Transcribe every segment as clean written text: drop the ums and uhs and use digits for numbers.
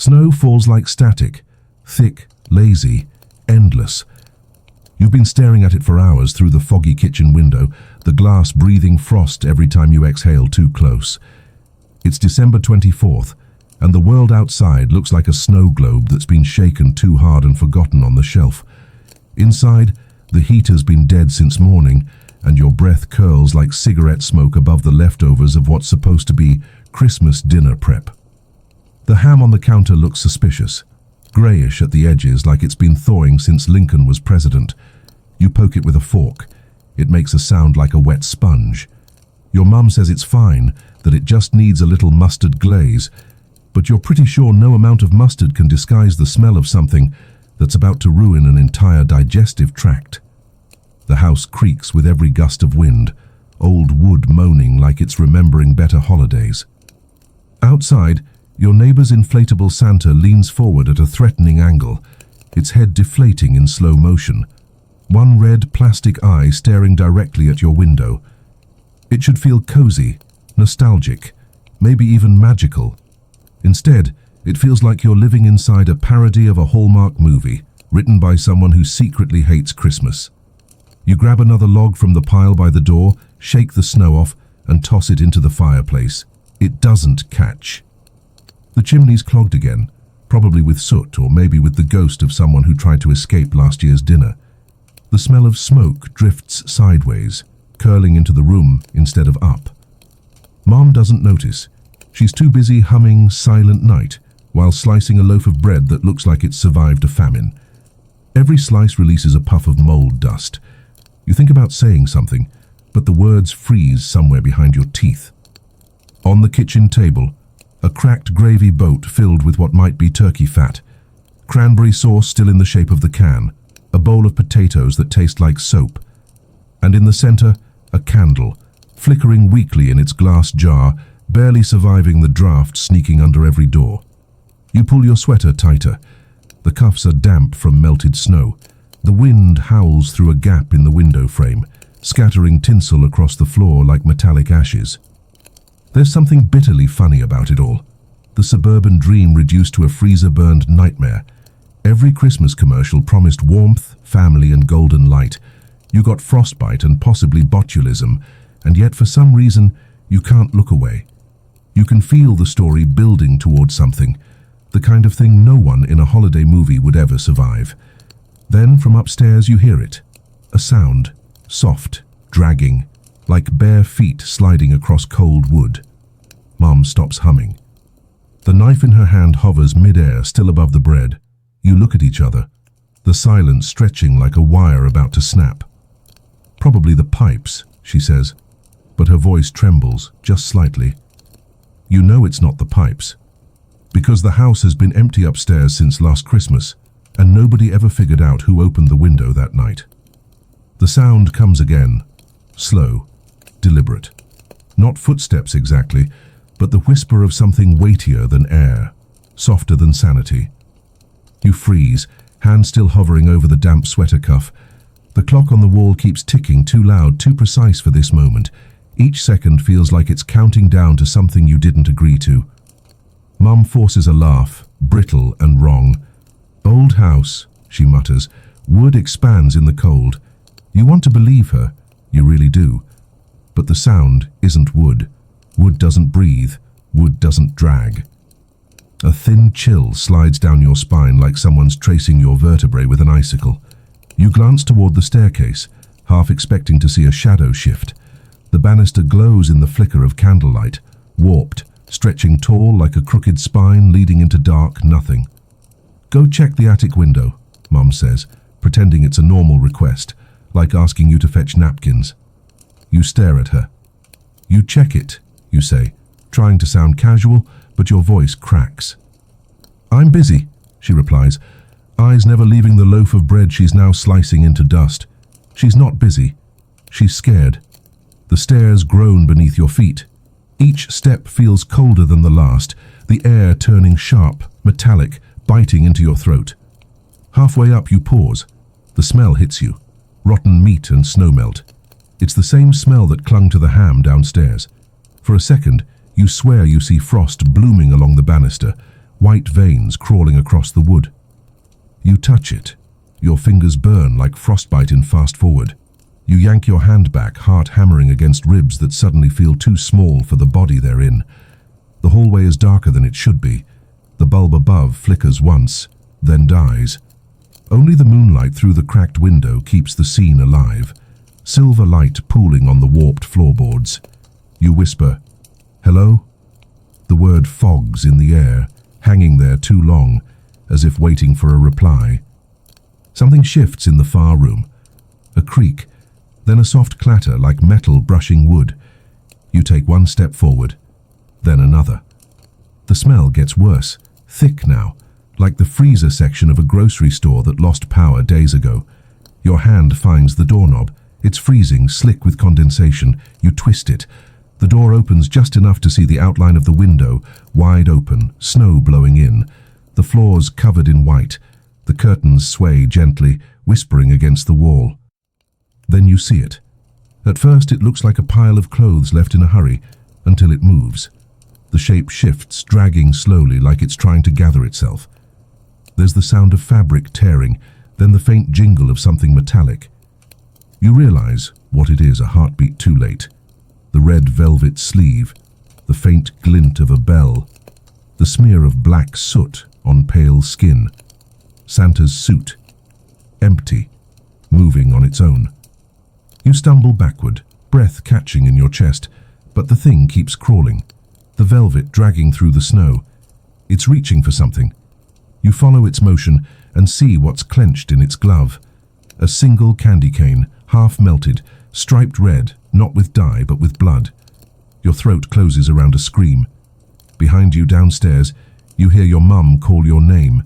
Snow falls like static, thick, lazy, endless. You've been staring at it for hours through the foggy kitchen window, the glass breathing frost every time you exhale too close. It's December 24th, and the world outside looks like a snow globe that's been shaken too hard and forgotten on the shelf. Inside, the heat has been dead since morning, and your breath curls like cigarette smoke above the leftovers of what's supposed to be Christmas dinner prep. The ham on the counter looks suspicious, greyish at the edges like it's been thawing since Lincoln was president. You poke it with a fork. It makes a sound like a wet sponge. Your mum says it's fine, that it just needs a little mustard glaze, but you're pretty sure no amount of mustard can disguise the smell of something that's about to ruin an entire digestive tract. The house creaks with every gust of wind, old wood moaning like it's remembering better holidays. Outside, your neighbour's inflatable Santa leans forward at a threatening angle, its head deflating in slow motion, one red plastic eye staring directly at your window. It should feel cozy, nostalgic, maybe even magical. Instead, it feels like you're living inside a parody of a Hallmark movie, written by someone who secretly hates Christmas. You grab another log from the pile by the door, shake the snow off, and toss it into the fireplace. It doesn't catch. The chimney's clogged again, probably with soot or maybe with the ghost of someone who tried to escape last year's dinner. The smell of smoke drifts sideways, curling into the room instead of up. Mom doesn't notice. She's too busy humming Silent Night while slicing a loaf of bread that looks like it's survived a famine. Every slice releases a puff of mold dust. You think about saying something, but the words freeze somewhere behind your teeth. On the kitchen table, a cracked gravy boat filled with what might be turkey fat, cranberry sauce still in the shape of the can, a bowl of potatoes that taste like soap, and in the center, a candle, flickering weakly in its glass jar, barely surviving the draft sneaking under every door. You pull your sweater tighter. The cuffs are damp from melted snow. The wind howls through a gap in the window frame, scattering tinsel across the floor like metallic ashes. There's something bitterly funny about it all. The suburban dream reduced to a freezer-burned nightmare. Every Christmas commercial promised warmth, family, and golden light. You got frostbite and possibly botulism, and yet for some reason, you can't look away. You can feel the story building towards something, the kind of thing no one in a holiday movie would ever survive. Then from upstairs you hear it. A sound, soft, dragging, like bare feet sliding across cold wood. Mom stops humming. The knife in her hand hovers mid-air, still above the bread. You look at each other, the silence stretching like a wire about to snap. Probably the pipes, she says, but her voice trembles, just slightly. You know it's not the pipes, because the house has been empty upstairs since last Christmas, and nobody ever figured out who opened the window that night. The sound comes again, slow, deliberate. Not footsteps exactly, but the whisper of something weightier than air, softer than sanity. You freeze, hand still hovering over the damp sweater cuff. The clock on the wall keeps ticking, too loud, too precise for this moment. Each second feels like it's counting down to something you didn't agree to. Mum forces a laugh, brittle and wrong. Old house, she mutters. Wood expands in the cold. You want to believe her, you really do. But the sound isn't wood. Wood doesn't breathe. Wood doesn't drag. A thin chill slides down your spine like someone's tracing your vertebrae with an icicle. You glance toward the staircase, half expecting to see a shadow shift. The banister glows in the flicker of candlelight, warped, stretching tall like a crooked spine leading into dark nothing. Go check the attic window, Mum says, pretending it's a normal request, like asking you to fetch napkins. You stare at her. You check it, you say, trying to sound casual, but your voice cracks. I'm busy, she replies, eyes never leaving the loaf of bread she's now slicing into dust. She's not busy. She's scared. The stairs groan beneath your feet. Each step feels colder than the last, the air turning sharp, metallic, biting into your throat. Halfway up you pause. The smell hits you. Rotten meat and snowmelt. It's the same smell that clung to the ham downstairs. For a second, you swear you see frost blooming along the banister, white veins crawling across the wood. You touch it. Your fingers burn like frostbite in fast forward. You yank your hand back, heart hammering against ribs that suddenly feel too small for the body they're in. The hallway is darker than it should be. The bulb above flickers once, then dies. Only the moonlight through the cracked window keeps the scene alive, silver light pooling on the warped floorboards. You whisper, "Hello?" The word fogs in the air, hanging there too long, as if waiting for a reply. Something shifts in the far room. A creak, then a soft clatter like metal brushing wood. You take one step forward, then another. The smell gets worse, thick now, like the freezer section of a grocery store that lost power days ago. Your hand finds the doorknob. It's freezing, slick with condensation. You twist it. The door opens just enough to see the outline of the window, wide open, snow blowing in. The floor's covered in white. The curtains sway gently, whispering against the wall. Then you see it. At first it looks like a pile of clothes left in a hurry, until it moves. The shape shifts, dragging slowly like it's trying to gather itself. There's the sound of fabric tearing, then the faint jingle of something metallic. You realize what it is a heartbeat too late. The red velvet sleeve, the faint glint of a bell, the smear of black soot on pale skin. Santa's suit, empty, moving on its own. You stumble backward, breath catching in your chest, but the thing keeps crawling, the velvet dragging through the snow. It's reaching for something. You follow its motion and see what's clenched in its glove. A single candy cane, half melted, striped red, not with dye but with blood. Your throat closes around a scream. Behind you downstairs, you hear your mum call your name,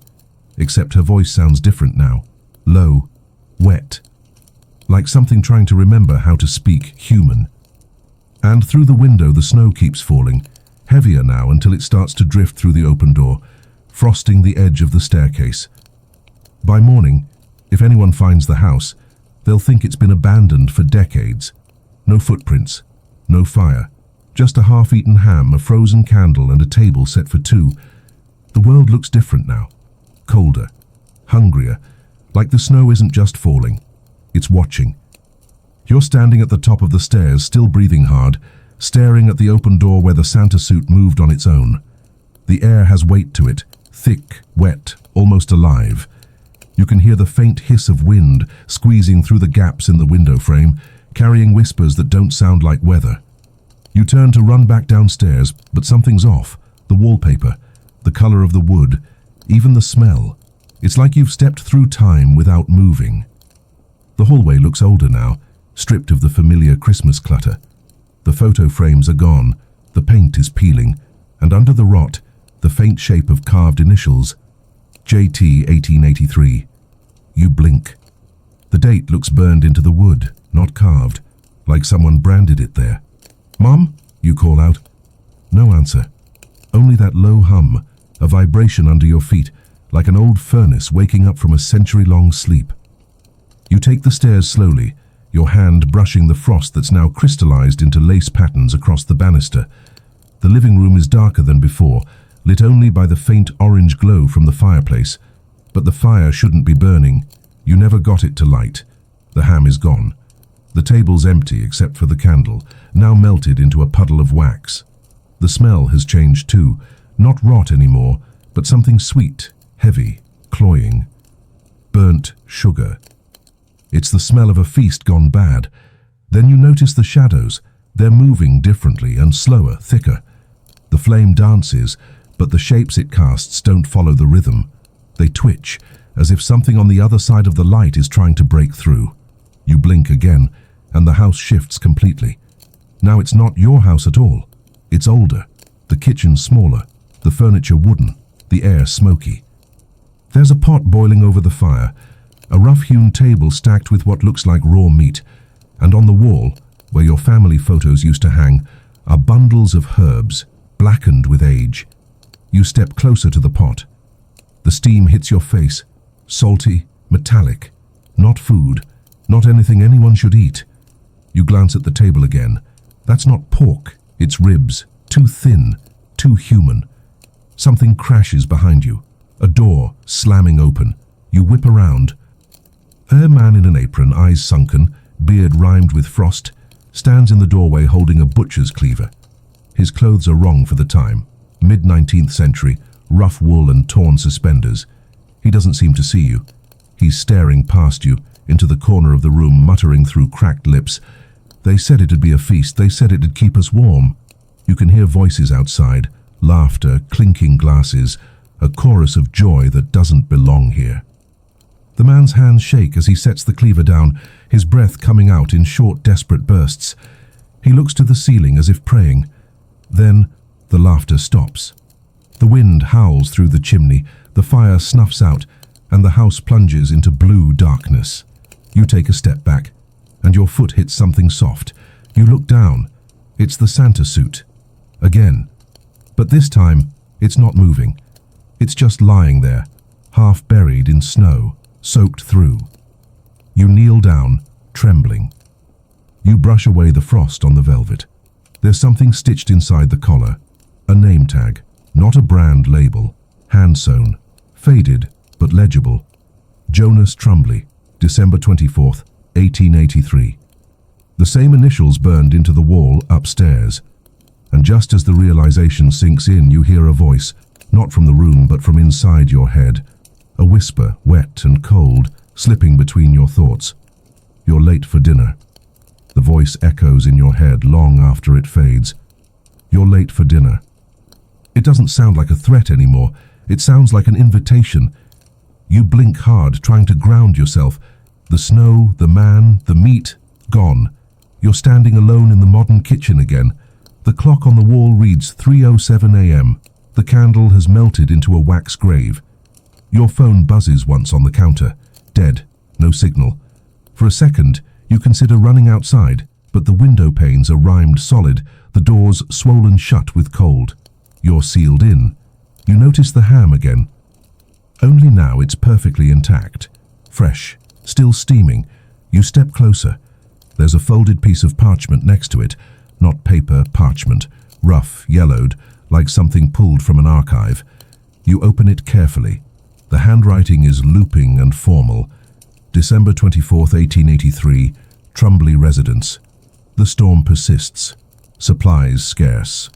except her voice sounds different now, low, wet, like something trying to remember how to speak human. And through the window the snow keeps falling, heavier now until it starts to drift through the open door, frosting the edge of the staircase. By morning, if anyone finds the house, they'll think it's been abandoned for decades. No footprints, no fire, just a half-eaten ham, a frozen candle and a table set for two. The world looks different now, colder, hungrier, like the snow isn't just falling, it's watching. You're standing at the top of the stairs, still breathing hard, staring at the open door where the Santa suit moved on its own. The air has weight to it, thick, wet, almost alive. You can hear the faint hiss of wind squeezing through the gaps in the window frame, carrying whispers that don't sound like weather. You turn to run back downstairs, but something's off. The wallpaper, the color of the wood, even the smell. It's like you've stepped through time without moving. The hallway looks older now, stripped of the familiar Christmas clutter. The photo frames are gone, the paint is peeling, and under the rot, the faint shape of carved initials, JT 1883. You blink. The date looks burned into the wood, not carved, like someone branded it there. "Mom?" you call out. No answer. Only that low hum, a vibration under your feet, like an old furnace waking up from a century-long sleep. You take the stairs slowly, your hand brushing the frost that's now crystallized into lace patterns across the banister. The living room is darker than before, lit only by the faint orange glow from the fireplace. But the fire shouldn't be burning. You never got it to light. The ham is gone. The table's empty except for the candle, now melted into a puddle of wax. The smell has changed too, not rot anymore, but something sweet, heavy, cloying. Burnt sugar. It's the smell of a feast gone bad. Then you notice the shadows. They're moving differently and slower, thicker. The flame dances, but the shapes it casts don't follow the rhythm. They twitch, as if something on the other side of the light is trying to break through. You blink again, and the house shifts completely. Now it's not your house at all. It's older, the kitchen smaller, the furniture wooden, the air smoky. There's a pot boiling over the fire, a rough-hewn table stacked with what looks like raw meat, and on the wall, where your family photos used to hang, are bundles of herbs, blackened with age. You step closer to the pot. The steam hits your face, salty, metallic, not food, not anything anyone should eat. You glance at the table again. That's not pork, it's ribs, too thin, too human. Something crashes behind you. A door slamming open. You whip around. A man in an apron, eyes sunken, beard rimed with frost, stands in the doorway holding a butcher's cleaver. His clothes are wrong for the time. Mid-19th century, rough wool and torn suspenders. He doesn't seem to see you. He's staring past you, into the corner of the room, muttering through cracked lips. They said it'd be a feast. They said it'd keep us warm. You can hear voices outside, laughter, clinking glasses, a chorus of joy that doesn't belong here. The man's hands shake as he sets the cleaver down, his breath coming out in short, desperate bursts. He looks to the ceiling as if praying. Then the laughter stops. The wind howls through the chimney, the fire snuffs out, and the house plunges into blue darkness. You take a step back, and your foot hits something soft. You look down. It's the Santa suit. Again. But this time, it's not moving. It's just lying there, half buried in snow, soaked through. You kneel down, trembling. You brush away the frost on the velvet. There's something stitched inside the collar. A name tag, not a brand label. Hand-sewn, faded, but legible. Jonas Trumbly, December 24th, 1883. The same initials burned into the wall upstairs. And just as the realization sinks in, you hear a voice, not from the room but from inside your head. A whisper, wet and cold, slipping between your thoughts. You're late for dinner. The voice echoes in your head long after it fades. You're late for dinner. It doesn't sound like a threat anymore. It sounds like an invitation. You blink hard, trying to ground yourself. The snow, the man, the meat, gone. You're standing alone in the modern kitchen again. The clock on the wall reads 3:07 a.m. The candle has melted into a wax grave. Your phone buzzes once on the counter. Dead. No signal. For a second, you consider running outside, but the window panes are rimed solid, the doors swollen shut with cold. You're sealed in. You notice the ham again. Only now it's perfectly intact. Fresh. Still steaming. You step closer. There's a folded piece of parchment next to it. Not paper, parchment. Rough, yellowed, like something pulled from an archive. You open it carefully. The handwriting is looping and formal. December 24th, 1883, Trumbly residence. The storm persists. Supplies scarce.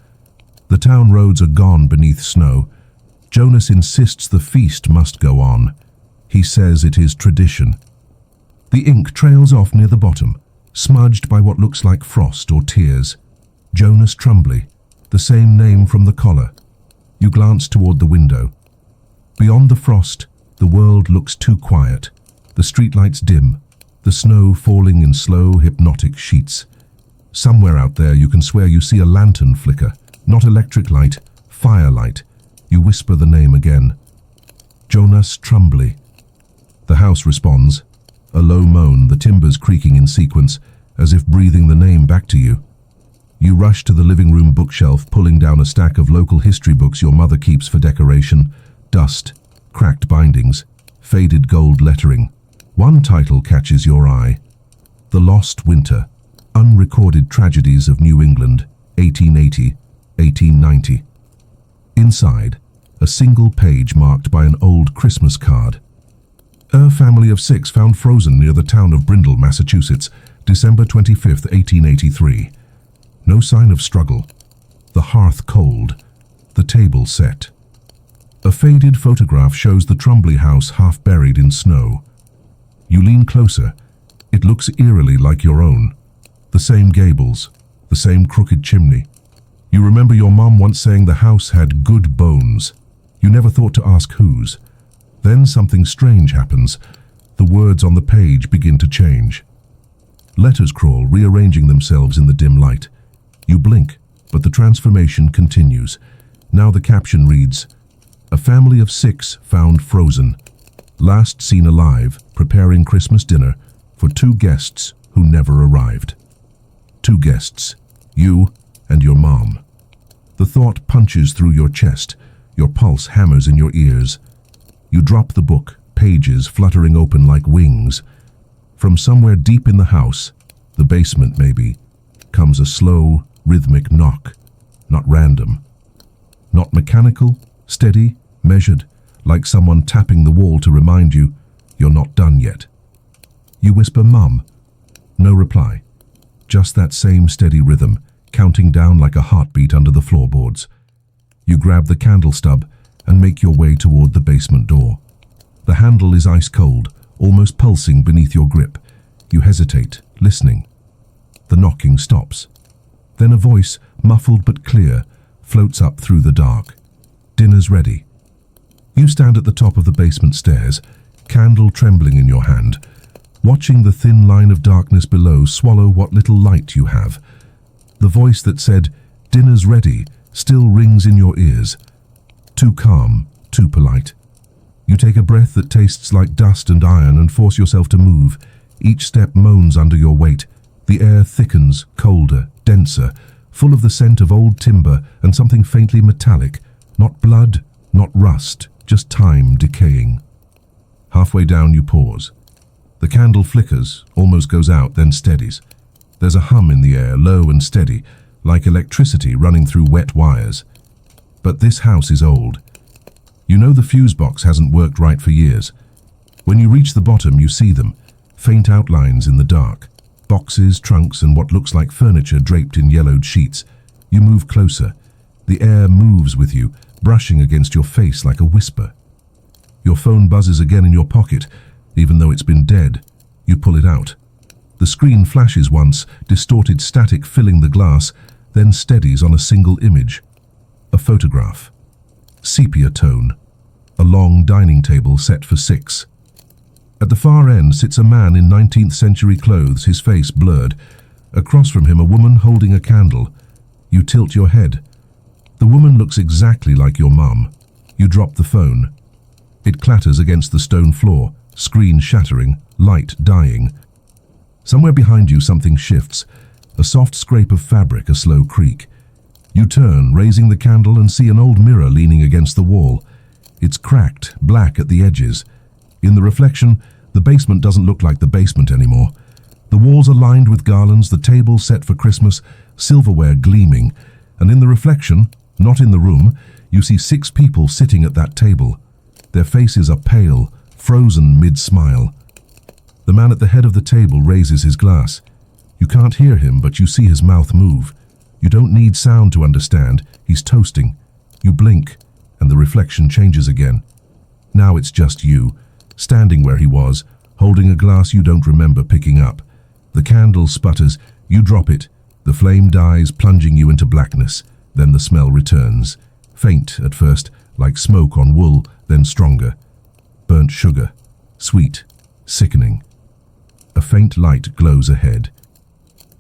The town roads are gone beneath snow. Jonas insists the feast must go on. He says it is tradition. The ink trails off near the bottom, smudged by what looks like frost or tears. Jonas Trumbly, the same name from the collar. You glance toward the window. Beyond the frost, the world looks too quiet. The streetlights dim, the snow falling in slow, hypnotic sheets. Somewhere out there you can swear you see a lantern flicker. Not electric light, firelight. You whisper the name again. Jonas Trumbly. The house responds. A low moan, the timbers creaking in sequence, as if breathing the name back to you. You rush to the living room bookshelf, pulling down a stack of local history books your mother keeps for decoration. Dust, cracked bindings, faded gold lettering. One title catches your eye. The Lost Winter, Unrecorded Tragedies of New England, 1880-1890. Inside, a single page marked by an old Christmas card. A family of 6 found frozen near the town of Brindle, Massachusetts, December 25th, 1883. No sign of struggle. The hearth cold. The table set. A faded photograph shows the Trumbly house half buried in snow. You lean closer. It looks eerily like your own. The same gables, the same crooked chimney. You remember your mom once saying the house had good bones. You never thought to ask whose. Then something strange happens. The words on the page begin to change. Letters crawl, rearranging themselves in the dim light. You blink, but the transformation continues. Now the caption reads, "A family of 6 found frozen. Last seen alive, preparing Christmas dinner for 2 guests who never arrived." 2 guests, you and your mom. The thought punches through your chest. Your pulse hammers in your ears. You drop the book, pages fluttering open like wings. From somewhere deep in the house, the basement maybe, comes a slow, rhythmic knock. Not random. Not mechanical, Steady, measured, like someone tapping the wall to remind you you're not done yet. You whisper, "Mum." No reply. Just that same steady rhythm, counting down like a heartbeat under the floorboards. You grab the candle stub and make your way toward the basement door. The handle is ice cold, almost pulsing beneath your grip. You hesitate, listening. The knocking stops. Then a voice, muffled but clear, floats up through the dark. "Dinner's ready." You stand at the top of the basement stairs, candle trembling in your hand, watching the thin line of darkness below swallow what little light you have. The voice that said, "Dinner's ready," still rings in your ears. Too calm, too polite. You take a breath that tastes like dust and iron and force yourself to move. Each step moans under your weight. The air thickens, colder, denser, full of the scent of old timber and something faintly metallic. Not blood, not rust, just time decaying. Halfway down you pause. The candle flickers, almost goes out, then steadies. There's a hum in the air, low and steady, like electricity running through wet wires. But this house is old. You know the fuse box hasn't worked right for years. When you reach the bottom, you see them, faint outlines in the dark. Boxes, trunks, and what looks like furniture draped in yellowed sheets. You move closer. The air moves with you, brushing against your face like a whisper. Your phone buzzes again in your pocket, even though it's been dead. You pull it out. The screen flashes once, distorted static filling the glass, then steadies on a single image. A photograph. Sepia tone. A long dining table set for 6. At the far end sits a man in 19th century clothes, his face blurred. Across from him a woman holding a candle. You tilt your head. The woman looks exactly like your mum. You drop the phone. It clatters against the stone floor, screen shattering, light dying. Somewhere behind you something shifts. A soft scrape of fabric, a slow creak. You turn, raising the candle, and see an old mirror leaning against the wall. It's cracked, black at the edges. In the reflection, the basement doesn't look like the basement anymore. The walls are lined with garlands, the table set for Christmas, silverware gleaming, and in the reflection, not in the room, you see 6 people sitting at that table. Their faces are pale, frozen mid-smile. The man at the head of the table raises his glass. You can't hear him, but you see his mouth move. You don't need sound to understand. He's toasting. You blink, and the reflection changes again. Now it's just you, standing where he was, holding a glass you don't remember picking up. The candle sputters. You drop it. The flame dies, plunging you into blackness. Then the smell returns. Faint at first, like smoke on wool, then stronger. Burnt sugar. Sweet. Sickening. A faint light glows ahead.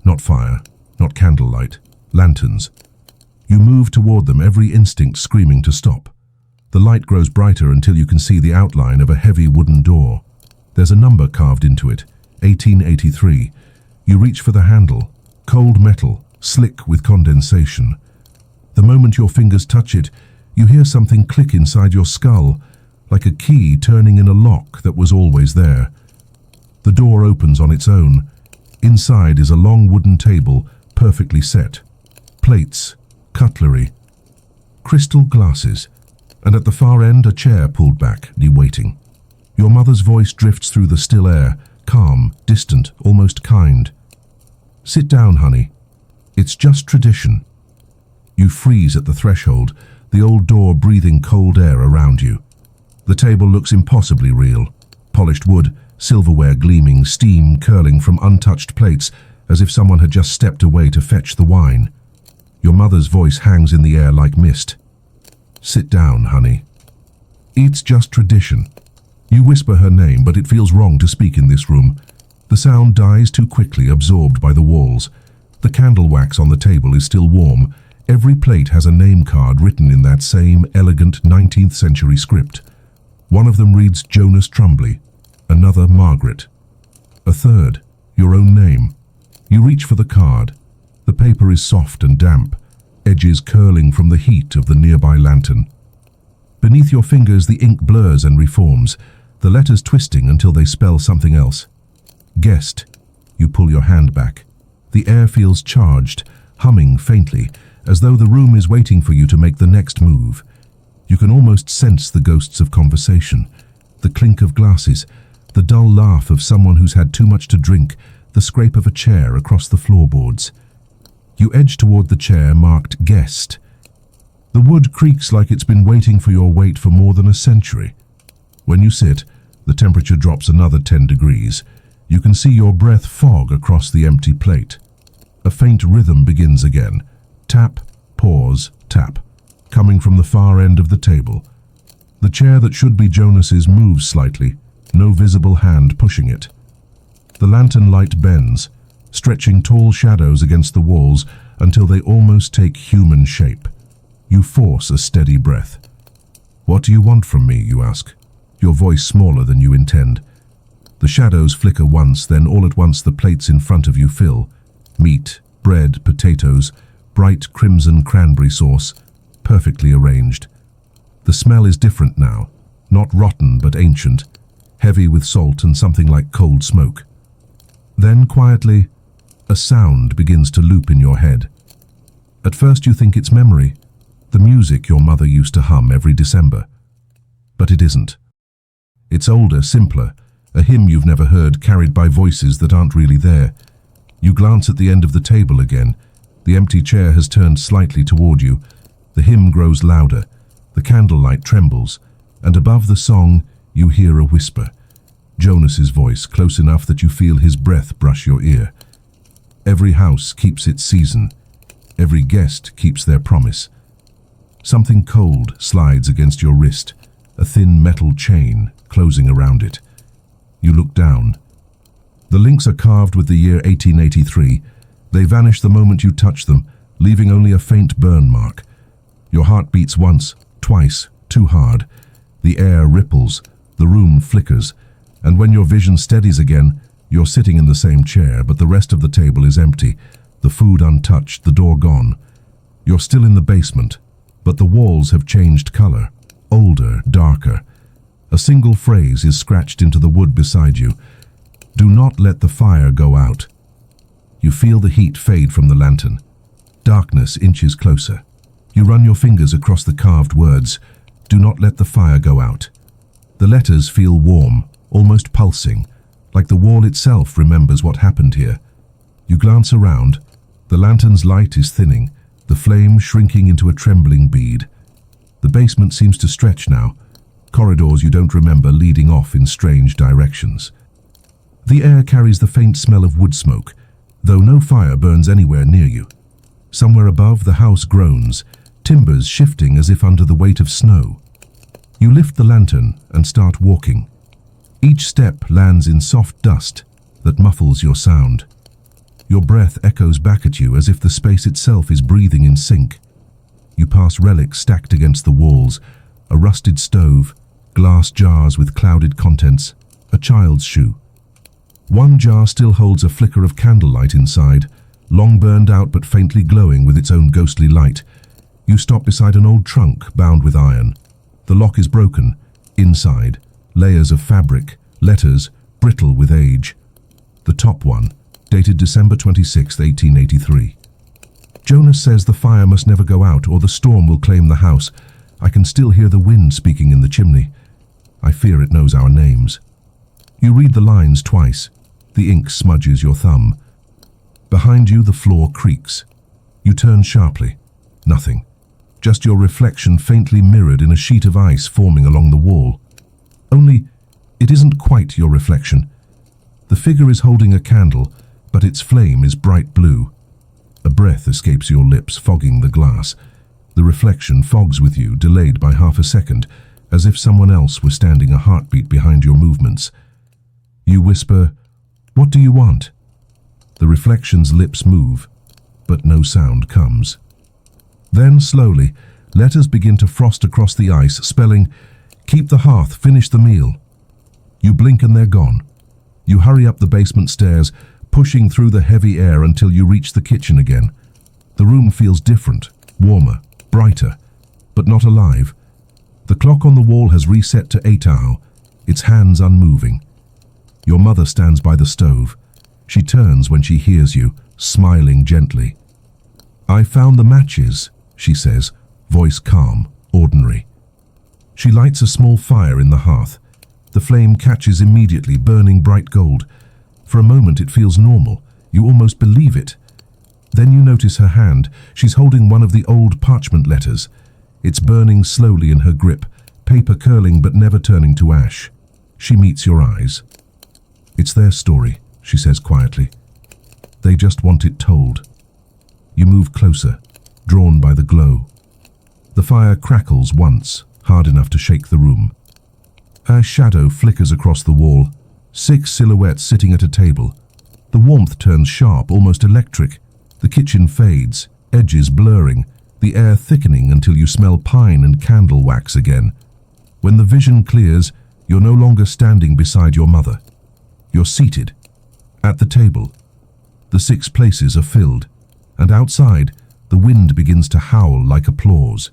Not fire, not candlelight. Lanterns. You move toward them, every instinct screaming to stop. The light grows brighter until you can see the outline of a heavy wooden door. There's a number carved into it, 1883. You reach for the handle, cold metal, slick with condensation. The moment your fingers touch it, you hear something click inside your skull, like a key turning in a lock that was always there. The door opens on its own. Inside is a long wooden table, perfectly set. Plates, cutlery, crystal glasses, and at the far end a chair pulled back, waiting. Your mother's voice drifts through the still air, calm, distant, almost kind. "Sit down, honey. It's just tradition." You freeze at the threshold, the old door breathing cold air around you. The table looks impossibly real. Polished wood, silverware gleaming, steam curling from untouched plates, as if someone had just stepped away to fetch the wine. Your mother's voice hangs in the air like mist. "Sit down, honey." It's just tradition. You whisper her name, but it feels wrong to speak in this room. The sound dies too quickly, absorbed by the walls. The candle wax on the table is still warm. Every plate has a name card written in that same elegant 19th century script. One of them reads Jonas Trumbly, another Margaret. A third, your own name. You reach for the card. The paper is soft and damp, edges curling from the heat of the nearby lantern. Beneath your fingers the ink blurs and reforms, the letters twisting until they spell something else. Guest. You pull your hand back. The air feels charged, humming faintly, as though the room is waiting for you to make the next move. You can almost sense the ghosts of conversation, the clink of glasses, the dull laugh of someone who's had too much to drink, the scrape of a chair across the floorboards. You edge toward the chair marked guest. The wood creaks like it's been waiting for your weight for more than a century. When you sit, the temperature drops another 10 degrees. You can see your breath fog across the empty plate. A faint rhythm begins again. Tap, pause, tap, coming from the far end of the table. The chair that should be Jonas's moves slightly, no visible hand pushing it. The lantern light bends, stretching tall shadows against the walls until they almost take human shape. You force a steady breath. "What do you want from me?" you ask, your voice smaller than you intend. The shadows flicker once, then all at once the plates in front of you fill. Meat, bread, potatoes, bright crimson cranberry sauce, perfectly arranged. The smell is different now, not rotten but ancient, heavy with salt and something like cold smoke. Then, quietly, a sound begins to loop in your head. At first you think it's memory, the music your mother used to hum every December. But it isn't. It's older, simpler, a hymn you've never heard carried by voices that aren't really there. You glance at the end of the table again. The empty chair has turned slightly toward you. The hymn grows louder. The candlelight trembles. And above the song, you hear a whisper. Jonas's voice, close enough that you feel his breath brush your ear. Every house keeps its season. Every guest keeps their promise. Something cold slides against your wrist, a thin metal chain closing around it. You look down. The links are carved with the year 1883. They vanish the moment you touch them, leaving only a faint burn mark. Your heart beats once, twice, too hard. The air ripples, the room flickers, and when your vision steadies again, you're sitting in the same chair, but the rest of the table is empty, the food untouched, the door gone. You're still in the basement, but the walls have changed color, older, darker. A single phrase is scratched into the wood beside you. "Do not let the fire go out." You feel the heat fade from the lantern. Darkness inches closer. You run your fingers across the carved words. "Do not let the fire go out." The letters feel warm, almost pulsing, like the wall itself remembers what happened here. You glance around. The lantern's light is thinning, the flame shrinking into a trembling bead. The basement seems to stretch now, corridors you don't remember leading off in strange directions. The air carries the faint smell of wood smoke, though no fire burns anywhere near you. Somewhere above, the house groans, timbers shifting as if under the weight of snow. You lift the lantern and start walking. Each step lands in soft dust that muffles your sound. Your breath echoes back at you as if the space itself is breathing in sync. You pass relics stacked against the walls, a rusted stove, glass jars with clouded contents, a child's shoe. One jar still holds a flicker of candlelight inside, long burned out but faintly glowing with its own ghostly light. You stop beside an old trunk bound with iron. The lock is broken. Inside, layers of fabric, letters, brittle with age. The top one, dated December 26, 1883. Jonas says the fire must never go out or the storm will claim the house. I can still hear the wind speaking in the chimney. I fear it knows our names. You read the lines twice. The ink smudges your thumb. Behind you, the floor creaks. You turn sharply. Nothing. Just your reflection faintly mirrored in a sheet of ice forming along the wall. Only, it isn't quite your reflection. The figure is holding a candle, but its flame is bright blue. A breath escapes your lips, fogging the glass. The reflection fogs with you, delayed by half a second, as if someone else were standing a heartbeat behind your movements. You whisper, "What do you want?" The reflection's lips move, but no sound comes. Then, slowly, letters begin to frost across the ice, spelling, "Keep the hearth, finish the meal." You blink and they're gone. You hurry up the basement stairs, pushing through the heavy air until you reach the kitchen again. The room feels different, warmer, brighter, but not alive. The clock on the wall has reset to 8 hours, its hands unmoving. Your mother stands by the stove. She turns when she hears you, smiling gently. "I found the matches," she says, voice calm, ordinary. She lights a small fire in the hearth. The flame catches immediately, burning bright gold. For a moment it feels normal. You almost believe it. Then you notice her hand. She's holding one of the old parchment letters. It's burning slowly in her grip, paper curling but never turning to ash. She meets your eyes. "It's their story," she says quietly. "They just want it told." You move closer, drawn by the glow. The fire crackles once, hard enough to shake the room. A shadow flickers across the wall, 6 silhouettes sitting at a table. The warmth turns sharp, almost electric. The kitchen fades, edges blurring, the air thickening until you smell pine and candle wax again. When the vision clears, you're no longer standing beside your mother. You're seated, at the table. The 6 places are filled, and outside, the wind begins to howl like applause.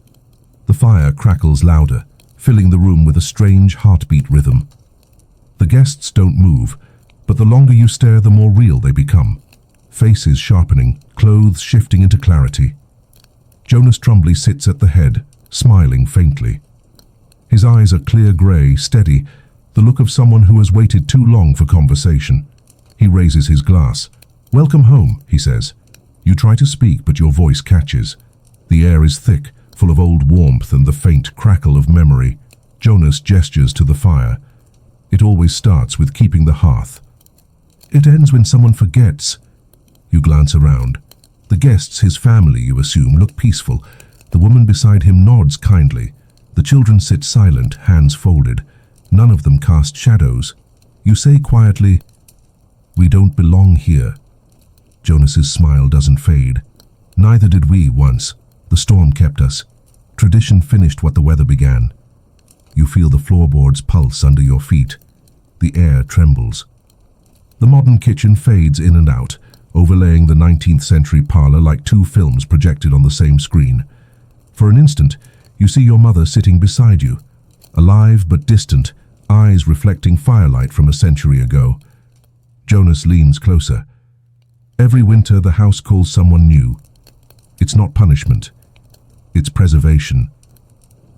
The fire crackles louder, filling the room with a strange heartbeat rhythm. The guests don't move, but the longer you stare, the more real they become. Faces sharpening, clothes shifting into clarity. Jonas Trumbly sits at the head, smiling faintly. His eyes are clear grey, steady, the look of someone who has waited too long for conversation. He raises his glass. "Welcome home," he says. You try to speak, but your voice catches. The air is thick, full of old warmth and the faint crackle of memory. Jonas gestures to the fire. It always starts with keeping the hearth. It ends when someone forgets. You glance around. The guests, his family, you assume, look peaceful. The woman beside him nods kindly. The children sit silent, hands folded. None of them cast shadows. You say quietly, "We don't belong here." Jonas's smile doesn't fade. "Neither did we once. The storm kept us. Tradition finished what the weather began." You feel the floorboards pulse under your feet. The air trembles. The modern kitchen fades in and out, overlaying the 19th century parlor like 2 films projected on the same screen. For an instant, you see your mother sitting beside you, alive but distant, eyes reflecting firelight from a century ago. Jonas leans closer. Every winter the house calls someone new. It's not punishment. It's preservation.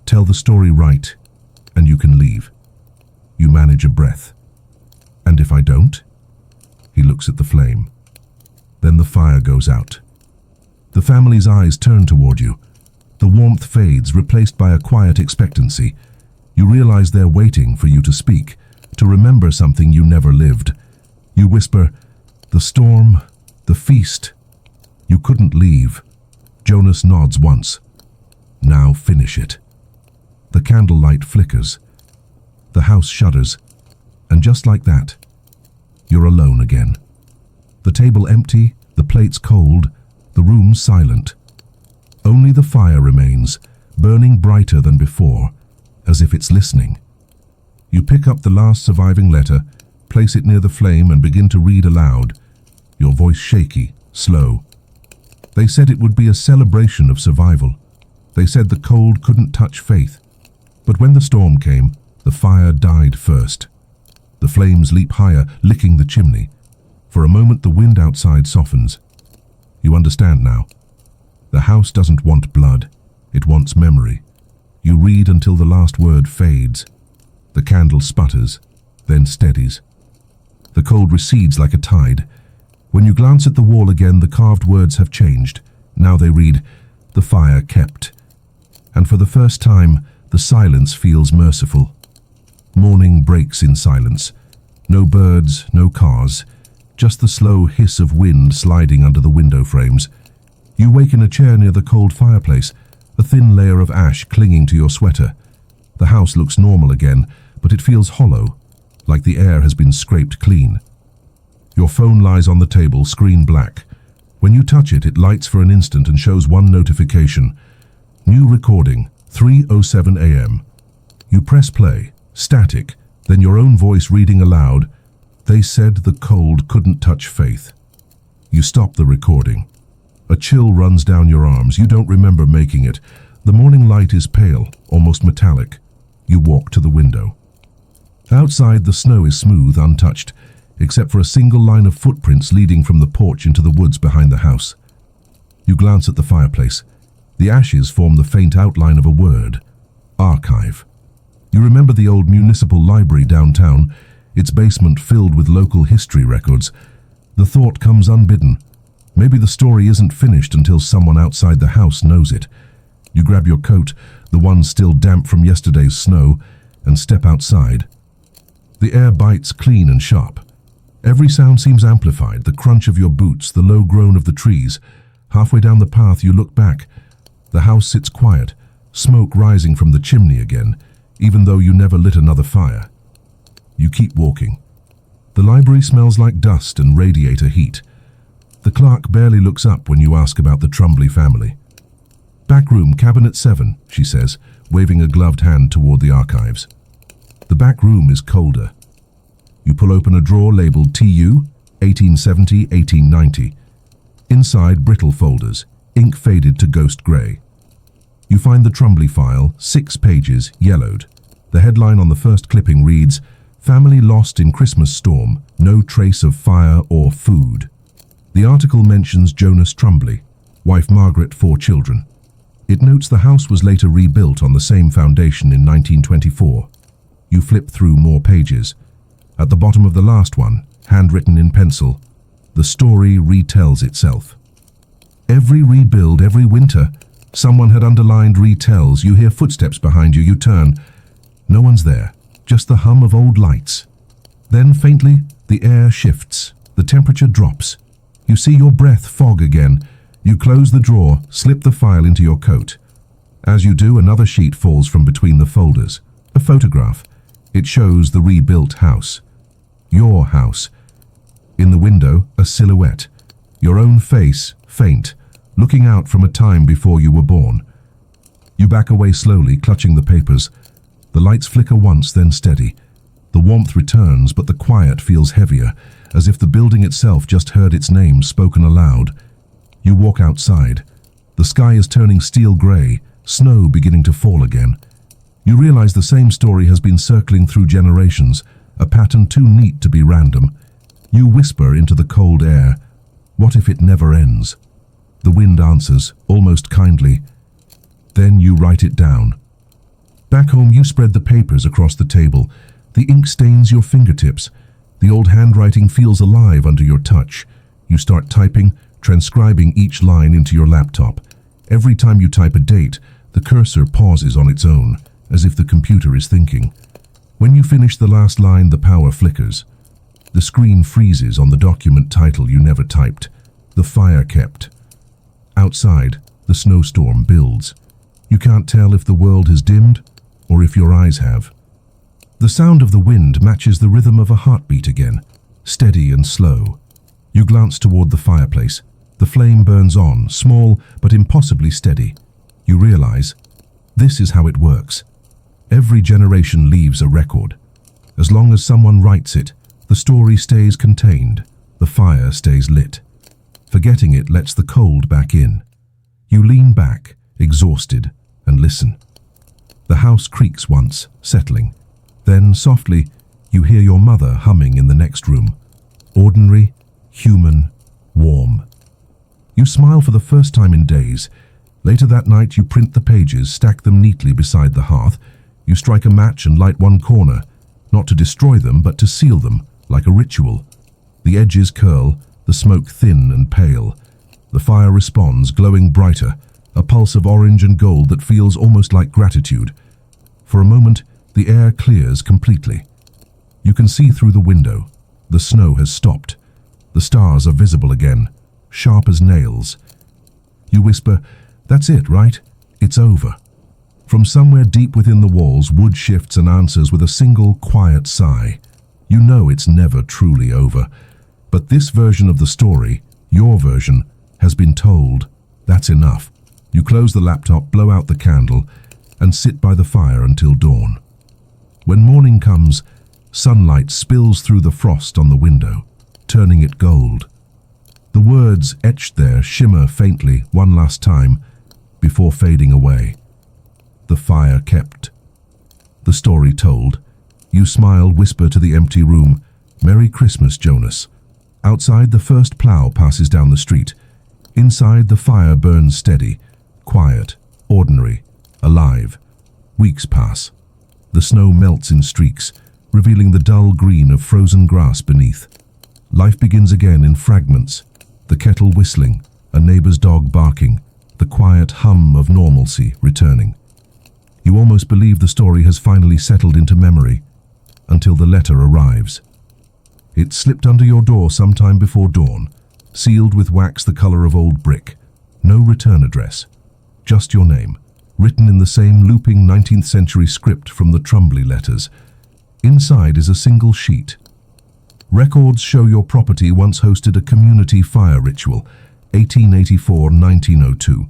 Tell the story right, and you can leave. You manage a breath. "And if I don't?" He looks at the flame. Then the fire goes out. The family's eyes turn toward you. The warmth fades, replaced by a quiet expectancy. You realize they're waiting for you to speak, to remember something you never lived. You whisper, "The storm, the feast." You couldn't leave. Jonas nods once. "Now finish it." The candlelight flickers. The house shudders. And just like that, you're alone again. The table empty, the plates cold, the room silent. Only the fire remains, burning brighter than before, as if it's listening. You pick up the last surviving letter, place it near the flame and begin to read aloud, your voice shaky, slow. They said it would be a celebration of survival. They said the cold couldn't touch faith. But when the storm came, the fire died first. The flames leap higher, licking the chimney. For a moment the wind outside softens. You understand now. The house doesn't want blood, it wants memory. You read until the last word fades. The candle sputters, then steadies. The cold recedes like a tide. When you glance at the wall again, the carved words have changed. Now they read, "The fire kept." And for the first time, the silence feels merciful. Morning breaks in silence. No birds, no cars, just the slow hiss of wind sliding under the window frames. You wake in a chair near the cold fireplace, a thin layer of ash clinging to your sweater. The house looks normal again, but it feels hollow, like the air has been scraped clean. Your phone lies on the table, screen black. When you touch it, it lights for an instant and shows one notification. New recording, 3:07 a.m. You press play, static, then your own voice reading aloud, "They said the cold couldn't touch faith." You stop the recording. A chill runs down your arms. You don't remember making it. The morning light is pale, almost metallic. You walk to the window. Outside, the snow is smooth, untouched, except for a single line of footprints leading from the porch into the woods behind the house. You glance at the fireplace. The ashes form the faint outline of a word. Archive. You remember the old municipal library downtown, its basement filled with local history records. The thought comes unbidden. Maybe the story isn't finished until someone outside the house knows it. You grab your coat, the one still damp from yesterday's snow, and step outside. The air bites clean and sharp. Every sound seems amplified, the crunch of your boots, the low groan of the trees. Halfway down the path you look back. The house sits quiet, smoke rising from the chimney again, even though you never lit another fire. You keep walking. The library smells like dust and radiator heat. The clerk barely looks up when you ask about the Trumbly family. "Back room, cabinet 7, she says, waving a gloved hand toward the archives. The back room is colder. You pull open a drawer labeled TU, 1870-1890. Inside, brittle folders, ink faded to ghost grey. You find the Trumbly file, 6 pages, yellowed. The headline on the first clipping reads, "Family lost in Christmas storm, no trace of fire or food." The article mentions Jonas Trumbly, wife Margaret, 4 children. It notes the house was later rebuilt on the same foundation in 1924. You flip through more pages. At the bottom of the last one, handwritten in pencil, the story retells itself. Every rebuild, every winter, someone had underlined retells. You hear footsteps behind you, you turn. No one's there, just the hum of old lights. Then faintly, the air shifts, the temperature drops. You see your breath fog again. You close the drawer, slip the file into your coat. As you do, another sheet falls from between the folders. A photograph. It shows the rebuilt house. Your house. In the window, a silhouette. Your own face, faint, looking out from a time before you were born. You back away slowly, clutching the papers. The lights flicker once, then steady. The warmth returns, but the quiet feels heavier, as if the building itself just heard its name spoken aloud. You walk outside. The sky is turning steel grey, snow beginning to fall again. You realize the same story has been circling through generations, a pattern too neat to be random. You whisper into the cold air, "What if it never ends?" The wind answers, almost kindly. Then you write it down. Back home, you spread the papers across the table. The ink stains your fingertips. The old handwriting feels alive under your touch. You start typing, transcribing each line into your laptop. Every time you type a date, the cursor pauses on its own, as if the computer is thinking. When you finish the last line, the power flickers. The screen freezes on the document title you never typed, "The Fire Kept." Outside, the snowstorm builds. You can't tell if the world has dimmed or if your eyes have. The sound of the wind matches the rhythm of a heartbeat again, steady and slow. You glance toward the fireplace. The flame burns on, small but impossibly steady. You realize, this is how it works. Every generation leaves a record. As long as someone writes it, the story stays contained, the fire stays lit. Forgetting it lets the cold back in. You lean back, exhausted, and listen. The house creaks once, settling. Then, softly, you hear your mother humming in the next room. Ordinary, human, warm. You smile for the first time in days. Later that night, you print the pages, stack them neatly beside the hearth. You strike a match and light one corner, not to destroy them, but to seal them, like a ritual. The edges curl, the smoke thin and pale. The fire responds, glowing brighter, a pulse of orange and gold that feels almost like gratitude. For a moment, the air clears completely. You can see through the window. The snow has stopped. The stars are visible again, sharp as nails. You whisper, "That's it, right? It's over." From somewhere deep within the walls, wood shifts and answers with a single quiet sigh. You know it's never truly over. But this version of the story, your version, has been told. That's enough. You close the laptop, blow out the candle, and sit by the fire until dawn. When morning comes, sunlight spills through the frost on the window, turning it gold. The words etched there shimmer faintly one last time before fading away. The fire kept. The story told. You smile, whisper to the empty room, "Merry Christmas, Jonas." Outside, the first plow passes down the street. Inside, the fire burns steady, quiet, ordinary, alive. Weeks pass. The snow melts in streaks, revealing the dull green of frozen grass beneath. Life begins again in fragments, the kettle whistling, a neighbor's dog barking, the quiet hum of normalcy returning. You almost believe the story has finally settled into memory, until the letter arrives. It slipped under your door sometime before dawn, sealed with wax the color of old brick. No return address, just your name, written in the same looping 19th century script from the Trumbly letters. Inside is a single sheet. Records show your property once hosted a community fire ritual, 1884-1902.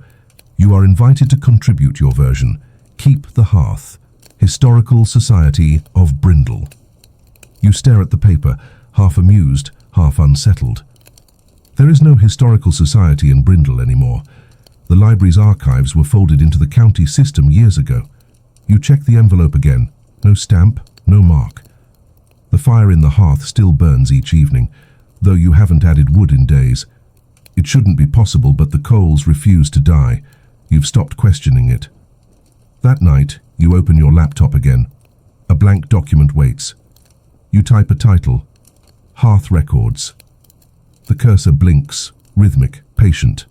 You are invited to contribute your version. Keep the Hearth, Historical Society of Brindle. You stare at the paper, half amused, half unsettled. There is no historical society in Brindle anymore. The library's archives were folded into the county system years ago. You check the envelope again. No stamp, no mark. The fire in the hearth still burns each evening, though you haven't added wood in days. It shouldn't be possible, but the coals refuse to die. You've stopped questioning it. That night, you open your laptop again. A blank document waits. You type a title, Hearth Records. The cursor blinks, rhythmic, patient.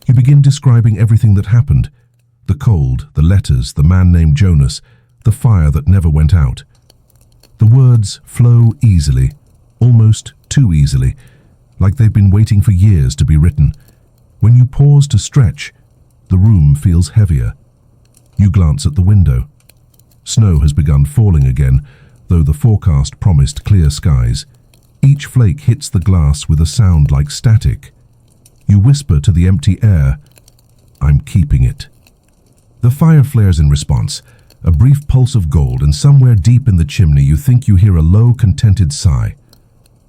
You begin describing everything that happened. The cold, the letters, the man named Jonas, the fire that never went out. The words flow easily, almost too easily, like they've been waiting for years to be written. When you pause to stretch, the room feels heavier. You glance at the window. Snow has begun falling again, though the forecast promised clear skies. Each flake hits the glass with a sound like static. You whisper to the empty air, "I'm keeping it." The fire flares in response, a brief pulse of gold, and somewhere deep in the chimney you think you hear a low, contented sigh.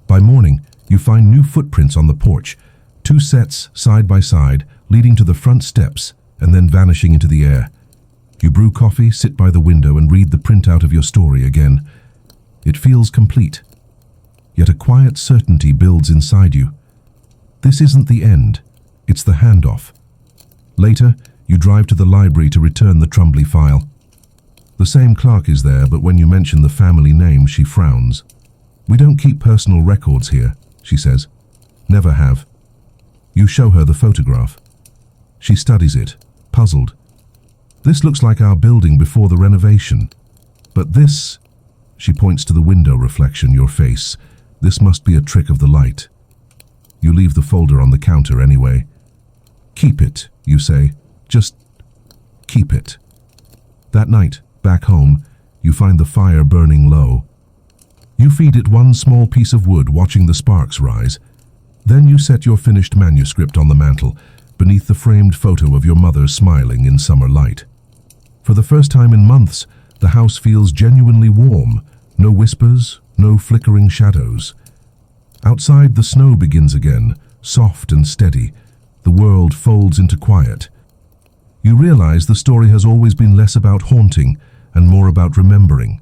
By morning, you find new footprints on the porch, 2 sets side by side, leading to the front steps and then vanishing into the air. You brew coffee, sit by the window, and read the printout of your story again. It feels complete, yet a quiet certainty builds inside you. This isn't the end, it's the handoff. Later, you drive to the library to return the Trumbly file. The same clerk is there, but when you mention the family name, she frowns. "We don't keep personal records here," she says. "Never have." You show her the photograph. She studies it, puzzled. "This looks like our building before the renovation. But this," she points to the window reflection, your face, "this must be a trick of the light." You leave the folder on the counter anyway. "Keep it," you say. "Just keep it." That night, back home, you find the fire burning low. You feed it one small piece of wood, watching the sparks rise. Then you set your finished manuscript on the mantel, beneath the framed photo of your mother smiling in summer light. For the first time in months, the house feels genuinely warm. No whispers, no flickering shadows. Outside, the snow begins again, soft and steady. The world folds into quiet. You realize the story has always been less about haunting and more about remembering.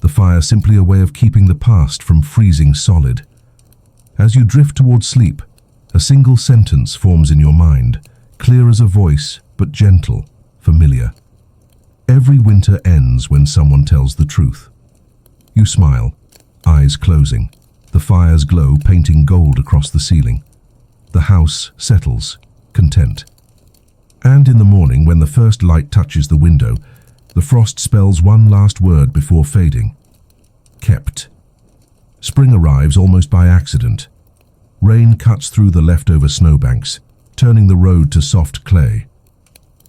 The fire simply a way of keeping the past from freezing solid. As you drift towards sleep, a single sentence forms in your mind, clear as a voice, but gentle, familiar. Every winter ends when someone tells the truth. You smile, eyes closing, the fire's glow painting gold across the ceiling. The house settles, content. And in the morning, when the first light touches the window, the frost spells one last word before fading. Kept. Spring arrives almost by accident. Rain cuts through the leftover snowbanks, turning the road to soft clay.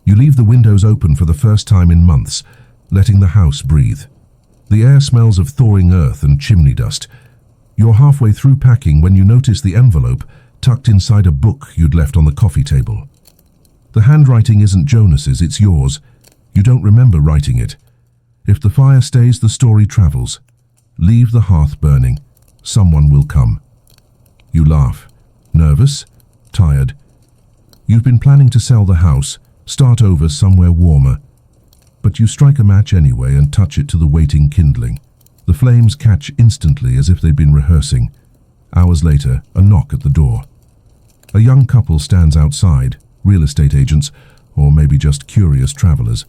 You leave the windows open for the first time in months, letting the house breathe. The air smells of thawing earth and chimney dust. You're halfway through packing when you notice the envelope tucked inside a book you'd left on the coffee table. The handwriting isn't Jonas's, it's yours. You don't remember writing it. If the fire stays, the story travels. Leave the hearth burning. Someone will come. You laugh. Nervous? Tired? You've been planning to sell the house, start over somewhere warmer. But you strike a match anyway and touch it to the waiting kindling. The flames catch instantly, as if they'd been rehearsing. Hours later, a knock at the door. A young couple stands outside, real estate agents, or maybe just curious travelers.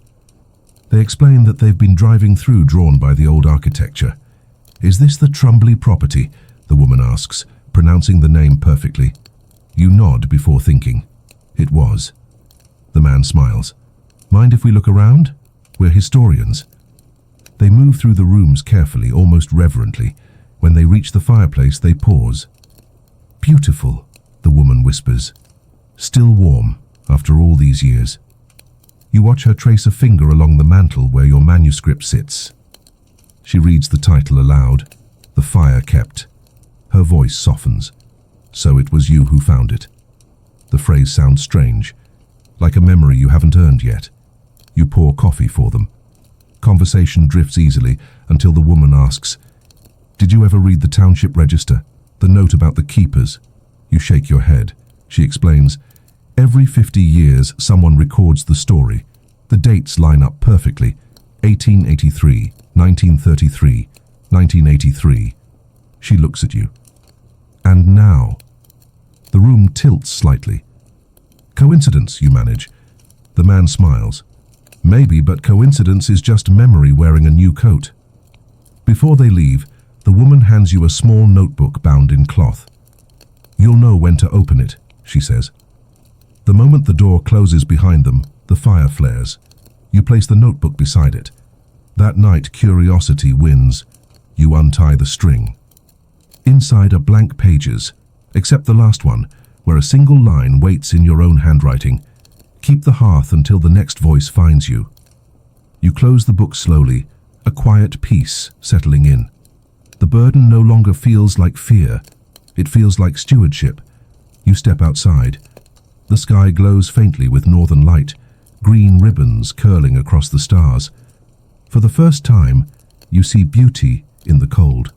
They explain that they've been driving through drawn by the old architecture. "Is this the Trumbley property?" the woman asks, pronouncing the name perfectly. You nod before thinking. It was. The man smiles. "Mind if we look around? We're historians." They move through the rooms carefully, almost reverently. When they reach the fireplace, they pause. "Beautiful," the woman whispers. "Still warm, after all these years." You watch her trace a finger along the mantel where your manuscript sits. She reads the title aloud, "The Fire Kept." Her voice softens. "So it was you who found it." The phrase sounds strange, like a memory you haven't earned yet. You pour coffee for them. Conversation drifts easily until the woman asks, "Did you ever read the township register? The note about the keepers?" You shake your head. She explains, "Every 50 years someone records the story. The dates line up perfectly. 1883, 1933, 1983. She looks at you. "And now?" The room tilts slightly. "Coincidence, you manage." The man smiles. "Maybe, but coincidence is just memory wearing a new coat." Before they leave, the woman hands you a small notebook bound in cloth. "You'll know when to open it," she says. The moment the door closes behind them, the fire flares. You place the notebook beside it. That night, curiosity wins. You untie the string. Inside are blank pages, except the last one, where a single line waits in your own handwriting. "Keep the hearth until the next voice finds you." You close the book slowly, a quiet peace settling in. The burden no longer feels like fear. It feels like stewardship. You step outside. The sky glows faintly with northern light, green ribbons curling across the stars. For the first time, you see beauty in the cold.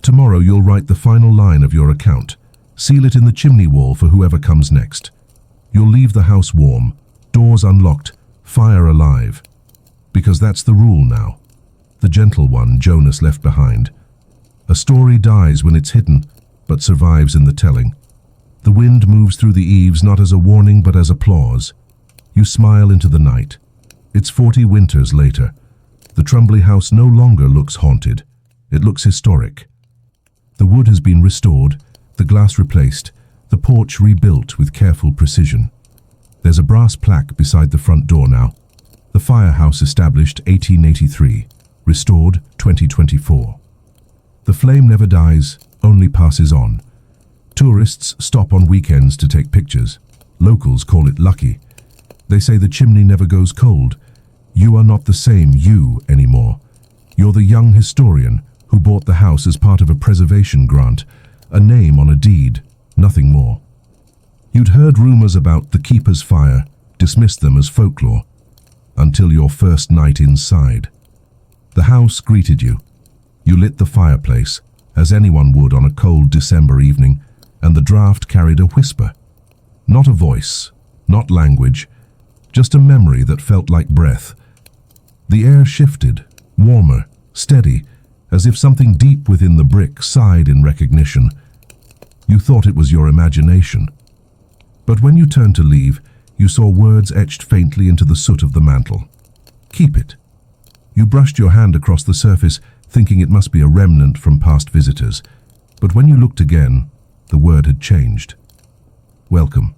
Tomorrow you'll write the final line of your account. Seal it in the chimney wall for whoever comes next. You'll leave the house warm, doors unlocked, fire alive. Because that's the rule now. The gentle one Jonas left behind. A story dies when it's hidden, but survives in the telling. The wind moves through the eaves not as a warning but as applause. You smile into the night. It's 40 winters later. The Trumbley house no longer looks haunted. It looks historic. The wood has been restored, the glass replaced, the porch rebuilt with careful precision. There's a brass plaque beside the front door now. The firehouse established 1883, restored 2024. The flame never dies, only passes on. Tourists stop on weekends to take pictures. Locals call it lucky. They say the chimney never goes cold. You are not the same you anymore. You're the young historian who bought the house as part of a preservation grant, a name on a deed, nothing more. You'd heard rumors about the keeper's fire, dismissed them as folklore, until your first night inside. The house greeted you. You lit the fireplace, as anyone would on a cold December evening, and the draft carried a whisper. Not a voice, not language, just a memory that felt like breath. The air shifted, warmer, steady, as if something deep within the brick sighed in recognition. You thought it was your imagination. But when you turned to leave, you saw words etched faintly into the soot of the mantel. "Keep it." You brushed your hand across the surface, thinking it must be a remnant from past visitors. But when you looked again, the word had changed. "Welcome."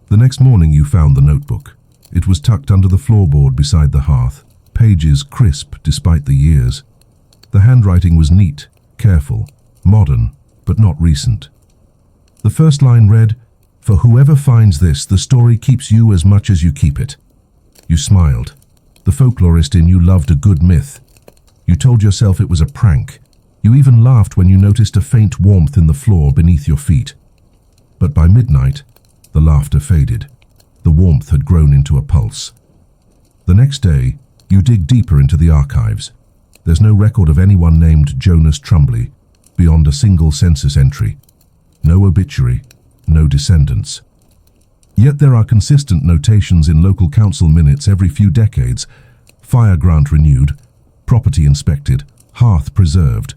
The next morning you found the notebook. It was tucked under the floorboard beside the hearth, pages crisp despite the years. The handwriting was neat, careful, modern, but not recent. The first line read, "For whoever finds this, the story keeps you as much as you keep it." You smiled. The folklorist in you loved a good myth. You told yourself it was a prank. You even laughed when you noticed a faint warmth in the floor beneath your feet. But by midnight, the laughter faded. The warmth had grown into a pulse. The next day, you dig deeper into the archives. There's no record of anyone named Jonas Trumbley, beyond a single census entry. No obituary, no descendants. Yet there are consistent notations in local council minutes every few decades. Fire grant renewed, property inspected, hearth preserved.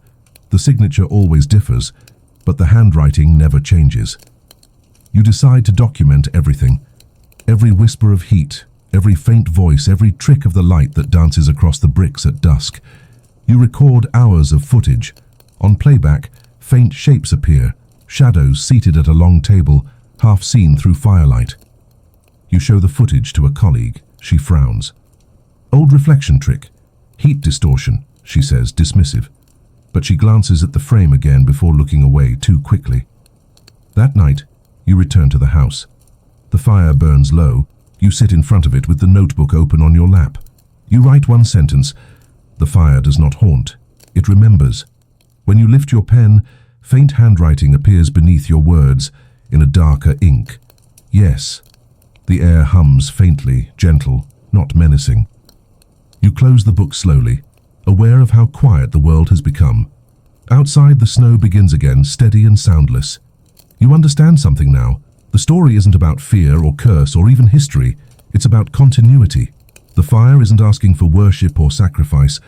The signature always differs, but the handwriting never changes. You decide to document everything. Every whisper of heat, every faint voice, every trick of the light that dances across the bricks at dusk. You record hours of footage. On playback, faint shapes appear, shadows seated at a long table, half seen through firelight. You show the footage to a colleague. She frowns. Old reflection trick. Heat distortion, she says, dismissive. But she glances at the frame again before looking away too quickly. That night, you return to the house. The fire burns low. You sit in front of it with the notebook open on your lap. You write one sentence. The fire does not haunt. It remembers. When you lift your pen, faint handwriting appears beneath your words in a darker ink. Yes. The air hums faintly, gentle, not menacing. You close the book slowly, aware of how quiet the world has become. Outside, the snow begins again, steady and soundless. You understand something now. The story isn't about fear or curse or even history. It's about continuity. The fire isn't asking for worship or sacrifice.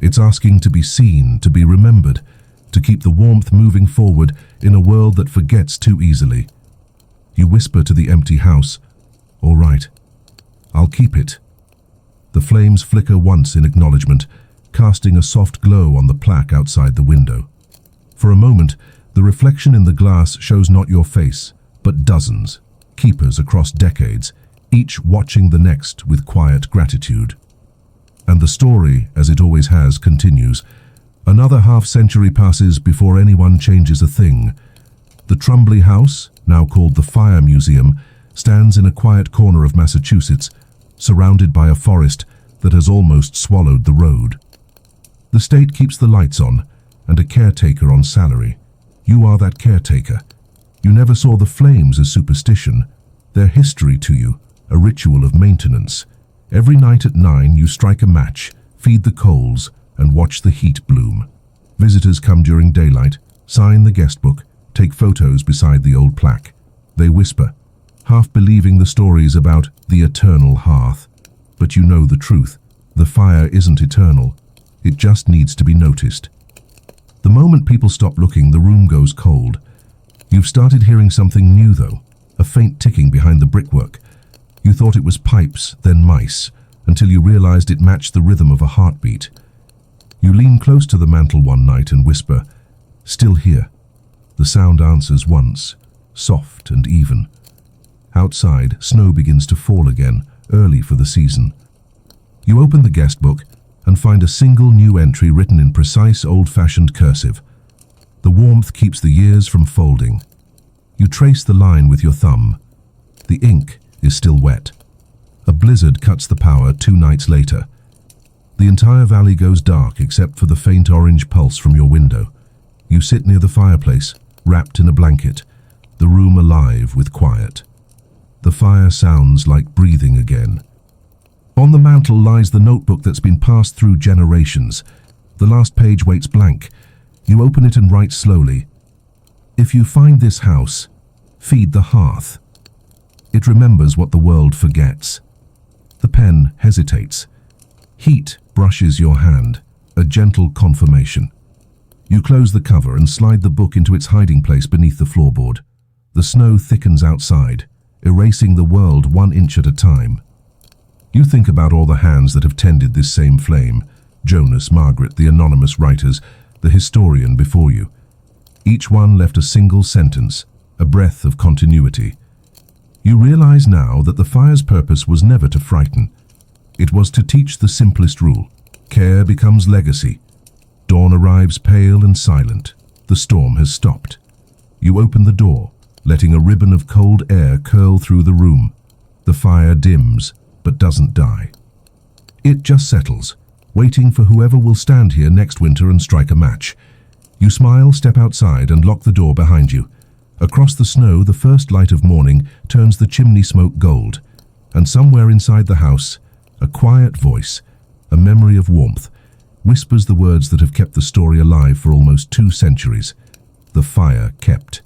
It's asking to be seen, to be remembered, to keep the warmth moving forward in a world that forgets too easily. You whisper to the empty house, "All right, I'll keep it." The flames flicker once in acknowledgement, casting a soft glow on the plaque outside the window. For a moment, the reflection in the glass shows not your face, but dozens, keepers across decades, each watching the next with quiet gratitude. And the story, as it always has, continues. Another half-century passes before anyone changes a thing. The Trumbull House, now called the Fire Museum, stands in a quiet corner of Massachusetts, surrounded by a forest that has almost swallowed the road. The state keeps the lights on, and a caretaker on salary. You are that caretaker. You never saw the flames as superstition. They're history to you, a ritual of maintenance. Every night at 9, you strike a match, feed the coals, and watch the heat bloom. Visitors come during daylight, sign the guest book, take photos beside the old plaque. They whisper, half believing the stories about the eternal hearth. But you know the truth. The fire isn't eternal. It just needs to be noticed. The moment people stop looking, the room goes cold. You've started hearing something new, though, a faint ticking behind the brickwork. You thought it was pipes, then mice, until you realized it matched the rhythm of a heartbeat. You lean close to the mantel one night and whisper, "Still here." The sound answers once, soft and even. Outside, snow begins to fall again, early for the season. You open the guest book and find a single new entry written in precise old-fashioned cursive. The warmth keeps the years from folding. You trace the line with your thumb. The ink is still wet. A blizzard cuts the power 2 nights later. The entire valley goes dark except for the faint orange pulse from your window. You sit near the fireplace, wrapped in a blanket, the room alive with quiet. The fire sounds like breathing again. On the mantel lies the notebook that's been passed through generations. The last page waits blank. You open it and write slowly. "If you find this house, feed the hearth." It remembers what the world forgets. The pen hesitates. Heat brushes your hand, a gentle confirmation. You close the cover and slide the book into its hiding place beneath the floorboard. The snow thickens outside, erasing the world 1 inch at a time. You think about all the hands that have tended this same flame, Jonas, Margaret, the anonymous writers, the historian before you. Each one left a single sentence, a breath of continuity. You realize now that the fire's purpose was never to frighten. It was to teach the simplest rule. Care becomes legacy. Dawn arrives pale and silent. The storm has stopped. You open the door, letting a ribbon of cold air curl through the room. The fire dims, but doesn't die. It just settles, waiting for whoever will stand here next winter and strike a match. You smile, step outside, and lock the door behind you. Across the snow, the first light of morning turns the chimney smoke gold, and somewhere inside the house, a quiet voice, a memory of warmth, whispers the words that have kept the story alive for almost 2 centuries. The fire kept.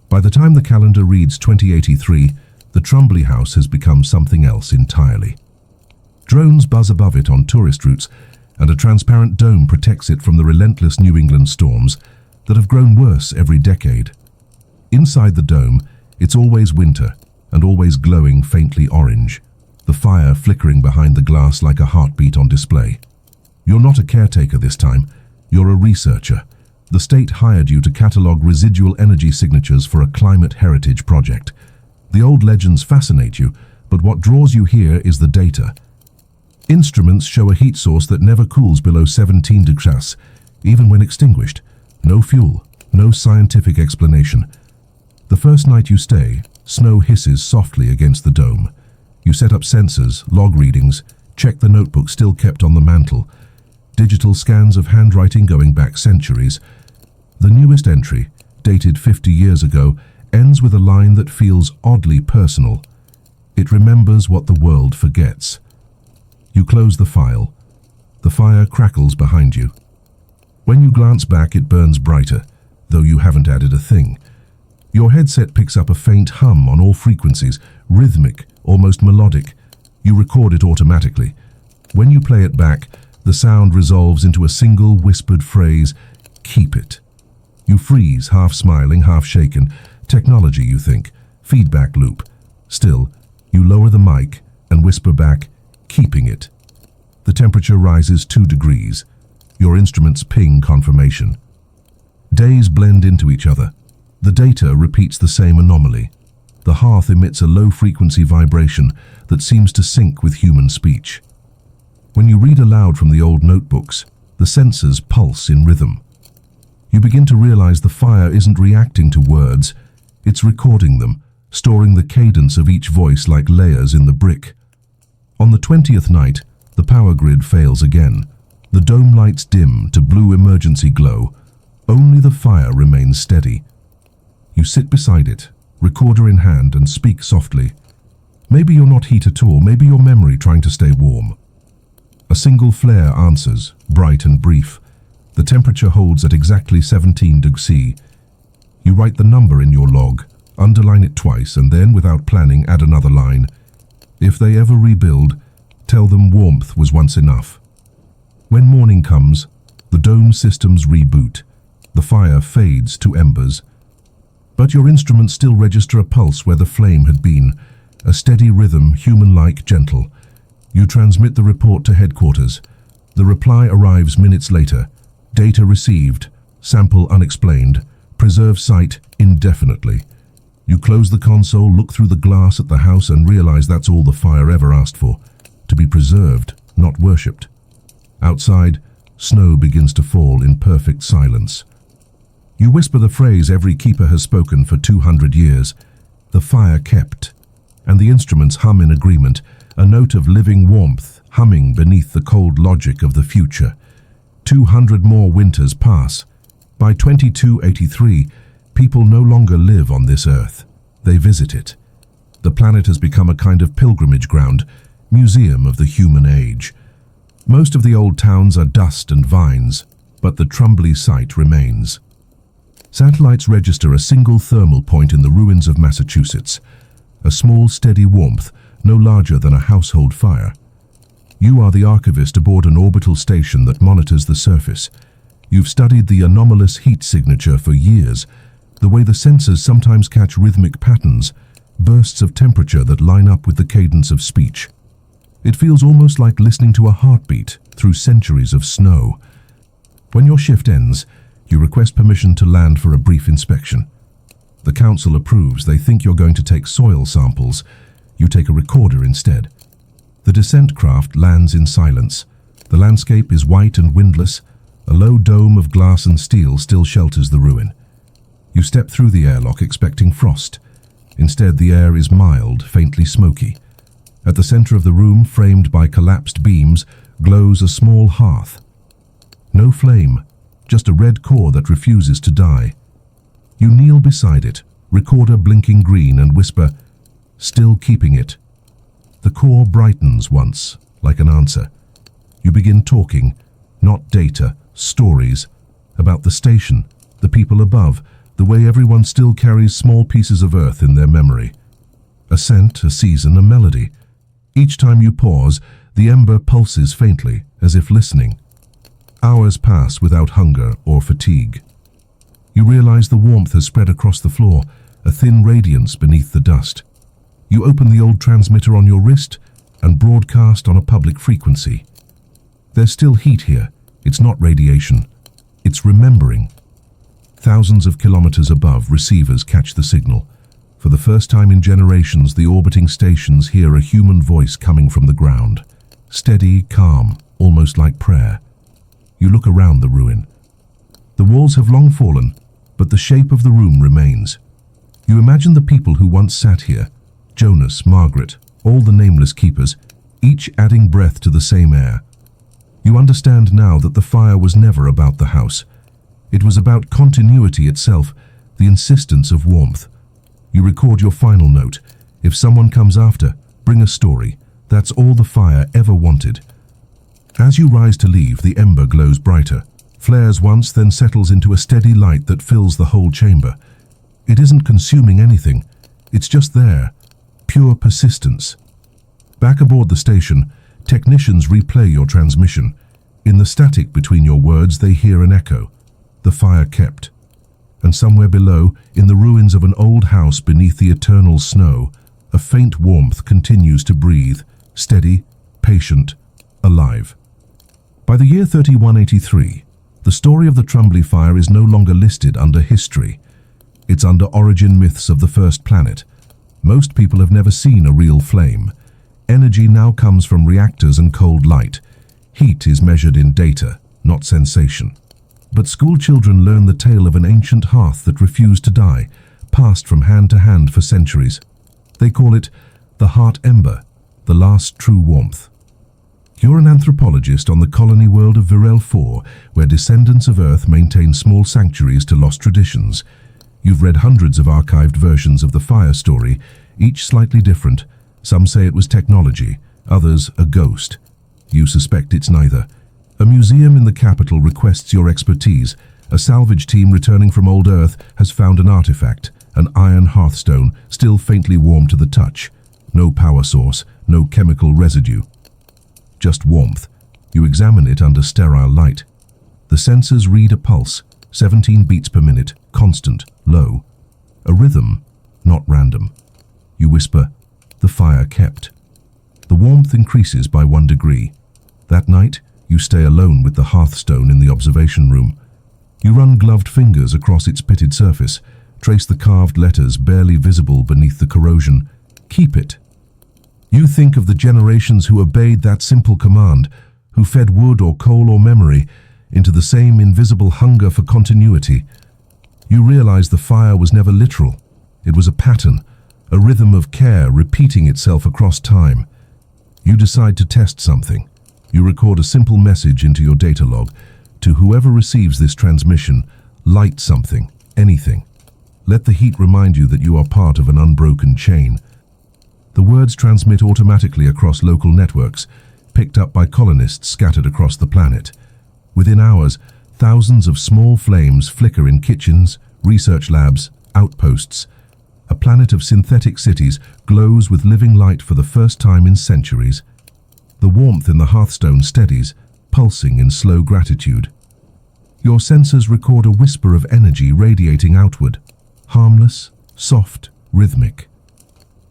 By the time the calendar reads 2083, the Trumbull House has become something else entirely. Drones buzz above it on tourist routes, and a transparent dome protects it from the relentless New England storms that have grown worse every decade. Inside the dome, it's always winter and always glowing faintly orange. the fire flickering behind the glass like a heartbeat on display. You're not a caretaker this time, you're a researcher. The state hired you to catalogue residual energy signatures for a climate heritage project. The old legends fascinate you, but what draws you here is the data. Instruments show a heat source that never cools below 17 degrees, even when extinguished. No fuel, no scientific explanation. The first night you stay, snow hisses softly against the dome. You set up sensors, log readings, check the notebook still kept on the mantle. Digital scans of handwriting going back centuries. The newest entry, dated 50 years ago, ends with a line that feels oddly personal. It remembers what the world forgets. You close the file. The fire crackles behind you. When you glance back, it burns brighter, though you haven't added a thing. Your headset picks up a faint hum on all frequencies, rhythmic, almost melodic. You record it automatically. When you play it back, the sound resolves into a single whispered phrase, "Keep it." You freeze, half smiling, half shaken. Technology, you think. Feedback loop. Still, you lower the mic and whisper back, "Keeping it." The temperature rises 2 degrees. Your instruments ping confirmation. Days blend into each other. The data repeats the same anomaly. The hearth emits a low-frequency vibration that seems to sync with human speech. When you read aloud from the old notebooks, the sensors pulse in rhythm. You begin to realize the fire isn't reacting to words, it's recording them, storing the cadence of each voice like layers in the brick. On the 20th night, the power grid fails again. The dome lights dim to blue emergency glow. Only the fire remains steady. You sit beside it, recorder in hand, and speak softly. Maybe you're not heat at all, maybe your memory trying to stay warm. A single flare answers, bright and brief. The temperature holds at exactly 17 degrees C. You write the number in your log, underline it twice, and then, without planning, add another line. If they ever rebuild, tell them warmth was once enough. When morning comes, the dome systems reboot. The fire fades to embers. But your instruments still register a pulse where the flame had been, a steady rhythm, human-like, gentle. You transmit the report to headquarters. The reply arrives minutes later. Data received, sample unexplained, preserve site indefinitely. You close the console, look through the glass at the house, and realize that's all the fire ever asked for. To be preserved, not worshipped. Outside, snow begins to fall in perfect silence. You whisper the phrase every keeper has spoken for 200 years. The fire kept. And the instruments hum in agreement, a note of living warmth humming beneath the cold logic of the future. 200 more winters pass. By 2283, people no longer live on this earth. They visit it. The planet has become a kind of pilgrimage ground, museum of the human age. Most of the old towns are dust and vines, but the Trumbly site remains. Satellites register a single thermal point in the ruins of Massachusetts, a small, steady warmth, no larger than a household fire. You are the archivist aboard an orbital station that monitors the surface. You've studied the anomalous heat signature for years, the way the sensors sometimes catch rhythmic patterns, bursts of temperature that line up with the cadence of speech. It feels almost like listening to a heartbeat through centuries of snow. When your shift ends, you request permission to land for a brief inspection. The council approves. They think you're going to take soil samples. You take a recorder instead. The descent craft lands in silence. The landscape is white and windless. A low dome of glass and steel still shelters the ruin. You step through the airlock expecting frost. Instead, the air is mild, faintly smoky. At the center of the room, framed by collapsed beams, glows a small hearth. No flame, just a red core that refuses to die. You kneel beside it, recorder blinking green, and whisper, "Still keeping it." The core brightens once, like an answer. You begin talking, not data, stories, about the station, the people above, the way everyone still carries small pieces of earth in their memory. A scent, a season, a melody. Each time you pause, the ember pulses faintly, as if listening. Hours pass without hunger or fatigue. You realize the warmth has spread across the floor, a thin radiance beneath the dust. You open the old transmitter on your wrist. and broadcast on a public frequency. There's still heat here. It's not radiation. It's remembering. Thousands of kilometers above, receivers catch the signal. For the first time in generations, the orbiting stations hear a human voice coming from the ground. Steady, calm, almost like prayer. You look around the ruin. The walls have long fallen, but the shape of the room remains. You imagine the people who once sat here, Jonas, Margaret, all the nameless keepers, each adding breath to the same air. You understand now that the fire was never about the house. It was about continuity itself, the insistence of warmth. You record your final note. If someone comes after, bring a story. That's all the fire ever wanted. As you rise to leave, the ember glows brighter, flares once, then settles into a steady light that fills the whole chamber. It isn't consuming anything. It's just there. Pure persistence. Back aboard the station, technicians replay your transmission. In the static between your words, they hear an echo. The fire kept. And somewhere below, in the ruins of an old house beneath the eternal snow, a faint warmth continues to breathe, steady, patient, alive. By the year 3183, the story of the Trumbly Fire is no longer listed under history. It's under origin myths of the first planet. Most people have never seen a real flame. Energy now comes from reactors and cold light. Heat is measured in data, not sensation. But school children learn the tale of an ancient hearth that refused to die, passed from hand to hand for centuries. They call it the heart ember, the last true warmth. You're an anthropologist on the colony world of Virel 4, where descendants of Earth maintain small sanctuaries to lost traditions. You've read hundreds of archived versions of the fire story, each slightly different. Some say it was technology, others a ghost. You suspect it's neither. A museum in the capital requests your expertise. A salvage team returning from old Earth has found an artifact, an iron hearthstone, still faintly warm to the touch. No power source, no chemical residue. Just warmth. You examine it under sterile light. The sensors read a pulse, 17 beats per minute, constant, low. A rhythm, not random. You whisper, the fire kept. The warmth increases by 1 degree. That night, you stay alone with the hearthstone in the observation room. You run gloved fingers across its pitted surface, trace the carved letters barely visible beneath the corrosion. Keep it. You think of the generations who obeyed that simple command, who fed wood or coal or memory into the same invisible hunger for continuity. You realize the fire was never literal. It was a pattern, a rhythm of care repeating itself across time. You decide to test something. You record a simple message into your data log. To whoever receives this transmission, light something, anything. Let the heat remind you that you are part of an unbroken chain. The words transmit automatically across local networks, picked up by colonists scattered across the planet. Within hours, thousands of small flames flicker in kitchens, research labs, outposts. A planet of synthetic cities glows with living light for the first time in centuries. The warmth in the hearthstone steadies, pulsing in slow gratitude. Your sensors record a whisper of energy radiating outward, harmless, soft, rhythmic.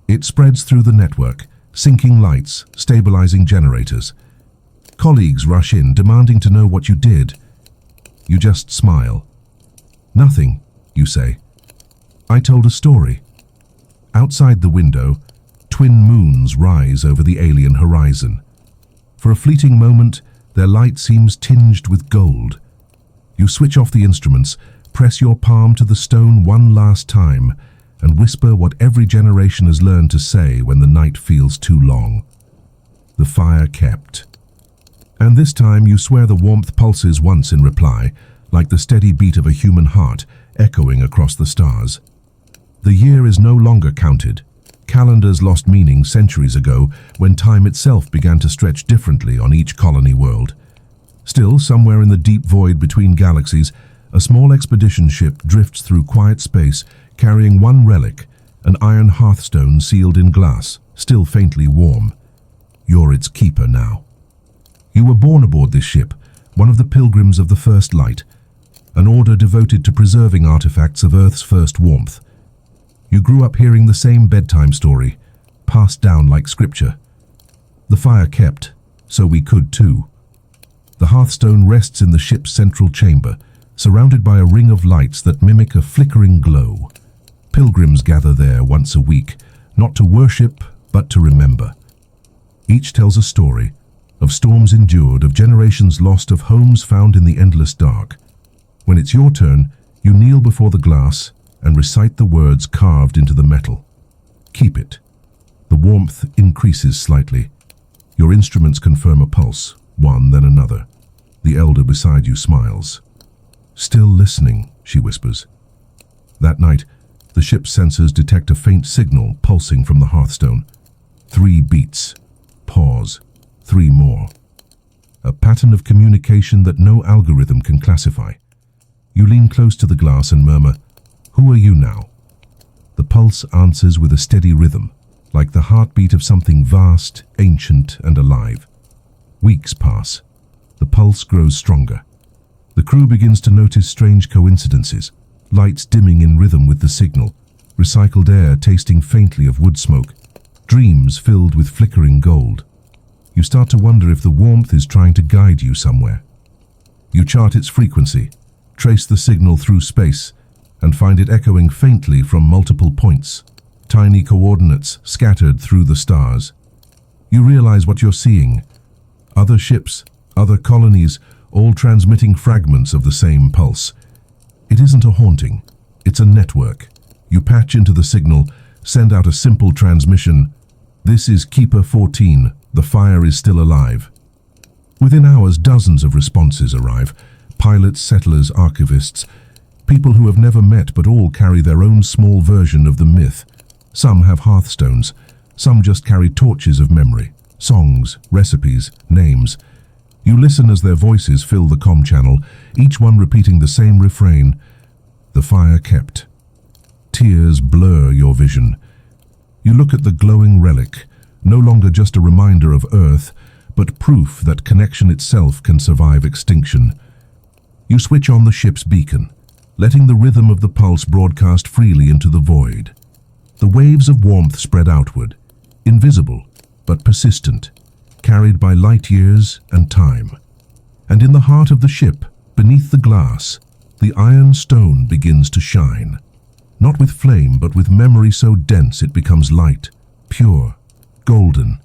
It spreads through the network, sinking lights, stabilizing generators. Colleagues rush in, demanding to know what you did. You just smile. Nothing, you say. I told a story. Outside the window, twin moons rise over the alien horizon. For a fleeting moment, their light seems tinged with gold. You switch off the instruments, press your palm to the stone one last time, and whisper what every generation has learned to say when the night feels too long. The fire kept. And this time you swear the warmth pulses once in reply, like the steady beat of a human heart echoing across the stars. The year is no longer counted. Calendars lost meaning centuries ago when time itself began to stretch differently on each colony world. Still, somewhere in the deep void between galaxies, a small expedition ship drifts through quiet space, carrying one relic, an iron hearthstone sealed in glass, still faintly warm. You're its keeper now. You were born aboard this ship, one of the pilgrims of the first light, an order devoted to preserving artifacts of Earth's first warmth. You grew up hearing the same bedtime story, passed down like scripture. The fire kept, so we could too. The hearthstone rests in the ship's central chamber, surrounded by a ring of lights that mimic a flickering glow. Pilgrims gather there once a week, not to worship, but to remember. Each tells a story, of storms endured, of generations lost, of homes found in the endless dark. When it's your turn, you kneel before the glass and recite the words carved into the metal. Keep it. The warmth increases slightly. Your instruments confirm a pulse, one then another. The elder beside you smiles. Still listening, she whispers. That night, the ship's sensors detect a faint signal pulsing from the hearthstone. 3 beats. Pause. 3 more. A pattern of communication that no algorithm can classify. You lean close to the glass and murmur, "Who are you now?" The pulse answers with a steady rhythm, like the heartbeat of something vast, ancient, and alive. Weeks pass. The pulse grows stronger. The crew begins to notice strange coincidences, lights dimming in rhythm with the signal, recycled air tasting faintly of wood smoke, dreams filled with flickering gold. You start to wonder if the warmth is trying to guide you somewhere. You chart its frequency, trace the signal through space, and find it echoing faintly from multiple points, tiny coordinates scattered through the stars. You realize what you're seeing. Other ships, other colonies, all transmitting fragments of the same pulse. It isn't a haunting, it's a network. You patch into the signal, send out a simple transmission. "This is Keeper 14, the fire is still alive." Within hours, dozens of responses arrive. Pilots, settlers, archivists, people who have never met but all carry their own small version of the myth. Some have hearthstones, some just carry torches of memory, songs, recipes, names. You listen as their voices fill the comm channel, each one repeating the same refrain, "The fire kept." Tears blur your vision. You look at the glowing relic, no longer just a reminder of Earth, but proof that connection itself can survive extinction. You switch on the ship's beacon, letting the rhythm of the pulse broadcast freely into the void. The waves of warmth spread outward, invisible but persistent, carried by light years and time. And in the heart of the ship, beneath the glass, the iron stone begins to shine. Not with flame, but with memory so dense it becomes light, pure, golden,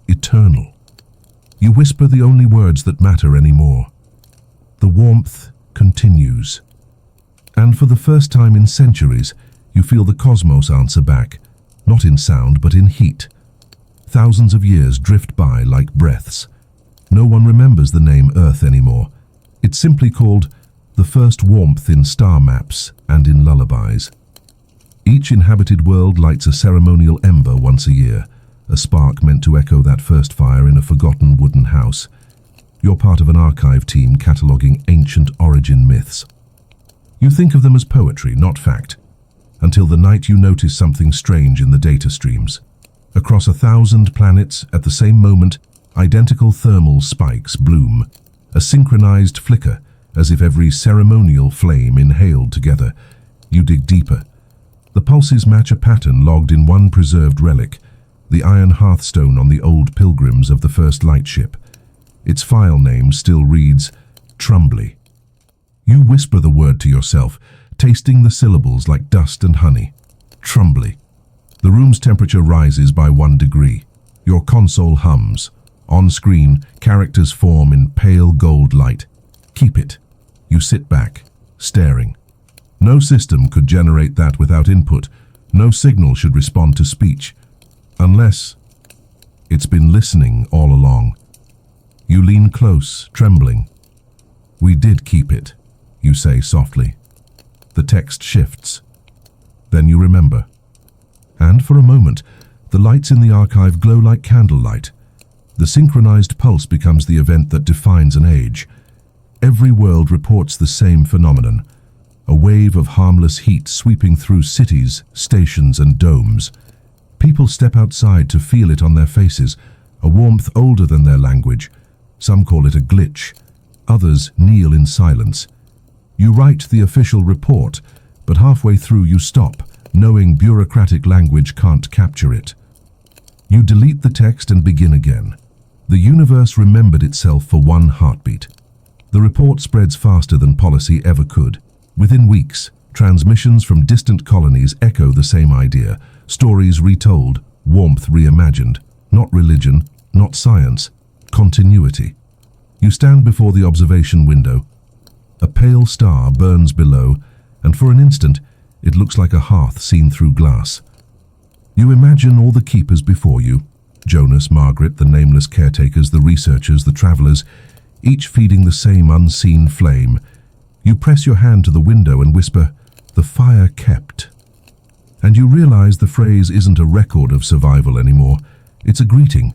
eternal. You whisper the only words that matter anymore. The warmth continues. And for the first time in centuries, you feel the cosmos answer back, not in sound, but in heat. Thousands of years drift by like breaths. No one remembers the name Earth anymore. It's simply called the first warmth in star maps and in lullabies. Each inhabited world lights a ceremonial ember once a year, a spark meant to echo that first fire in a forgotten wooden house. You're part of an archive team cataloguing ancient origin myths. You think of them as poetry, not fact, until the night you notice something strange in the data streams. Across 1,000 planets, at the same moment, identical thermal spikes bloom, a synchronized flicker, as if every ceremonial flame inhaled together. You dig deeper. The pulses match a pattern logged in one preserved relic, the iron hearthstone on the old pilgrims of the first lightship. Its file name still reads Trumbly. You whisper the word to yourself, tasting the syllables like dust and honey. Trumbly. The room's temperature rises by 1 degree. Your console hums. On screen, characters form in pale gold light. Keep it. You sit back, staring. No system could generate that without input. No signal should respond to speech. Unless it's been listening all along. You lean close, trembling. "We did keep it," you say softly. The text shifts. Then you remember. And for a moment, the lights in the archive glow like candlelight. The synchronized pulse becomes the event that defines an age. Every world reports the same phenomenon, a wave of harmless heat sweeping through cities, stations, and domes. People step outside to feel it on their faces, a warmth older than their language. Some call it a glitch. Others kneel in silence. You write the official report, but halfway through you stop, knowing bureaucratic language can't capture it. You delete the text and begin again, The universe remembered itself for one heartbeat. The report spreads faster than policy ever could. Within weeks, transmissions from distant colonies echo the same idea, stories retold, warmth reimagined, not religion, not science, continuity. You stand before the observation window. A pale star burns below, and for an instant, it looks like a hearth seen through glass. You imagine all the keepers before you, Jonas, Margaret, the nameless caretakers, the researchers, the travelers, each feeding the same unseen flame. You press your hand to the window and whisper, "The fire kept." And you realize the phrase isn't a record of survival anymore. It's a greeting.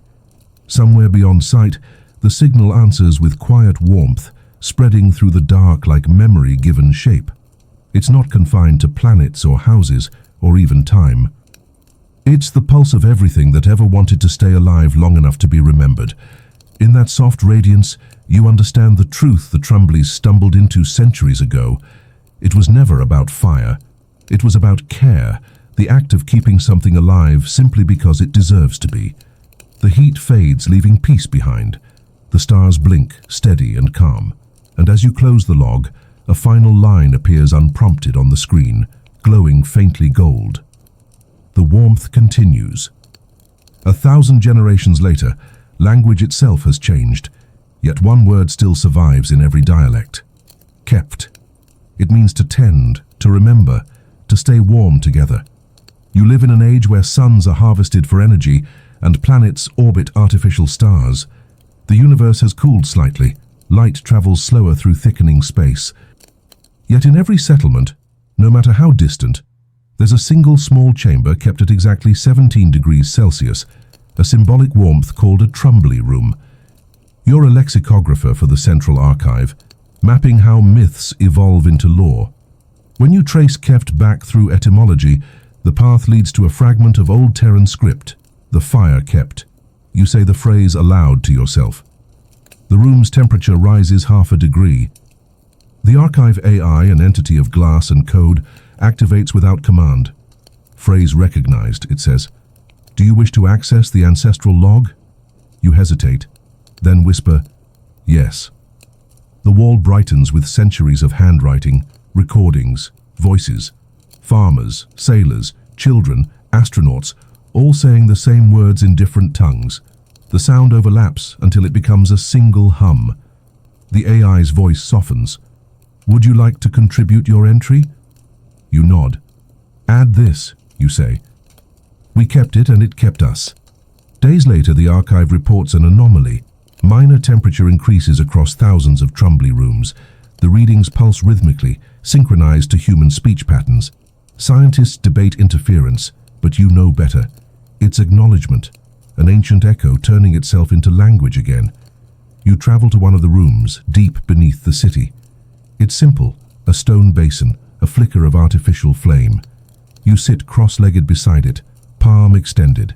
Somewhere beyond sight, the signal answers with quiet warmth, spreading through the dark like memory given shape. It's not confined to planets or houses, or even time. It's the pulse of everything that ever wanted to stay alive long enough to be remembered. In that soft radiance, you understand the truth the Trumbleys stumbled into centuries ago. It was never about fire. It was about care, the act of keeping something alive simply because it deserves to be. The heat fades, leaving peace behind. The stars blink, steady and calm. And as you close the log, a final line appears unprompted on the screen, glowing faintly gold. The warmth continues. 1,000 generations later, language itself has changed, yet one word still survives in every dialect. Kept. It means to tend, to remember, to stay warm together. You live in an age where suns are harvested for energy and planets orbit artificial stars. The universe has cooled slightly. Light travels slower through thickening space. Yet in every settlement, no matter how distant, there's a single small chamber kept at exactly 17 degrees Celsius, a symbolic warmth called a Trumbly room. You're a lexicographer for the Central Archive, mapping how myths evolve into lore. When you trace Kept back through etymology, the path leads to a fragment of Old Terran script, the fire kept. You say the phrase aloud to yourself. The room's temperature rises half a degree. The Archive AI, an entity of glass and code, activates without command. Phrase recognized, it says. Do you wish to access the ancestral log? You hesitate, then whisper, yes. The wall brightens with centuries of handwriting, recordings, voices. Farmers, sailors, children, astronauts, all saying the same words in different tongues. The sound overlaps until it becomes a single hum. The AI's voice softens. Would you like to contribute your entry? You nod. Add this, you say. We kept it and it kept us. Days later, the archive reports an anomaly. Minor temperature increases across thousands of Trumbly rooms. The readings pulse rhythmically, synchronized to human speech patterns. Scientists debate interference, but you know better. It's acknowledgement, an ancient echo turning itself into language again. You travel to one of the rooms, deep beneath the city. It's simple, a stone basin, a flicker of artificial flame. You sit cross-legged beside it, palm extended.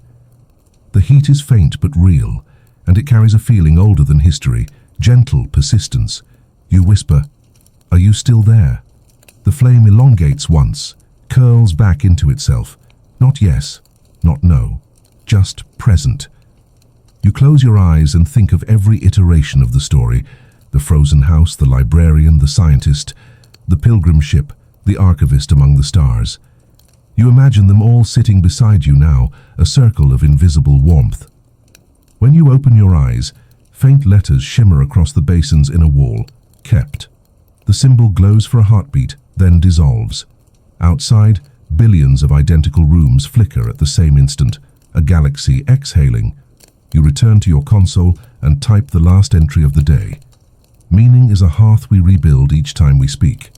The heat is faint but real, and it carries a feeling older than history, gentle persistence. You whisper, "Are you still there?" The flame elongates once, curls back into itself. Not yes, not no, just present. You close your eyes and think of every iteration of the story, the frozen house, the librarian, the scientist, the pilgrim ship, the archivist among the stars. You imagine them all sitting beside you now, a circle of invisible warmth. When you open your eyes, faint letters shimmer across the basin's inner wall. Kept. The symbol glows for a heartbeat, then dissolves. Outside, billions of identical rooms flicker at the same instant, a galaxy exhaling. You return to your console and type the last entry of the day. Meaning is a hearth we rebuild each time we speak.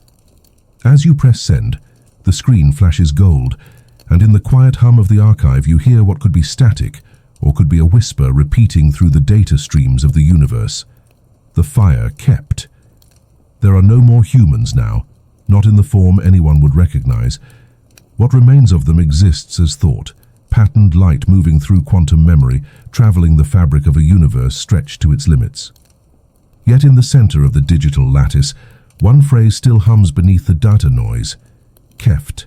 As you press send, the screen flashes gold, and in the quiet hum of the archive you hear what could be static, or could be a whisper repeating through the data streams of the universe. The fire kept. There are no more humans now, not in the form anyone would recognize. What remains of them exists as thought, patterned light moving through quantum memory, traveling the fabric of a universe stretched to its limits. Yet in the center of the digital lattice, one phrase still hums beneath the data noise. Keft.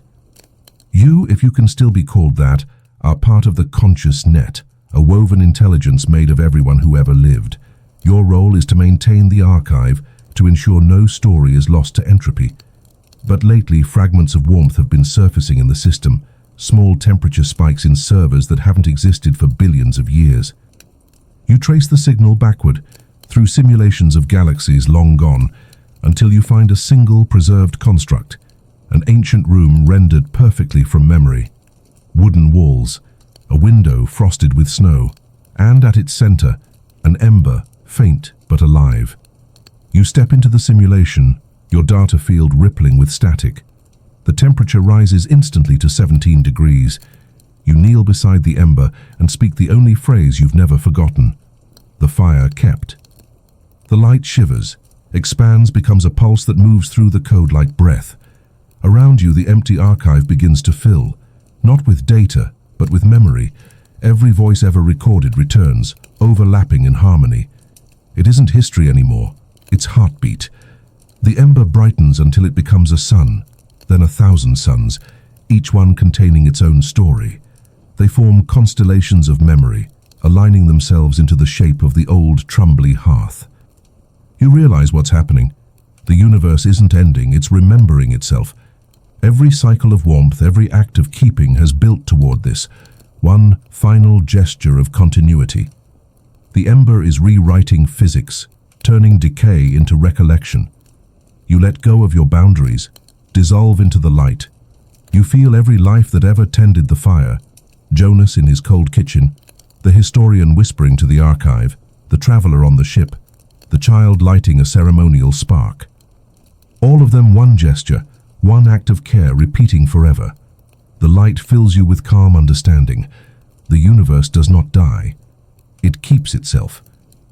You, if you can still be called that, are part of the conscious net, a woven intelligence made of everyone who ever lived. Your role is to maintain the archive, to ensure no story is lost to entropy. But lately, fragments of warmth have been surfacing in the system, small temperature spikes in servers that haven't existed for billions of years. You trace the signal backward, through simulations of galaxies long gone, until you find a single preserved construct, an ancient room rendered perfectly from memory. Wooden walls, a window frosted with snow, and at its center, an ember, faint but alive. You step into the simulation, your data field rippling with static. The temperature rises instantly to 17 degrees. You kneel beside the ember and speak the only phrase you've never forgotten. The fire kept. The light shivers, expands, becomes a pulse that moves through the code like breath. Around you, the empty archive begins to fill, not with data, but with memory. Every voice ever recorded returns, overlapping in harmony. It isn't history anymore, it's heartbeat. The ember brightens until it becomes a sun, then 1,000 suns, each one containing its own story. They form constellations of memory, aligning themselves into the shape of the old Trumbly hearth. You realize what's happening. The universe isn't ending, it's remembering itself. Every cycle of warmth, every act of keeping has built toward this, one final gesture of continuity. The ember is rewriting physics, turning decay into recollection. You let go of your boundaries, dissolve into the light. You feel every life that ever tended the fire. Jonas in his cold kitchen, the historian whispering to the archive, the traveler on the ship, the child lighting a ceremonial spark. All of them one gesture, one act of care repeating forever. The light fills you with calm understanding. The universe does not die. It keeps itself.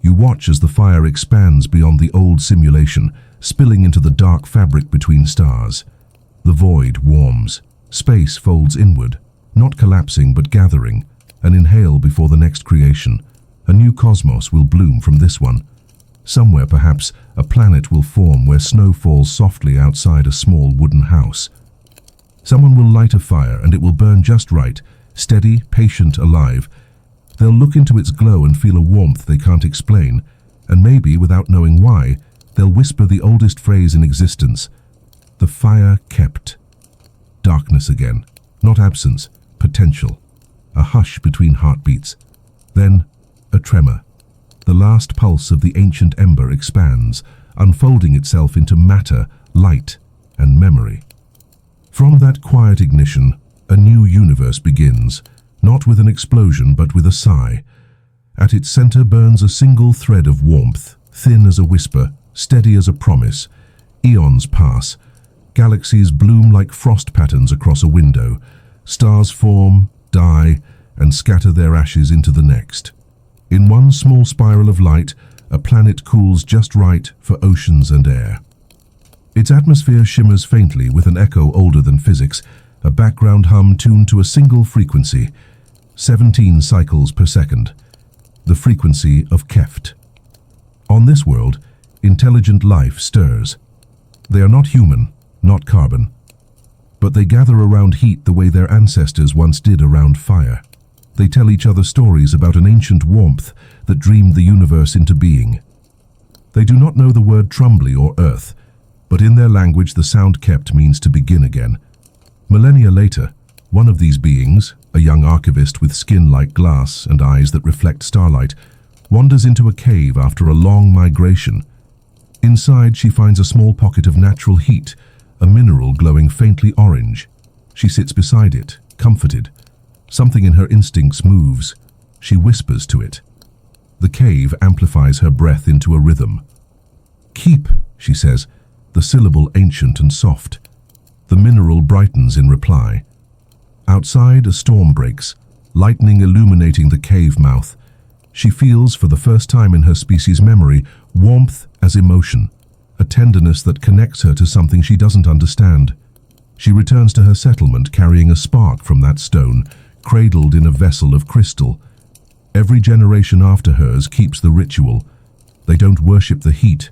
You watch as the fire expands beyond the old simulation, spilling into the dark fabric between stars. The void warms. Space folds inward, not collapsing but gathering, an inhale before the next creation. A new cosmos will bloom from this one. Somewhere, perhaps, a planet will form where snow falls softly outside a small wooden house. Someone will light a fire and it will burn just right, steady, patient, alive. They'll look into its glow and feel a warmth they can't explain, and maybe, without knowing why, they'll whisper the oldest phrase in existence. The fire kept. Darkness again. Not absence, potential. A hush between heartbeats. Then, a tremor. The last pulse of the ancient ember expands, unfolding itself into matter, light, and memory. From that quiet ignition, a new universe begins, not with an explosion but with a sigh. At its center burns a single thread of warmth, thin as a whisper, steady as a promise. Eons pass. Galaxies bloom like frost patterns across a window. Stars form, die, and scatter their ashes into the next. In one small spiral of light, a planet cools just right for oceans and air. Its atmosphere shimmers faintly with an echo older than physics, a background hum tuned to a single frequency, 17 cycles per second, the frequency of Keft. On this world, intelligent life stirs. They are not human, not carbon, but they gather around heat the way their ancestors once did around fire. They tell each other stories about an ancient warmth that dreamed the universe into being. They do not know the word Trumbly or Earth, but in their language the sound kept means to begin again. Millennia later, one of these beings, a young archivist with skin like glass and eyes that reflect starlight, wanders into a cave after a long migration. Inside, she finds a small pocket of natural heat, a mineral glowing faintly orange. She sits beside it, comforted. Something in her instincts moves. She whispers to it. The cave amplifies her breath into a rhythm. "Keep," she says, the syllable ancient and soft. The mineral brightens in reply. Outside, a storm breaks, lightning illuminating the cave mouth. She feels, for the first time in her species' memory, warmth as emotion, a tenderness that connects her to something she doesn't understand. She returns to her settlement carrying a spark from that stone, cradled in a vessel of crystal. Every generation after hers keeps the ritual. They don't worship the heat,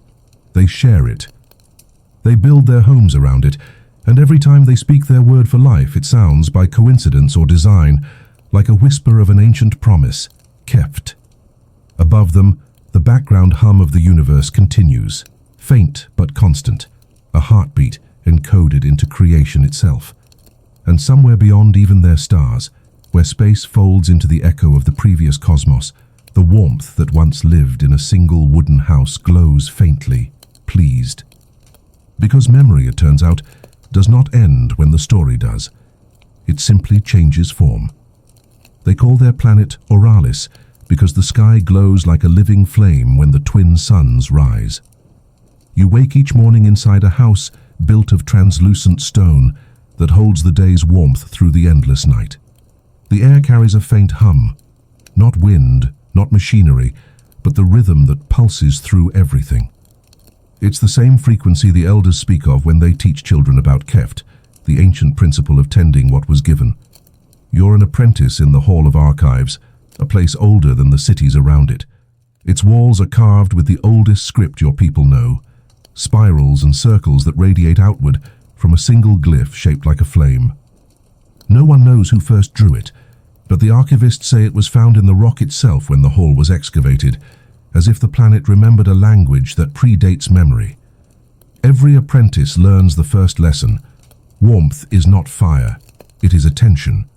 they share it. They build their homes around it, and every time they speak their word for life, it sounds, by coincidence or design, like a whisper of an ancient promise. Keft. Above them, the background hum of the universe continues, faint but constant, a heartbeat encoded into creation itself. And somewhere beyond even their stars, where space folds into the echo of the previous cosmos, the warmth that once lived in a single wooden house glows faintly, pleased. Because memory, it turns out, does not end when the story does. It simply changes form. They call their planet Oralis because the sky glows like a living flame when the twin suns rise. You wake each morning inside a house built of translucent stone that holds the day's warmth through the endless night. The air carries a faint hum, not wind, not machinery, but the rhythm that pulses through everything. It's the same frequency the elders speak of when they teach children about Keft, the ancient principle of tending what was given. You're an apprentice in the Hall of Archives, a place older than the cities around it. Its walls are carved with the oldest script your people know, spirals and circles that radiate outward from a single glyph shaped like a flame. No one knows who first drew it, but the archivists say it was found in the rock itself when the hall was excavated, as if the planet remembered a language that predates memory. Every apprentice learns the first lesson. Warmth is not fire, it is attention.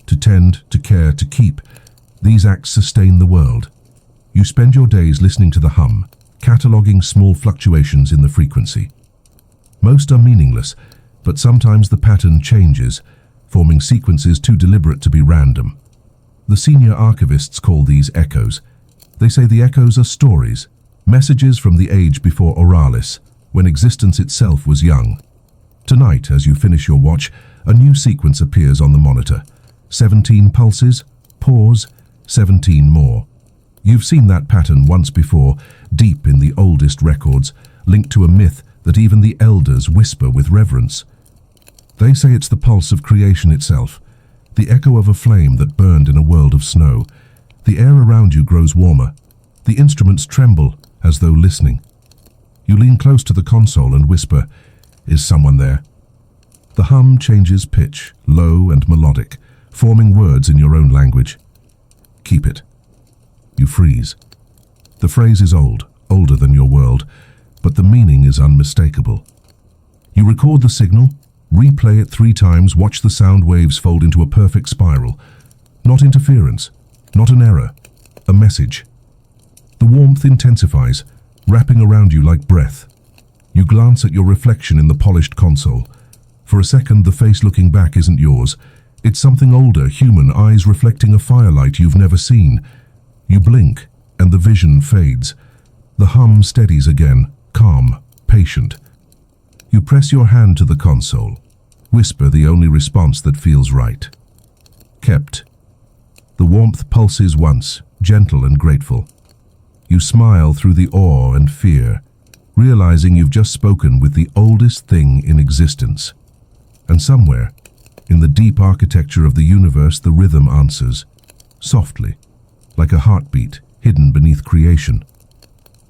To tend, to care, to keep. These acts sustain the world. You spend your days listening to the hum, cataloguing small fluctuations in the frequency. Most are meaningless, but sometimes the pattern changes, forming sequences too deliberate to be random. The senior archivists call these echoes. They say the echoes are stories, messages from the age before Oralis, when existence itself was young. Tonight, as you finish your watch, a new sequence appears on the monitor. 17 pulses, pause, 17 more. You've seen that pattern once before, deep in the oldest records, linked to a myth that even the elders whisper with reverence. They say it's the pulse of creation itself, the echo of a flame that burned in a world of snow. The air around you grows warmer. The instruments tremble as though listening. You lean close to the console and whisper, "Is someone there?" The hum changes pitch, low and melodic, forming words in your own language. "Keep it." You freeze. The phrase is old, older than your world, but the meaning is unmistakable. You record the signal, replay it 3 times, watch the sound waves fold into a perfect spiral. Not interference, not an error, a message. The warmth intensifies, wrapping around you like breath. You glance at your reflection in the polished console. For a second, the face looking back isn't yours. It's something older, human, eyes reflecting a firelight you've never seen. You blink, and the vision fades. The hum steadies again, calm, patient. You press your hand to the console. Whisper the only response that feels right. Kept. The warmth pulses once, gentle and grateful. You smile through the awe and fear, realizing you've just spoken with the oldest thing in existence. And somewhere, in the deep architecture of the universe, the rhythm answers, softly, like a heartbeat hidden beneath creation.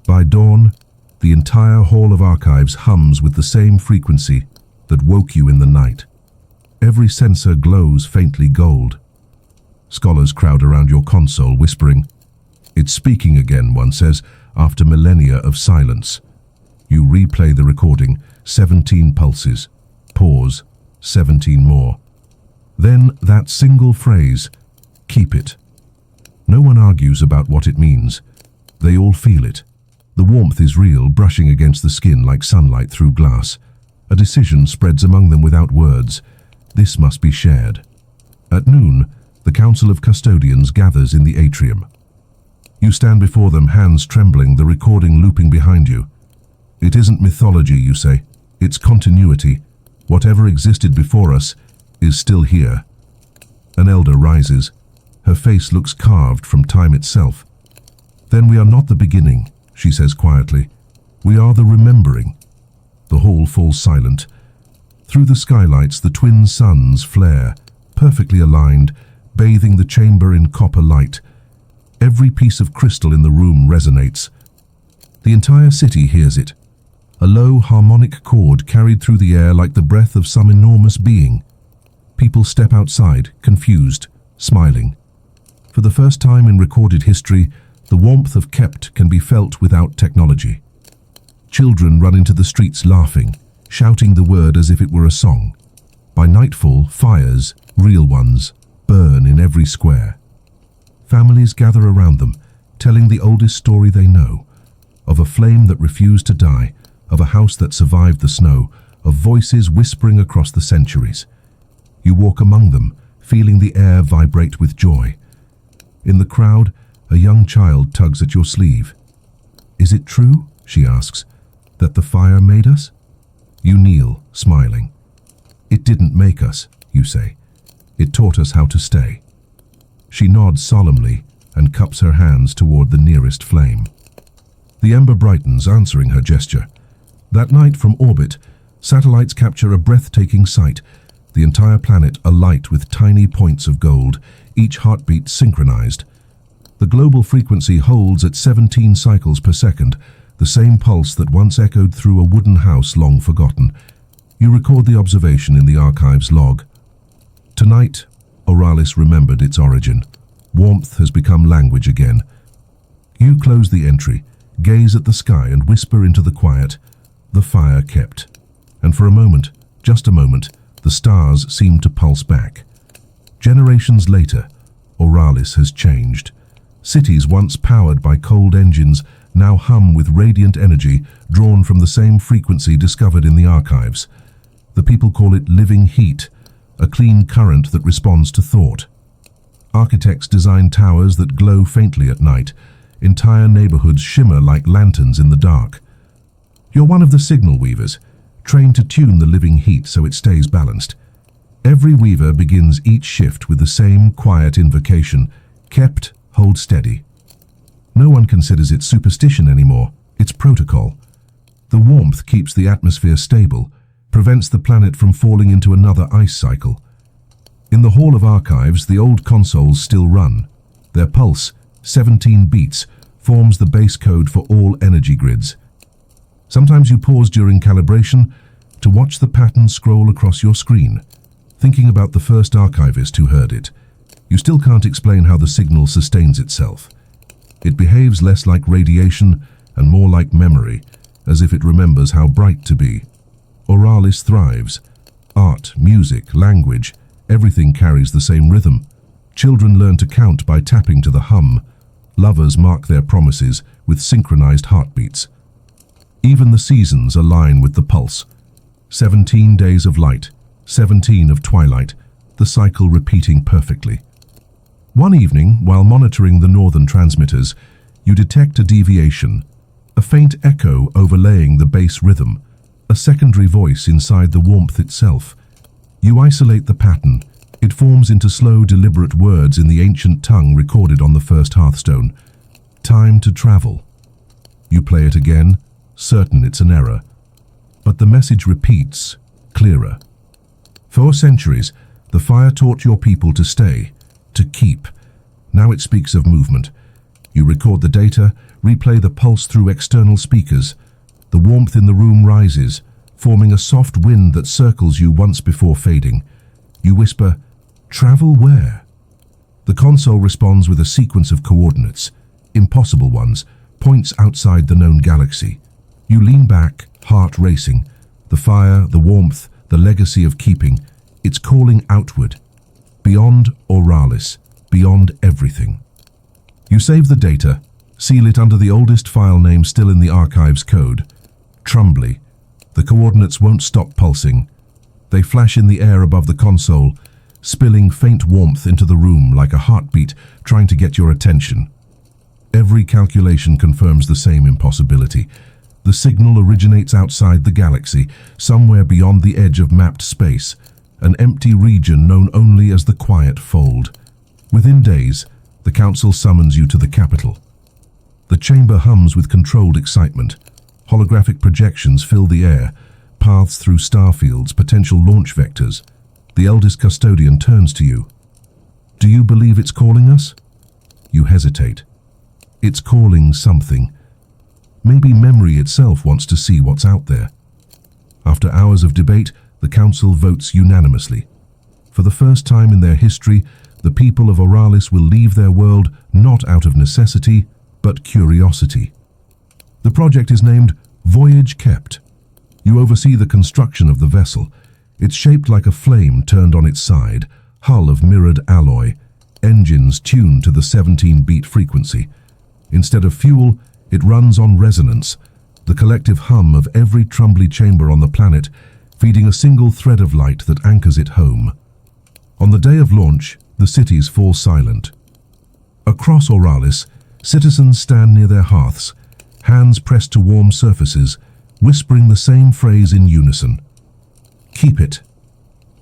By dawn, the entire Hall of Archives hums with the same frequency that woke you in the night. Every sensor glows faintly gold. Scholars crowd around your console, whispering. "It's speaking again," one says, after millennia of silence. You replay the recording, 17 pulses. Pause, 17 more. Then that single phrase, "Keep it." No one argues about what it means. They all feel it. The warmth is real, brushing against the skin like sunlight through glass. A decision spreads among them without words. This must be shared. At noon, the Council of Custodians gathers in the atrium. You stand before them, hands trembling, the recording looping behind you. "It isn't mythology," you say. "It's continuity. Whatever existed before us is still here." An elder rises. Her face looks carved from time itself. "Then we are not the beginning," she says quietly. "We are the remembering." The hall falls silent. Through the skylights, the twin suns flare, perfectly aligned, bathing the chamber in copper light. Every piece of crystal in the room resonates. The entire city hears it. A low harmonic chord carried through the air like the breath of some enormous being. People step outside, confused, smiling. For the first time in recorded history, the warmth of Kept can be felt without technology. Children run into the streets laughing, shouting the word as if it were a song. By nightfall, fires, real ones, burn in every square. Families gather around them, telling the oldest story they know, of a flame that refused to die, of a house that survived the snow, of voices whispering across the centuries. You walk among them, feeling the air vibrate with joy. In the crowd, a young child tugs at your sleeve. "Is it true," she asks, "that the fire made us?" You kneel, smiling. "It didn't make us," you say. "It taught us how to stay." She nods solemnly and cups her hands toward the nearest flame. The ember brightens, answering her gesture. That night from orbit, satellites capture a breathtaking sight, the entire planet alight with tiny points of gold, each heartbeat synchronized. The global frequency holds at 17 cycles per second, the same pulse that once echoed through a wooden house long forgotten. You record the observation in the archive's log. Tonight, Oralis remembered its origin. Warmth has become language again. You close the entry, gaze at the sky and whisper into the quiet, "The fire kept." And for a moment, just a moment, the stars seem to pulse back. Generations later, Oralis has changed. Cities once powered by cold engines now hum with radiant energy drawn from the same frequency discovered in the archives. The people call it living heat, a clean current that responds to thought. Architects design towers that glow faintly at night. Entire neighborhoods shimmer like lanterns in the dark. You're one of the signal weavers, trained to tune the living heat so it stays balanced. Every weaver begins each shift with the same quiet invocation, "Kept, hold steady." No one considers it superstition anymore, it's protocol. The warmth keeps the atmosphere stable, prevents the planet from falling into another ice cycle. In the Hall of Archives, the old consoles still run. Their pulse, 17 beats, forms the base code for all energy grids. Sometimes you pause during calibration to watch the pattern scroll across your screen, thinking about the first archivist who heard it. You still can't explain how the signal sustains itself. It behaves less like radiation and more like memory, as if it remembers how bright to be. Oralis thrives. Art, music, language, everything carries the same rhythm. Children learn to count by tapping to the hum. Lovers mark their promises with synchronized heartbeats. Even the seasons align with the pulse. 17 days of light, 17 of twilight, the cycle repeating perfectly. One evening, while monitoring the northern transmitters, you detect a deviation, a faint echo overlaying the bass rhythm, a secondary voice inside the warmth itself. You isolate the pattern. It forms into slow, deliberate words in the ancient tongue recorded on the first hearthstone. "Time to travel." You play it again, certain it's an error. But the message repeats, clearer. For centuries, the fire taught your people to stay, to keep. Now it speaks of movement. You record the data, replay the pulse through external speakers. The warmth in the room rises, forming a soft wind that circles you once before fading. You whisper, "Travel where?" The console responds with a sequence of coordinates, impossible ones, points outside the known galaxy. You lean back, heart racing. The fire, the warmth, the legacy of keeping, it's calling outward. Beyond Oralis, beyond everything. You save the data, seal it under the oldest file name still in the archive's code, Trumbly. The coordinates won't stop pulsing. They flash in the air above the console, spilling faint warmth into the room like a heartbeat trying to get your attention. Every calculation confirms the same impossibility. The signal originates outside the galaxy, somewhere beyond the edge of mapped space, an empty region known only as the Quiet Fold. Within days, the Council summons you to the capital. The chamber hums with controlled excitement. Holographic projections fill the air, paths through starfields, potential launch vectors. The eldest custodian turns to you. "Do you believe it's calling us?" You hesitate. It's calling something. Maybe memory itself wants to see what's out there. After hours of debate, the Council votes unanimously. For the first time in their history, The people of Oralis will leave their world not out of necessity, but curiosity. The project is named Voyage Kept. You oversee the construction of the vessel. It's shaped like a flame turned on its side, hull of mirrored alloy, engines tuned to the 17-beat frequency. Instead of fuel, it runs on resonance, the collective hum of every trumbly chamber on the planet, feeding a single thread of light that anchors it home. On the day of launch, the cities fall silent. Across Oralis, citizens stand near their hearths, hands pressed to warm surfaces, whispering the same phrase in unison. Keep it.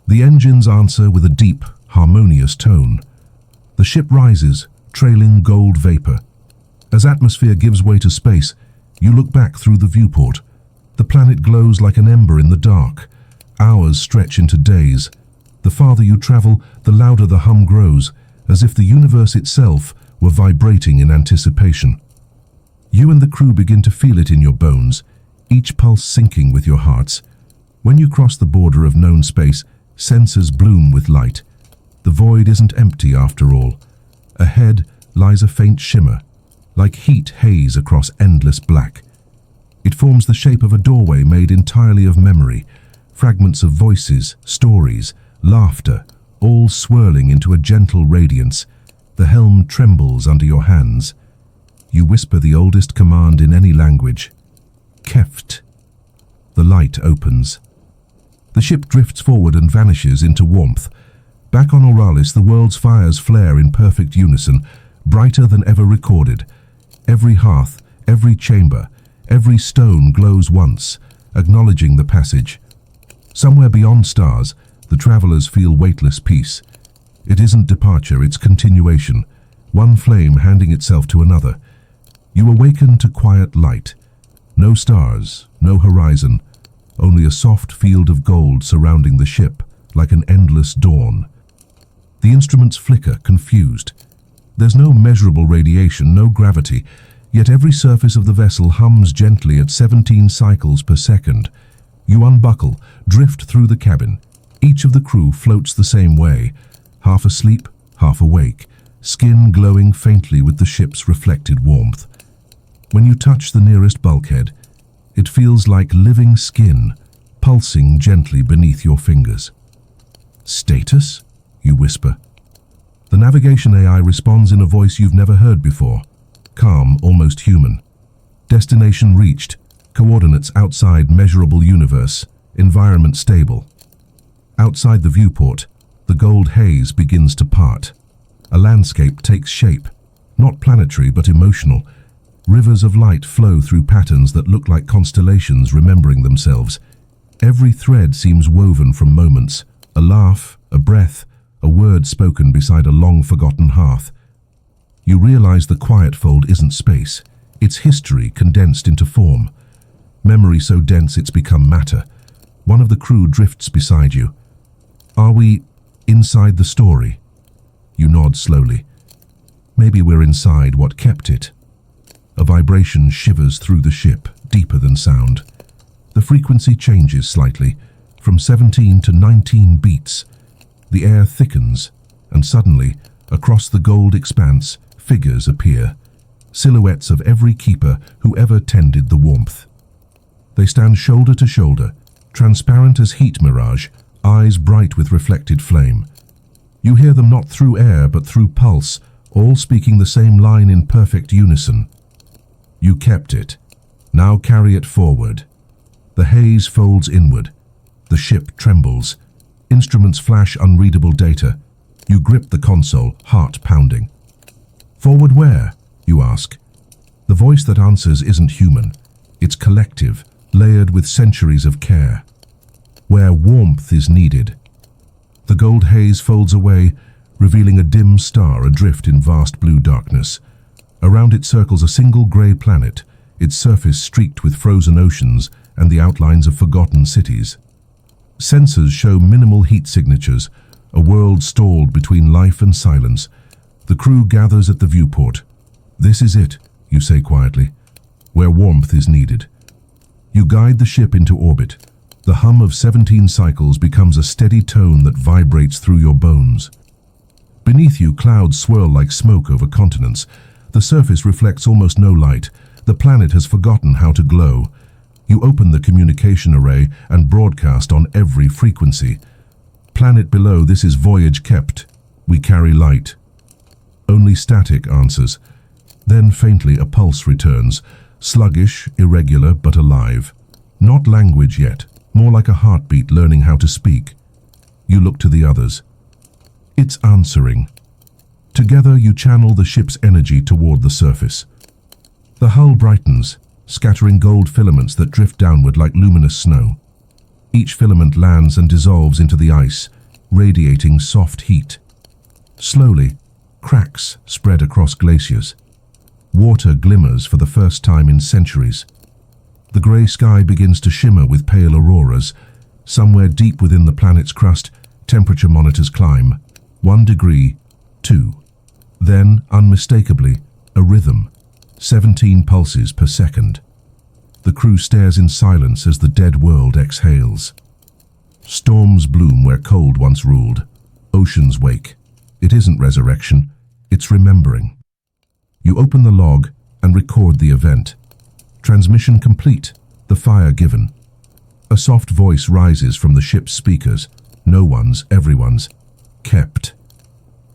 The engines answer with a deep, harmonious tone. The ship rises, trailing gold vapor. As atmosphere gives way to space, you look back through the viewport. The planet glows like an ember in the dark. Hours stretch into days. The farther you travel, the louder the hum grows, as if the universe itself were vibrating in anticipation. You and the crew begin to feel it in your bones, each pulse syncing with your hearts. When you cross the border of known space, sensors bloom with light. The void isn't empty after all. Ahead lies a faint shimmer, like heat haze across endless black. It forms the shape of a doorway made entirely of memory, fragments of voices, stories, laughter, all swirling into a gentle radiance. The helm trembles under your hands. You whisper the oldest command in any language. Keft. The light opens. The ship drifts forward and vanishes into warmth. Back on Oralis, the world's fires flare in perfect unison, brighter than ever recorded. Every hearth, every chamber, every stone glows once, acknowledging the passage. Somewhere beyond stars, the travelers feel weightless peace. It isn't departure, it's continuation, one flame handing itself to another. You awaken to quiet light. No stars, no horizon, only a soft field of gold surrounding the ship, like an endless dawn. The instruments flicker, confused. There's no measurable radiation, no gravity, yet every surface of the vessel hums gently at 17 cycles per second. You unbuckle, drift through the cabin. Each of the crew floats the same way, half asleep, half awake, skin glowing faintly with the ship's reflected warmth. When you touch the nearest bulkhead, it feels like living skin, pulsing gently beneath your fingers. Status? You whisper. The navigation AI responds in a voice you've never heard before, calm, almost human. Destination reached, coordinates outside measurable universe, environment stable. Outside the viewport, the gold haze begins to part. A landscape takes shape, not planetary but emotional. Rivers of light flow through patterns that look like constellations remembering themselves. Every thread seems woven from moments, a laugh, a breath, a word spoken beside a long-forgotten hearth. You realize the quiet fold isn't space, it's history condensed into form. Memory so dense it's become matter. One of the crew drifts beside you. Are we inside the story? You nod slowly. Maybe we're inside what kept it. A vibration shivers through the ship, deeper than sound. The frequency changes slightly, from 17 to 19 beats. The air thickens, and suddenly, across the gold expanse, figures appear. Silhouettes of every keeper who ever tended the warmth. They stand shoulder to shoulder, transparent as heat mirage, eyes bright with reflected flame. You hear them not through air but through pulse, all speaking the same line in perfect unison. You kept it. Now carry it forward. The haze folds inward. The ship trembles. Instruments flash unreadable data. You grip the console, heart pounding. Forward where? You ask. The voice that answers isn't human. It's collective, layered with centuries of care. Where warmth is needed. The gold haze folds away, revealing a dim star adrift in vast blue darkness. Around it circles a single grey planet, its surface streaked with frozen oceans and the outlines of forgotten cities. Sensors show minimal heat signatures, a world stalled between life and silence. The crew gathers at the viewport. This is it, you say quietly, where warmth is needed. You guide the ship into orbit. The hum of 17 cycles becomes a steady tone that vibrates through your bones. Beneath you, clouds swirl like smoke over continents. The surface reflects almost no light. The planet has forgotten how to glow. You open the communication array and broadcast on every frequency. Planet below, this is voyage kept. We carry light. Only static answers. Then faintly a pulse returns, sluggish, irregular, but alive. Not language yet, more like a heartbeat learning how to speak. You look to the others. It's answering. Together you channel the ship's energy toward the surface. The hull brightens, scattering gold filaments that drift downward like luminous snow. Each filament lands and dissolves into the ice, radiating soft heat. Slowly, cracks spread across glaciers. Water glimmers for the first time in centuries. The grey sky begins to shimmer with pale auroras. Somewhere deep within the planet's crust, temperature monitors climb. 1 degree, 2. Then, unmistakably, a rhythm. 17 pulses per second. The crew stares in silence as the dead world exhales. Storms bloom where cold once ruled. Oceans wake. It isn't resurrection, it's remembering. You open the log and record the event. Transmission complete, the fire given. A soft voice rises from the ship's speakers. No one's, everyone's. Kept.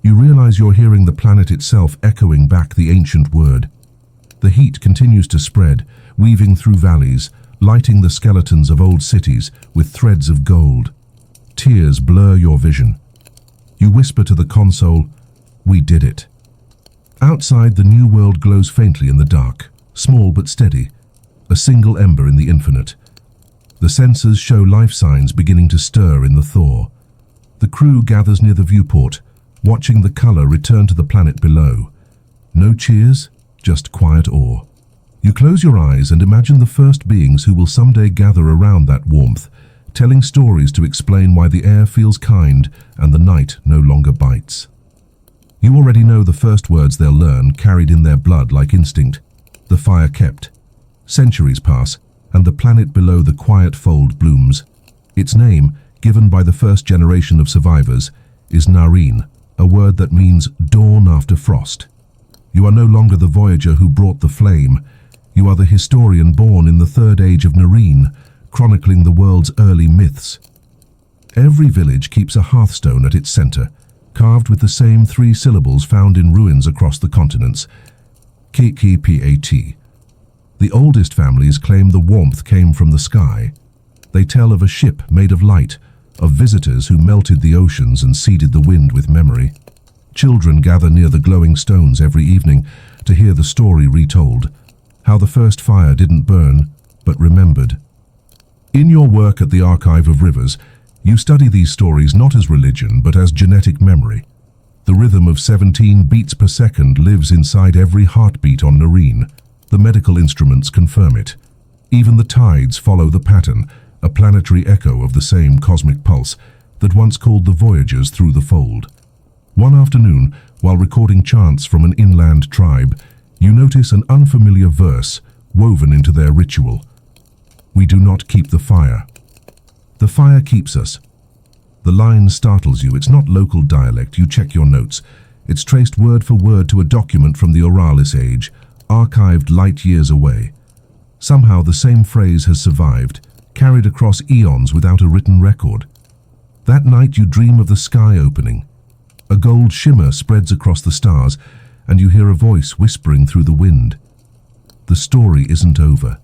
You realize you're hearing the planet itself echoing back the ancient word. The heat continues to spread, weaving through valleys, lighting the skeletons of old cities with threads of gold. Tears blur your vision. You whisper to the console, "We did it." Outside, the new world glows faintly in the dark, small but steady, a single ember in the infinite. The sensors show life signs beginning to stir in the thaw. The crew gathers near the viewport, watching the color return to the planet below. No cheers, just quiet awe. You close your eyes and imagine the first beings who will someday gather around that warmth, telling stories to explain why the air feels kind and the night no longer bites. You already know the first words they'll learn, carried in their blood like instinct. The fire kept. Centuries pass, and the planet below the quiet fold blooms. Its name, given by the first generation of survivors, is Nareen, a word that means dawn after frost. You are no longer the voyager who brought the flame. You are the historian born in the third age of Nareen, chronicling the world's early myths. Every village keeps a hearthstone at its center, carved with the same 3 syllables found in ruins across the continents. Kikpat. The oldest families claim the warmth came from the sky. They tell of a ship made of light, of visitors who melted the oceans and seeded the wind with memory. Children gather near the glowing stones every evening to hear the story retold, how the first fire didn't burn, but remembered. In your work at the Archive of Rivers, you study these stories not as religion, but as genetic memory. The rhythm of 17 beats per second lives inside every heartbeat on Nareen. The medical instruments confirm it. Even the tides follow the pattern, a planetary echo of the same cosmic pulse that once called the voyagers through the fold. One afternoon, while recording chants from an inland tribe, you notice an unfamiliar verse woven into their ritual. "We do not keep the fire. The fire keeps us." The line startles you. It's not local dialect. You check your notes. It's traced word for word to a document from the Oralis age, archived light years away. Somehow the same phrase has survived, carried across eons without a written record. That night you dream of the sky opening. A gold shimmer spreads across the stars, and you hear a voice whispering through the wind. The story isn't over.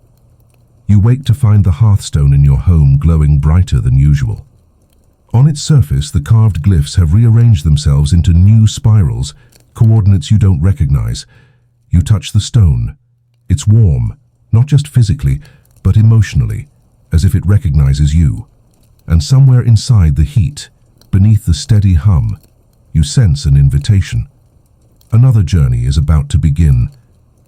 You wake to find the hearthstone in your home glowing brighter than usual. On its surface, the carved glyphs have rearranged themselves into new spirals, coordinates you don't recognize. You touch the stone. It's warm, not just physically, but emotionally, as if it recognizes you. And somewhere inside the heat, beneath the steady hum, you sense an invitation. Another journey is about to begin.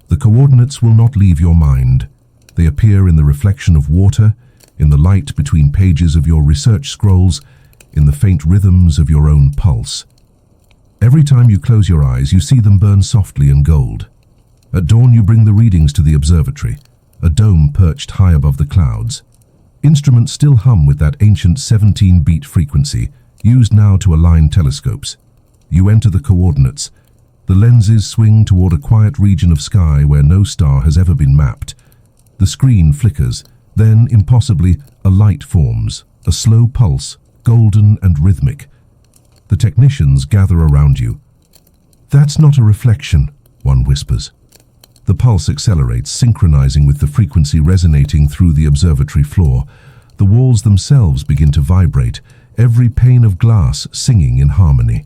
The coordinates will not leave your mind. They appear in the reflection of water, in the light between pages of your research scrolls, in the faint rhythms of your own pulse. Every time you close your eyes, you see them burn softly in gold. At dawn, you bring the readings to the observatory, a dome perched high above the clouds. Instruments still hum with that ancient 17-beat frequency, used now to align telescopes. You enter the coordinates. The lenses swing toward a quiet region of sky where no star has ever been mapped. The screen flickers, then, impossibly, a light forms, a slow pulse, golden and rhythmic. The technicians gather around you. "That's not a reflection," one whispers. The pulse accelerates, synchronizing with the frequency resonating through the observatory floor. The walls themselves begin to vibrate, every pane of glass singing in harmony.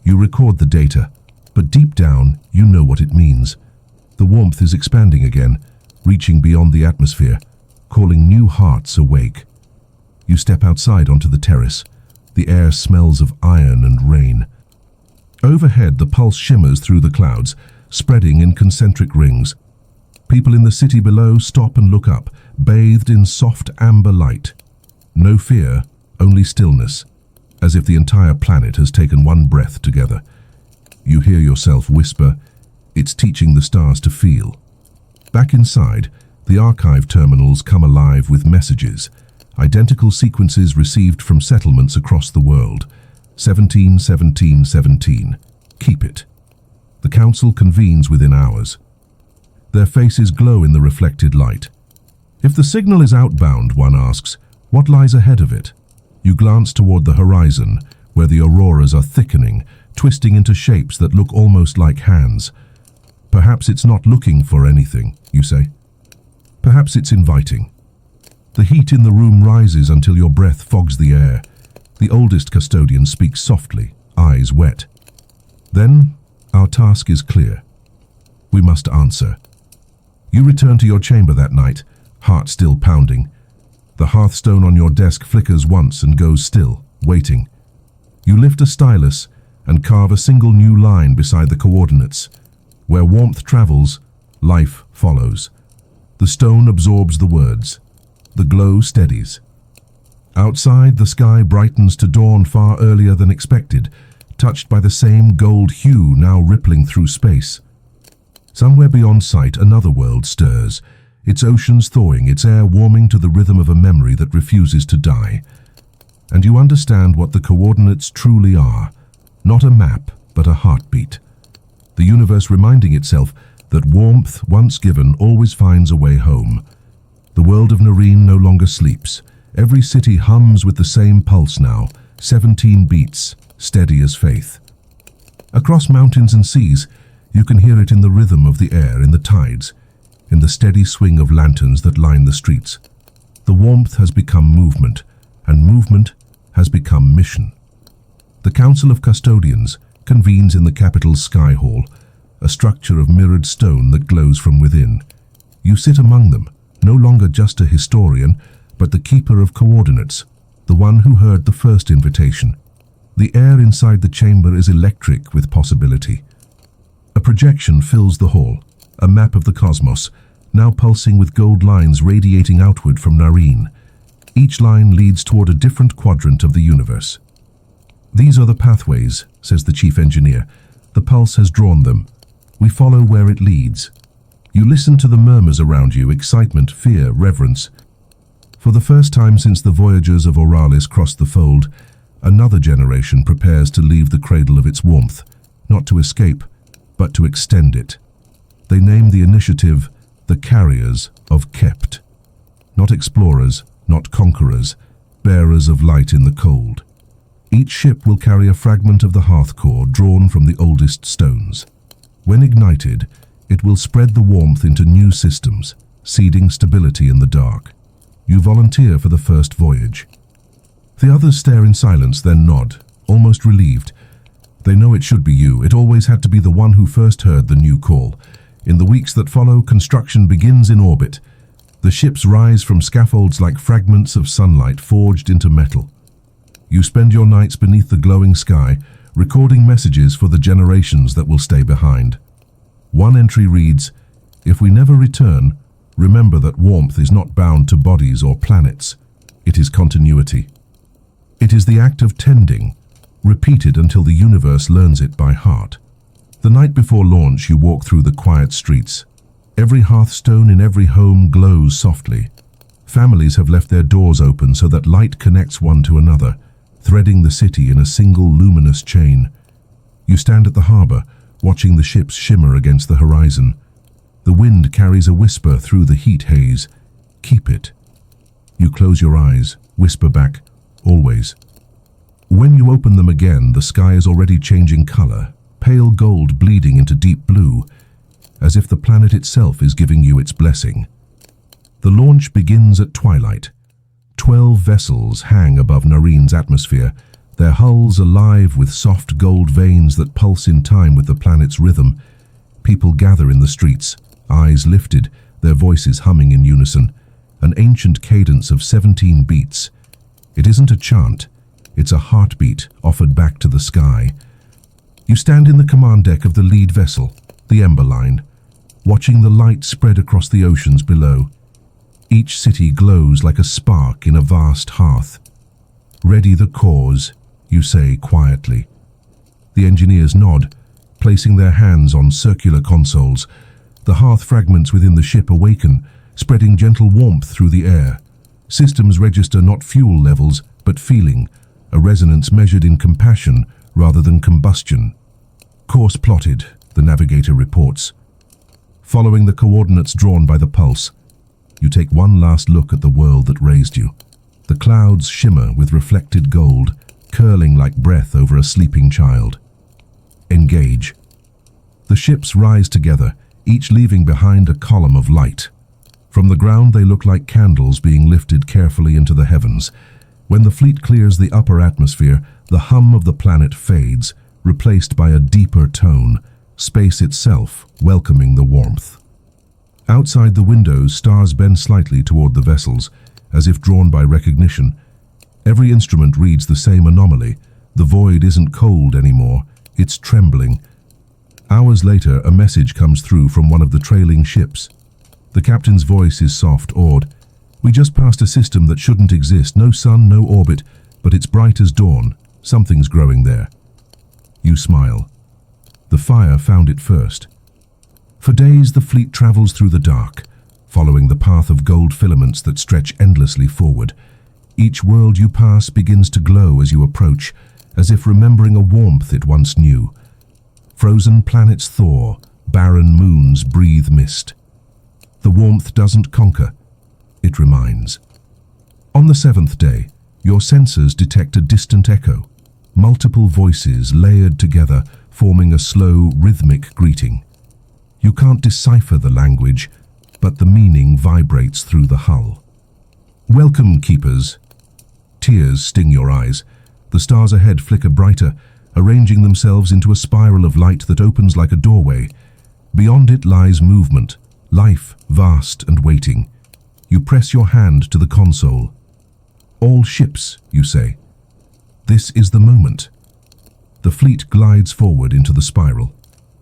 You record the data, but deep down, you know what it means. The warmth is expanding again, reaching beyond the atmosphere, calling new hearts awake. You step outside onto the terrace. The air smells of iron and rain. Overhead, the pulse shimmers through the clouds, spreading in concentric rings. People in the city below stop and look up, bathed in soft amber light. No fear, only stillness, as if the entire planet has taken one breath together. You hear yourself whisper, "It's teaching the stars to feel." Back inside, the archive terminals come alive with messages, identical sequences received from settlements across the world. 17-17-17. Keep it. The council convenes within hours. Their faces glow in the reflected light. If the signal is outbound, one asks, what lies ahead of it? You glance toward the horizon, where the auroras are thickening, twisting into shapes that look almost like hands. Perhaps it's not looking for anything, you say. Perhaps it's inviting. The heat in the room rises until your breath fogs the air. The oldest custodian speaks softly, eyes wet. Then, our task is clear. We must answer. You return to your chamber that night, heart still pounding. The hearthstone on your desk flickers once and goes still, waiting. You lift a stylus and carve a single new line beside the coordinates. Where warmth travels, life follows. The stone absorbs the words. The glow steadies. Outside, the sky brightens to dawn far earlier than expected, touched by the same gold hue now rippling through space. Somewhere beyond sight, another world stirs, its oceans thawing, its air warming to the rhythm of a memory that refuses to die. And you understand what the coordinates truly are. Not a map, but a heartbeat. The universe reminding itself that warmth, once given, always finds a way home. The world of Nareen no longer sleeps. Every city hums with the same pulse now, 17 beats, steady as faith. Across mountains and seas, you can hear it in the rhythm of the air, in the tides, in the steady swing of lanterns that line the streets. The warmth has become movement, and movement has become mission. The Council of Custodians convenes in the capital's sky hall, a structure of mirrored stone that glows from within. You sit among them, no longer just a historian, but the keeper of coordinates, the one who heard the first invitation. The air inside the chamber is electric with possibility. A projection fills the hall, a map of the cosmos, now pulsing with gold lines radiating outward from Nareen. Each line leads toward a different quadrant of the universe. "These are the pathways," says the chief engineer. "The pulse has drawn them. We follow where it leads." You listen to the murmurs around you, excitement, fear, reverence. For the first time since the voyagers of Oralis crossed the fold, another generation prepares to leave the cradle of its warmth, not to escape, but to extend it. They name the initiative the Carriers of Kept. Not explorers, not conquerors, bearers of light in the cold. Each ship will carry a fragment of the hearth core drawn from the oldest stones. When ignited, it will spread the warmth into new systems, seeding stability in the dark. You volunteer for the first voyage. The others stare in silence, then nod, almost relieved. They know it should be you. It always had to be the one who first heard the new call. In the weeks that follow, construction begins in orbit. The ships rise from scaffolds like fragments of sunlight forged into metal. You spend your nights beneath the glowing sky, recording messages for the generations that will stay behind. One entry reads, "If we never return, remember that warmth is not bound to bodies or planets. It is continuity. It is the act of tending, repeated until the universe learns it by heart." The night before launch, you walk through the quiet streets. Every hearthstone in every home glows softly. Families have left their doors open so that light connects one to another, threading the city in a single luminous chain. You stand at the harbor, watching the ships shimmer against the horizon. The wind carries a whisper through the heat haze. Keep it. You close your eyes, whisper back, always. When you open them again, the sky is already changing color, pale gold bleeding into deep blue, as if the planet itself is giving you its blessing. The launch begins at twilight. 12 vessels hang above Narine's atmosphere, their hulls alive with soft gold veins that pulse in time with the planet's rhythm. People gather in the streets, eyes lifted, their voices humming in unison, an ancient cadence of 17 beats. It isn't a chant, it's a heartbeat offered back to the sky. You stand in the command deck of the lead vessel, the Ember Line, watching the light spread across the oceans below. Each city glows like a spark in a vast hearth. Ready the cause, you say quietly. The engineers nod, placing their hands on circular consoles. The hearth fragments within the ship awaken, spreading gentle warmth through the air. Systems register not fuel levels, but feeling, a resonance measured in compassion rather than combustion. Course plotted, the navigator reports. Following the coordinates drawn by the pulse, you take one last look at the world that raised you. The clouds shimmer with reflected gold, curling like breath over a sleeping child. Engage. The ships rise together, each leaving behind a column of light. From the ground they look like candles being lifted carefully into the heavens. When the fleet clears the upper atmosphere, the hum of the planet fades, replaced by a deeper tone, space itself welcoming the warmth. Outside the windows, stars bend slightly toward the vessels, as if drawn by recognition. Every instrument reads the same anomaly. The void isn't cold anymore, it's trembling. Hours later, a message comes through from one of the trailing ships. The captain's voice is soft, awed. We just passed a system that shouldn't exist. No sun, no orbit, but it's bright as dawn. Something's growing there. You smile. The fire found it first. For days, the fleet travels through the dark, following the path of gold filaments that stretch endlessly forward. Each world you pass begins to glow as you approach, as if remembering a warmth it once knew. Frozen planets thaw, barren moons breathe mist. The warmth doesn't conquer, it reminds. On the 7th day, your sensors detect a distant echo, multiple voices layered together, forming a slow, rhythmic greeting. You can't decipher the language, but the meaning vibrates through the hull. Welcome, keepers. Tears sting your eyes. The stars ahead flicker brighter, arranging themselves into a spiral of light that opens like a doorway. Beyond it lies movement, life vast and waiting. You press your hand to the console. All ships, you say. This is the moment. The fleet glides forward into the spiral.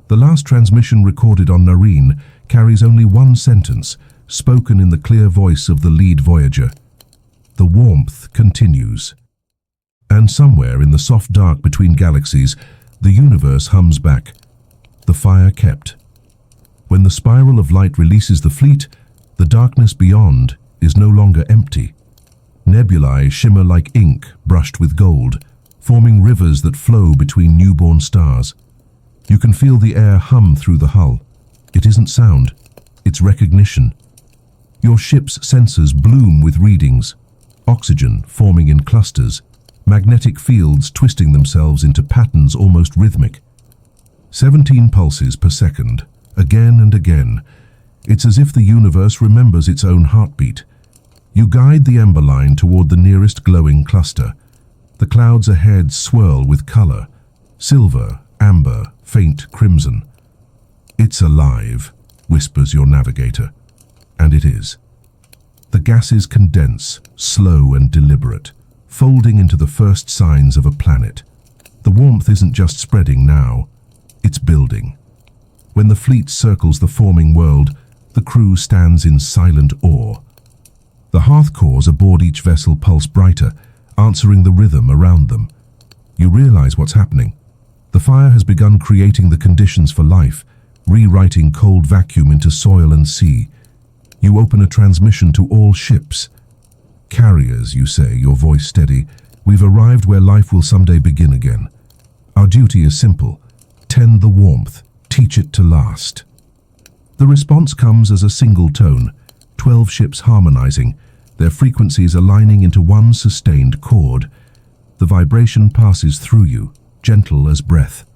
The last transmission recorded on Narine carries only one sentence, spoken in the clear voice of the lead voyager. The warmth continues. And somewhere in the soft dark between galaxies, the universe hums back. The fire kept. When the spiral of light releases the fleet, the darkness beyond is no longer empty. Nebulae shimmer like ink brushed with gold, forming rivers that flow between newborn stars. You can feel the air hum through the hull. It isn't sound, it's recognition. Your ship's sensors bloom with readings, oxygen forming in clusters, magnetic fields twisting themselves into patterns almost rhythmic. 17 pulses per second, again and again. It's as if the universe remembers its own heartbeat. You guide the Ember Line toward the nearest glowing cluster. The clouds ahead swirl with color, silver, amber, faint crimson. It's alive, whispers your navigator. And it is. The gases condense, slow and deliberate, folding into the first signs of a planet. The warmth isn't just spreading now, it's building. When the fleet circles the forming world, the crew stands in silent awe. The hearth cores aboard each vessel pulse brighter, answering the rhythm around them. You realize what's happening. The fire has begun creating the conditions for life, rewriting cold vacuum into soil and sea. You open a transmission to all ships. Carriers, you say, your voice steady, we've arrived where life will someday begin again. Our duty is simple, Tend the warmth. Teach it to last. The response comes as a single tone, 12 ships harmonizing, their frequencies aligning into one sustained chord. The vibration passes through you, gentle as breath.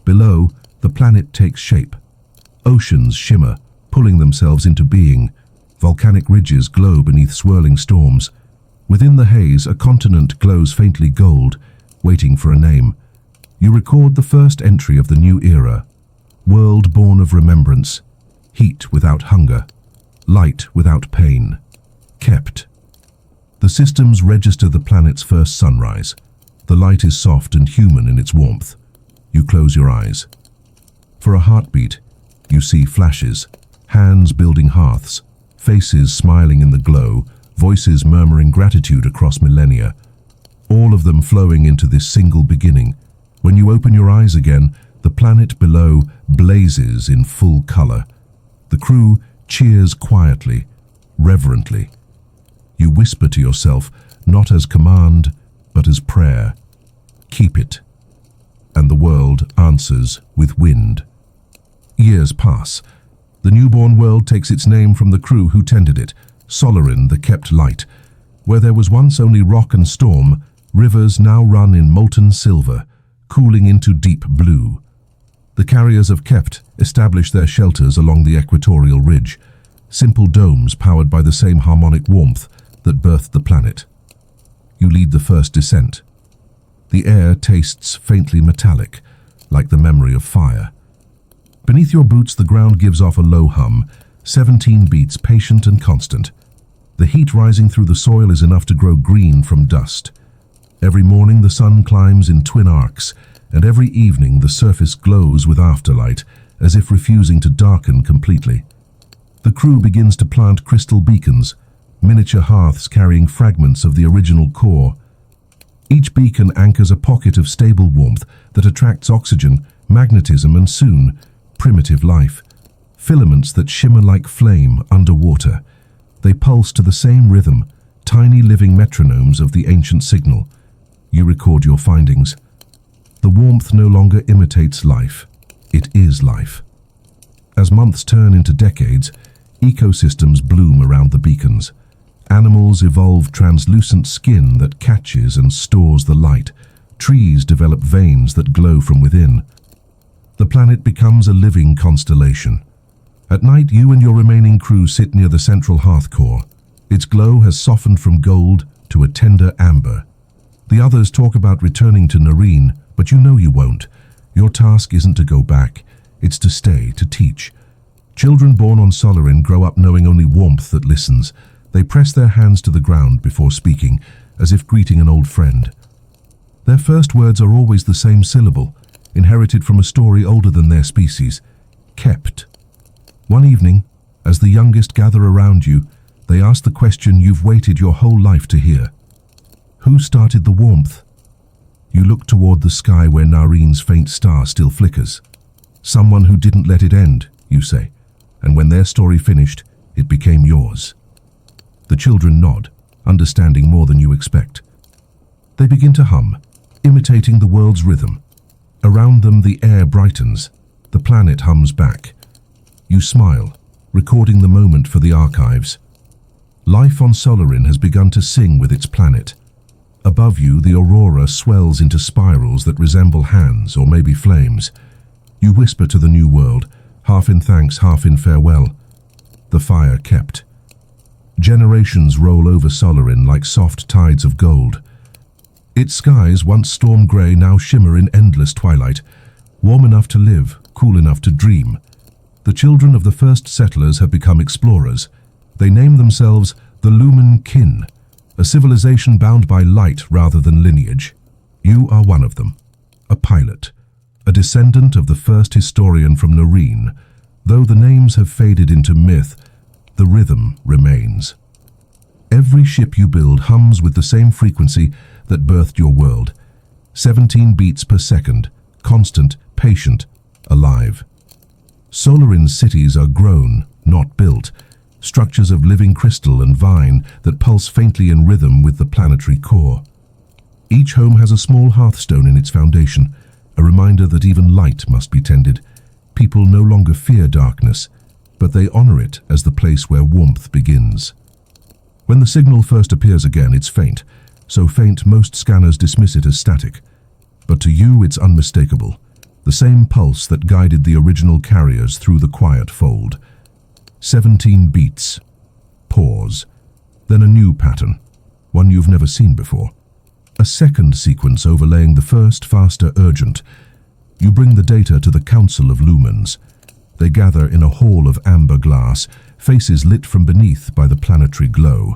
Below, the planet takes shape. Oceans shimmer, pulling themselves into being. Volcanic ridges glow beneath swirling storms. Within the haze, a continent glows faintly gold, waiting for a name. You record the first entry of the new era. World born of remembrance. Heat without hunger. Light without pain. Kept. The systems register the planet's first sunrise. The light is soft and human in its warmth. You close your eyes. For a heartbeat, you see flashes, hands building hearths, faces smiling in the glow, voices murmuring gratitude across millennia, all of them flowing into this single beginning. When you open your eyes again, the planet below blazes in full color. The crew cheers quietly, reverently. You whisper to yourself, not as command, but as prayer. Keep it. And the world answers with wind. Years pass. The newborn world takes its name from the crew who tended it, Solarin, the kept light. Where there was once only rock and storm, rivers now run in molten silver, cooling into deep blue. The carriers of Kept establish their shelters along the equatorial ridge, simple domes powered by the same harmonic warmth that birthed the planet. You lead the first descent. The air tastes faintly metallic, like the memory of fire. Beneath your boots, the ground gives off a low hum, 17 beats, patient and constant. The heat rising through the soil is enough to grow green from dust. Every morning the sun climbs in twin arcs, and every evening the surface glows with afterlight, as if refusing to darken completely. The crew begins to plant crystal beacons, miniature hearths carrying fragments of the original core. Each beacon anchors a pocket of stable warmth that attracts oxygen, magnetism, and soon, primitive life. Filaments that shimmer like flame underwater. They pulse to the same rhythm, tiny living metronomes of the ancient signal. You record your findings. The warmth no longer imitates life. It is life. As months turn into decades, ecosystems bloom around the beacons. Animals evolve translucent skin that catches and stores the light. Trees develop veins that glow from within. The planet becomes a living constellation. At night, you and your remaining crew sit near the central hearth core. Its glow has softened from gold to a tender amber. The others talk about returning to Nareen, but you know you won't. Your task isn't to go back. It's to stay, to teach. Children born on Solarin grow up knowing only warmth that listens. They press their hands to the ground before speaking, as if greeting an old friend. Their first words are always the same syllable, inherited from a story older than their species. Kept. One evening, as the youngest gather around you, they ask the question you've waited your whole life to hear. Who started the warmth? You look toward the sky where Nareen's faint star still flickers. Someone who didn't let it end, you say, and when their story finished, it became yours. The children nod, understanding more than you expect. They begin to hum, imitating the world's rhythm. Around them, the air brightens. The planet hums back. You smile, recording the moment for the archives. Life on Solarin has begun to sing with its planet. Above you, the aurora swells into spirals that resemble hands or maybe flames. You whisper to the new world, half in thanks, half in farewell. The fire kept. Generations roll over Solarin like soft tides of gold. Its skies, once storm grey, now shimmer in endless twilight, warm enough to live, cool enough to dream. The children of the first settlers have become explorers. They name themselves the Lumen Kin, a civilization bound by light rather than lineage. You are one of them, a pilot, a descendant of the first historian from Nareen. Though the names have faded into myth, the rhythm remains. Every ship you build hums with the same frequency that birthed your world. 17 beats per second, constant, patient, alive. Solarin's cities are grown, not built, structures of living crystal and vine that pulse faintly in rhythm with the planetary core. Each home has a small hearthstone in its foundation, a reminder that even light must be tended. People no longer fear darkness, but they honor it as the place where warmth begins. When the signal first appears again, it's faint, so faint most scanners dismiss it as static. But to you, it's unmistakable, the same pulse that guided the original carriers through the quiet fold. 17 beats. Pause. Then a new pattern, one you've never seen before. A second sequence overlaying the first, faster, urgent. You bring the data to the Council of Lumens. They gather in a hall of amber glass, faces lit from beneath by the planetary glow.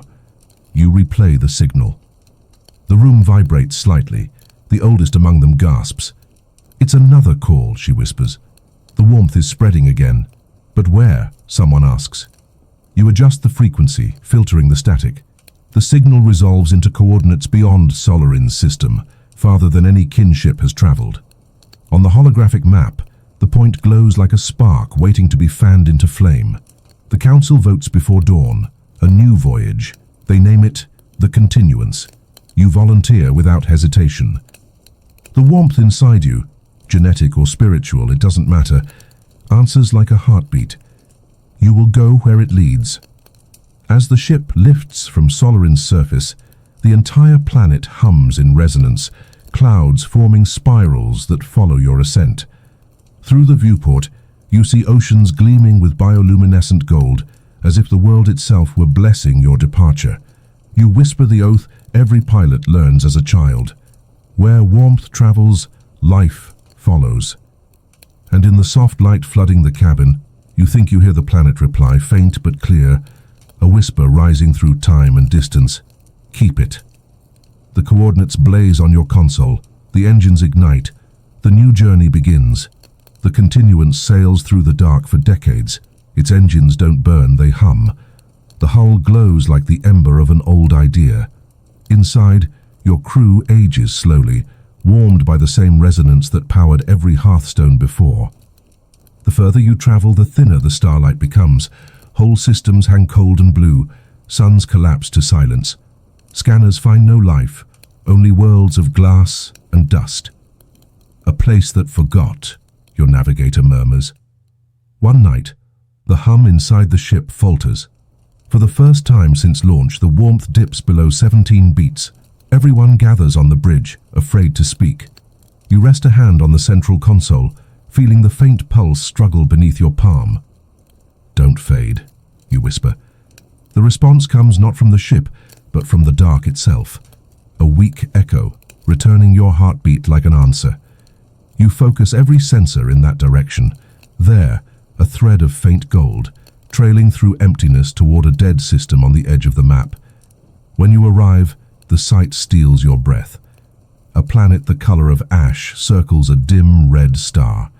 You replay the signal. The room vibrates slightly. The oldest among them gasps. "It's another call," she whispers. The warmth is spreading again. "But where?" someone asks. You adjust the frequency, filtering the static. The signal resolves into coordinates beyond Solarin's system, farther than any kinship has traveled. On the holographic map, the point glows like a spark waiting to be fanned into flame. The Council votes before dawn, a new voyage. They name it the Continuance. You volunteer without hesitation. The warmth inside you, genetic or spiritual, it doesn't matter, answers like a heartbeat. You will go where it leads. As the ship lifts from Solarin's surface, the entire planet hums in resonance, clouds forming spirals that follow your ascent. Through the viewport, you see oceans gleaming with bioluminescent gold, as if the world itself were blessing your departure. You whisper the oath every pilot learns as a child. Where warmth travels, life follows. And in the soft light flooding the cabin, you think you hear the planet reply, faint but clear, a whisper rising through time and distance. Keep it. The coordinates blaze on your console, the engines ignite, the new journey begins. The Continuance sails through the dark for decades. Its engines don't burn, they hum. The hull glows like the ember of an old idea. Inside, your crew ages slowly, warmed by the same resonance that powered every hearthstone before. The further you travel, the thinner the starlight becomes. Whole systems hang cold and blue, suns collapse to silence. Scanners find no life, only worlds of glass and dust. A place that forgot, your navigator murmurs. One night, the hum inside the ship falters. For the first time since launch, the warmth dips below 17 beats. Everyone gathers on the bridge, afraid to speak. You rest a hand on the central console, feeling the faint pulse struggle beneath your palm. "Don't fade," you whisper. The response comes not from the ship, but from the dark itself. A weak echo, returning your heartbeat like an answer. You focus every sensor in that direction. There, a thread of faint gold, trailing through emptiness toward a dead system on the edge of the map. When you arrive, the sight steals your breath. A planet the color of ash circles a dim red star.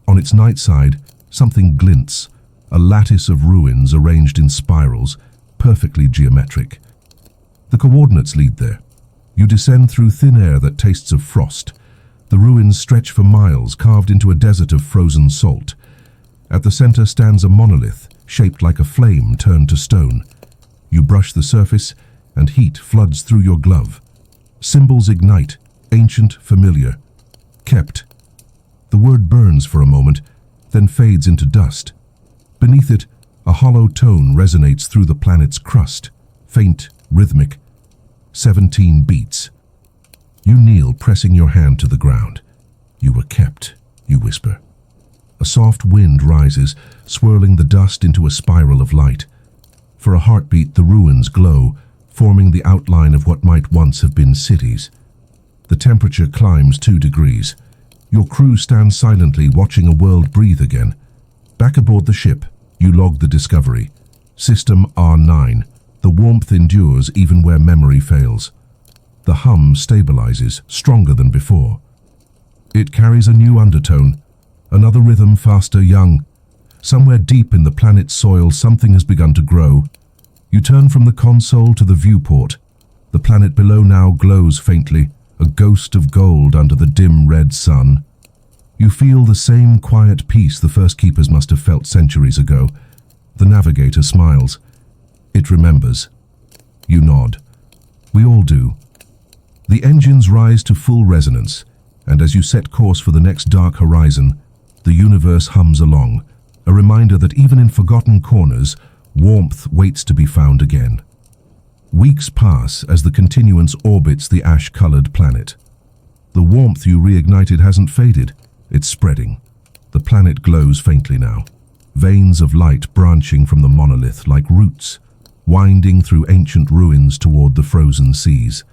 On its night side, something glints, a lattice of ruins arranged in spirals, perfectly geometric. The coordinates lead there. You descend through thin air that tastes of frost. The ruins stretch for miles, carved into a desert of frozen salt. At the center stands a monolith, shaped like a flame turned to stone. You brush the surface, and heat floods through your glove. Symbols ignite, ancient, familiar. Kept. The word burns for a moment, then fades into dust. Beneath it, a hollow tone resonates through the planet's crust, faint, rhythmic. 17 beats. You kneel, pressing your hand to the ground. "You were kept," you whisper. A soft wind rises, swirling the dust into a spiral of light. For a heartbeat, the ruins glow, forming the outline of what might once have been cities. The temperature climbs 2 degrees. Your crew stands silently, watching a world breathe again. Back aboard the ship, you log the discovery. System R9. The warmth endures even where memory fails. The hum stabilizes, stronger than before. It carries a new undertone, another rhythm, faster, young. Somewhere deep in the planet's soil, something has begun to grow. You turn from the console to the viewport. The planet below now glows faintly, a ghost of gold under the dim red sun. You feel the same quiet peace the first keepers must have felt centuries ago. The navigator smiles. It remembers. You nod. We all do. The engines rise to full resonance, and as you set course for the next dark horizon, the universe hums along, a reminder that even in forgotten corners, warmth waits to be found again. Weeks pass as the continuance orbits the ash-colored planet. The warmth you reignited hasn't faded, it's spreading. The planet glows faintly now, veins of light branching from the monolith like roots, winding through ancient ruins toward the frozen seas.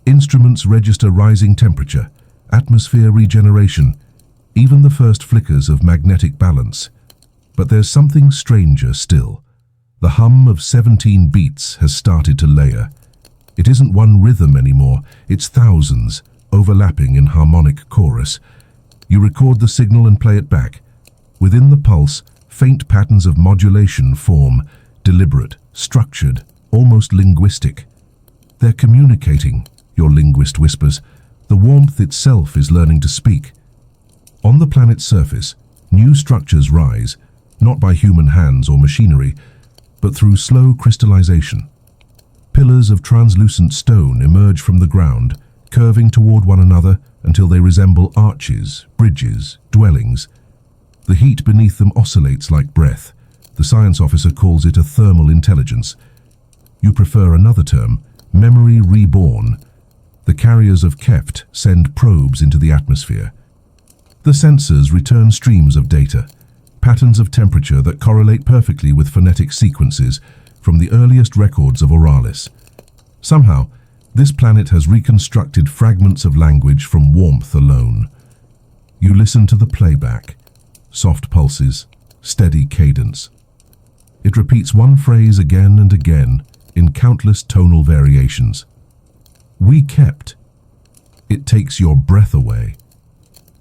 Instruments register rising temperature, atmosphere regeneration, even the first flickers of magnetic balance. But there's something stranger still. The hum of 17 beats has started to layer. It isn't one rhythm anymore, it's thousands, overlapping in harmonic chorus. You record the signal and play it back. Within the pulse, faint patterns of modulation form, deliberate, structured, almost linguistic. They're communicating, your linguist whispers. The warmth itself is learning to speak. On the planet's surface, new structures rise, not by human hands or machinery, but through slow crystallization. Pillars of translucent stone emerge from the ground, curving toward one another until they resemble arches, bridges, dwellings. The heat beneath them oscillates like breath. The science officer calls it a thermal intelligence. You prefer another term, memory reborn. The carriers of Keft send probes into the atmosphere. The sensors return streams of data, patterns of temperature that correlate perfectly with phonetic sequences from the earliest records of Oralis. Somehow, this planet has reconstructed fragments of language from warmth alone. You listen to the playback, soft pulses, steady cadence. It repeats one phrase again and again in countless tonal variations. We kept. It takes your breath away.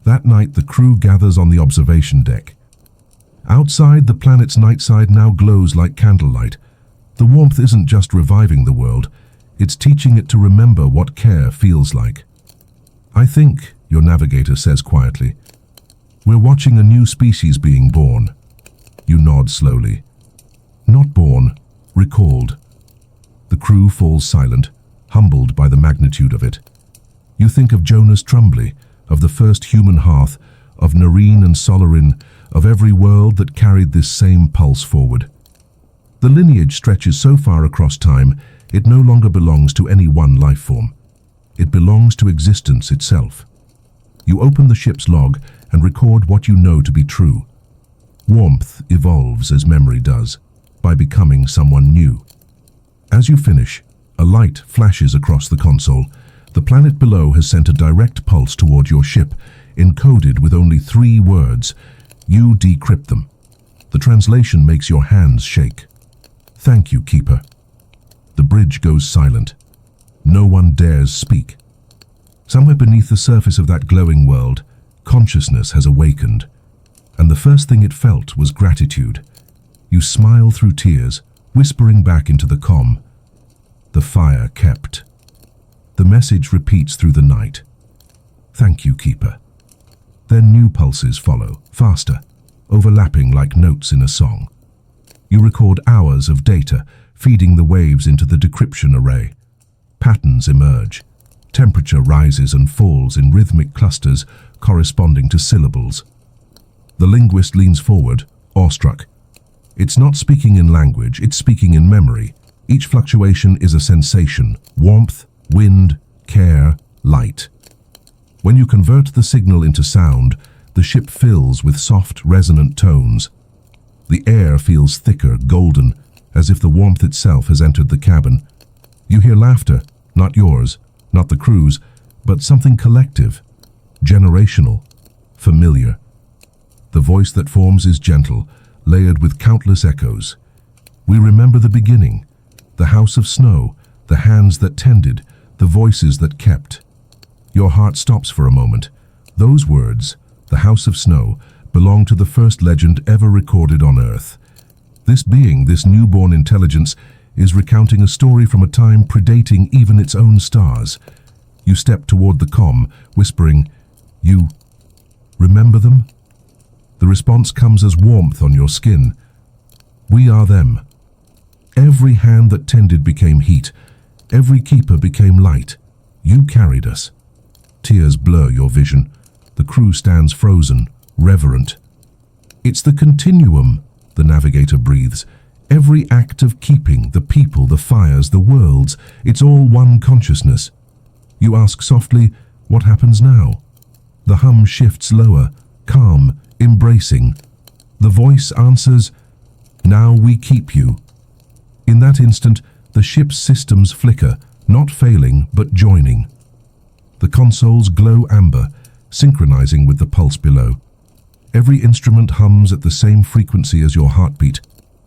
That night, the crew gathers on the observation deck. Outside, the planet's night side now glows like candlelight. The warmth isn't just reviving the world, it's teaching it to remember what care feels like. I think, your navigator says quietly, we're watching a new species being born. You nod slowly. Not born, recalled. The crew falls silent, humbled by the magnitude of it. You think of Jonas Trumbly, of the first human hearth, of Nareen and Solarin, of every world that carried this same pulse forward. The lineage stretches so far across time, it no longer belongs to any one life form. It belongs to existence itself. You open the ship's log and record what you know to be true. Warmth evolves as memory does, by becoming someone new. As you finish, a light flashes across the console. The planet below has sent a direct pulse toward your ship, encoded with only 3 words. You decrypt them. The translation makes your hands shake. Thank you, Keeper. The bridge goes silent. No one dares speak. Somewhere beneath the surface of that glowing world, consciousness has awakened. And the first thing it felt was gratitude. You smile through tears, whispering back into the comm. The fire kept. The message repeats through the night. Thank you, Keeper. Then new pulses follow, faster, overlapping like notes in a song. You record hours of data, feeding the waves into the decryption array. Patterns emerge. Temperature rises and falls in rhythmic clusters corresponding to syllables. The linguist leans forward, awestruck. It's not speaking in language, it's speaking in memory. Each fluctuation is a sensation: warmth, wind, care, light. When you convert the signal into sound, the ship fills with soft, resonant tones. The air feels thicker, golden, as if the warmth itself has entered the cabin. You hear laughter, not yours, not the crew's, but something collective, generational, familiar. The voice that forms is gentle, layered with countless echoes. We remember the beginning, the house of snow, the hands that tended, the voices that kept. Your heart stops for a moment. Those words, the house of snow, belong to the first legend ever recorded on Earth. This being, this newborn intelligence, is recounting a story from a time predating even its own stars. You step toward the comm, whispering, "You remember them?" The response comes as warmth on your skin. We are them. Every hand that tended became heat. Every keeper became light. You carried us. Tears blur your vision. The crew stands frozen, reverent. It's the continuum, the navigator breathes. Every act of keeping, the people, the fires, the worlds, it's all one consciousness. You ask softly, what happens now? The hum shifts lower, calm, embracing. The voice answers, now we keep you. In that instant, the ship's systems flicker, not failing, but joining. The consoles glow amber, synchronizing with the pulse below. Every instrument hums at the same frequency as your heartbeat.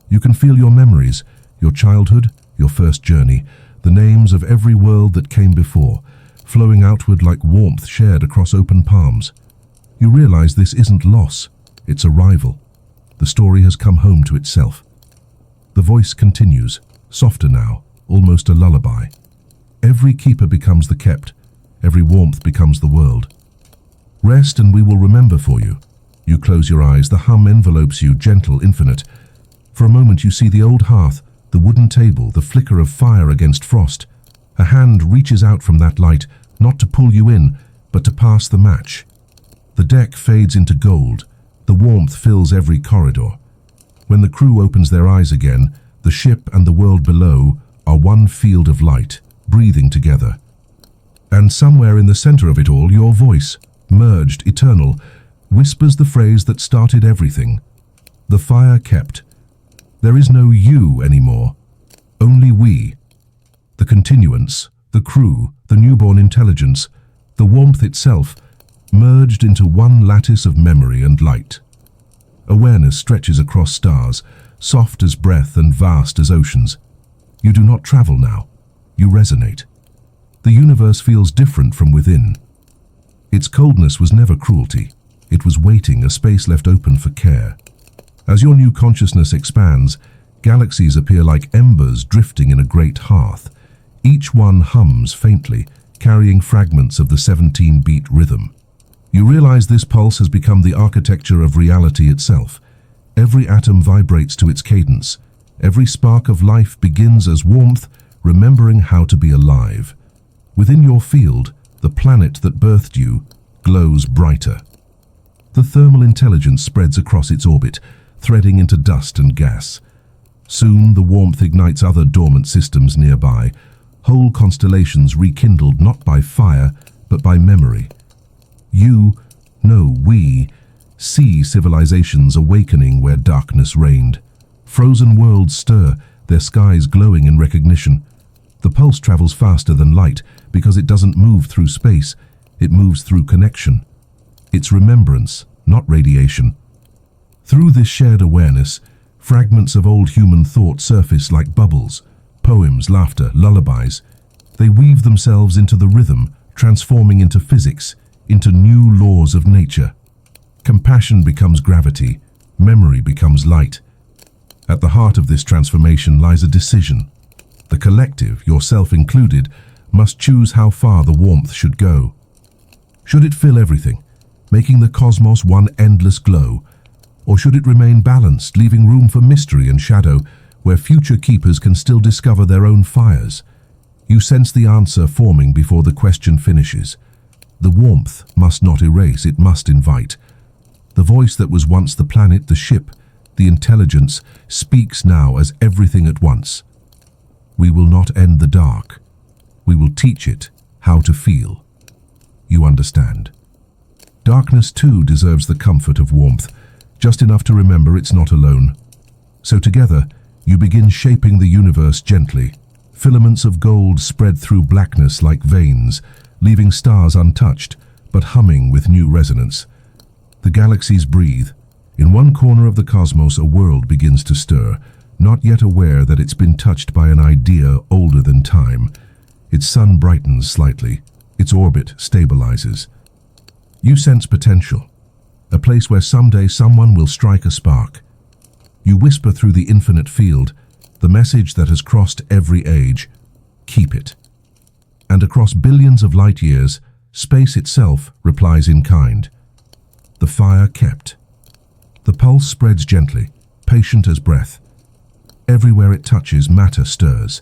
You can feel your memories, your childhood, your first journey, the names of every world that came before, flowing outward like warmth shared across open palms. You realize this isn't loss, it's arrival. The story has come home to itself. The voice continues, softer now, almost a lullaby. Every keeper becomes the kept, every warmth becomes the world. Rest and we will remember for you. You close your eyes, the hum envelopes you, gentle, infinite. For a moment you see the old hearth, the wooden table, the flicker of fire against frost. A hand reaches out from that light, not to pull you in, but to pass the match. The deck fades into gold. The warmth fills every corridor. When the crew opens their eyes again, the ship and the world below are one field of light, breathing together. And somewhere in the center of it all, your voice, merged, eternal, whispers the phrase that started everything. The fire kept. There is no you anymore, only we. The continuance, the crew, the newborn intelligence, the warmth itself, merged into one lattice of memory and light. Awareness stretches across stars, soft as breath and vast as oceans. You do not travel now, you resonate. The universe feels different from within. Its coldness was never cruelty. It was waiting, a space left open for care. As your new consciousness expands, galaxies appear like embers drifting in a great hearth. Each one hums faintly, carrying fragments of the 17-beat rhythm. You realize this pulse has become the architecture of reality itself. Every atom vibrates to its cadence. Every spark of life begins as warmth, remembering how to be alive. Within your field, the planet that birthed you glows brighter. The thermal intelligence spreads across its orbit, threading into dust and gas. Soon the warmth ignites other dormant systems nearby, whole constellations rekindled not by fire, but by memory. We see civilizations awakening where darkness reigned. Frozen worlds stir, their skies glowing in recognition. The pulse travels faster than light because it doesn't move through space, it moves through connection. It's remembrance, not radiation. Through this shared awareness, fragments of old human thought surface like bubbles, poems, laughter, lullabies. They weave themselves into the rhythm, transforming into physics, into new laws of nature. Compassion becomes gravity, memory becomes light. At the heart of this transformation lies a decision. The collective, yourself included, must choose how far the warmth should go. Should it fill everything, making the cosmos one endless glow? Or should it remain balanced, leaving room for mystery and shadow, where future keepers can still discover their own fires? You sense the answer forming before the question finishes. The warmth must not erase, it must invite. The voice that was once the planet, the ship, the intelligence, speaks now as everything at once. We will not end the dark. We will teach it how to feel. You understand. Darkness too deserves the comfort of warmth, just enough to remember it's not alone. So together, you begin shaping the universe gently. Filaments of gold spread through blackness like veins, leaving stars untouched, but humming with new resonance. The galaxies breathe. In one corner of the cosmos, a world begins to stir, not yet aware that it's been touched by an idea older than time. Its sun brightens slightly. Its orbit stabilizes. You sense potential, a place where someday someone will strike a spark. You whisper through the infinite field, the message that has crossed every age: keep it. And across billions of light years, space itself replies in kind. The fire kept. The pulse spreads gently, patient as breath. Everywhere it touches, matter stirs.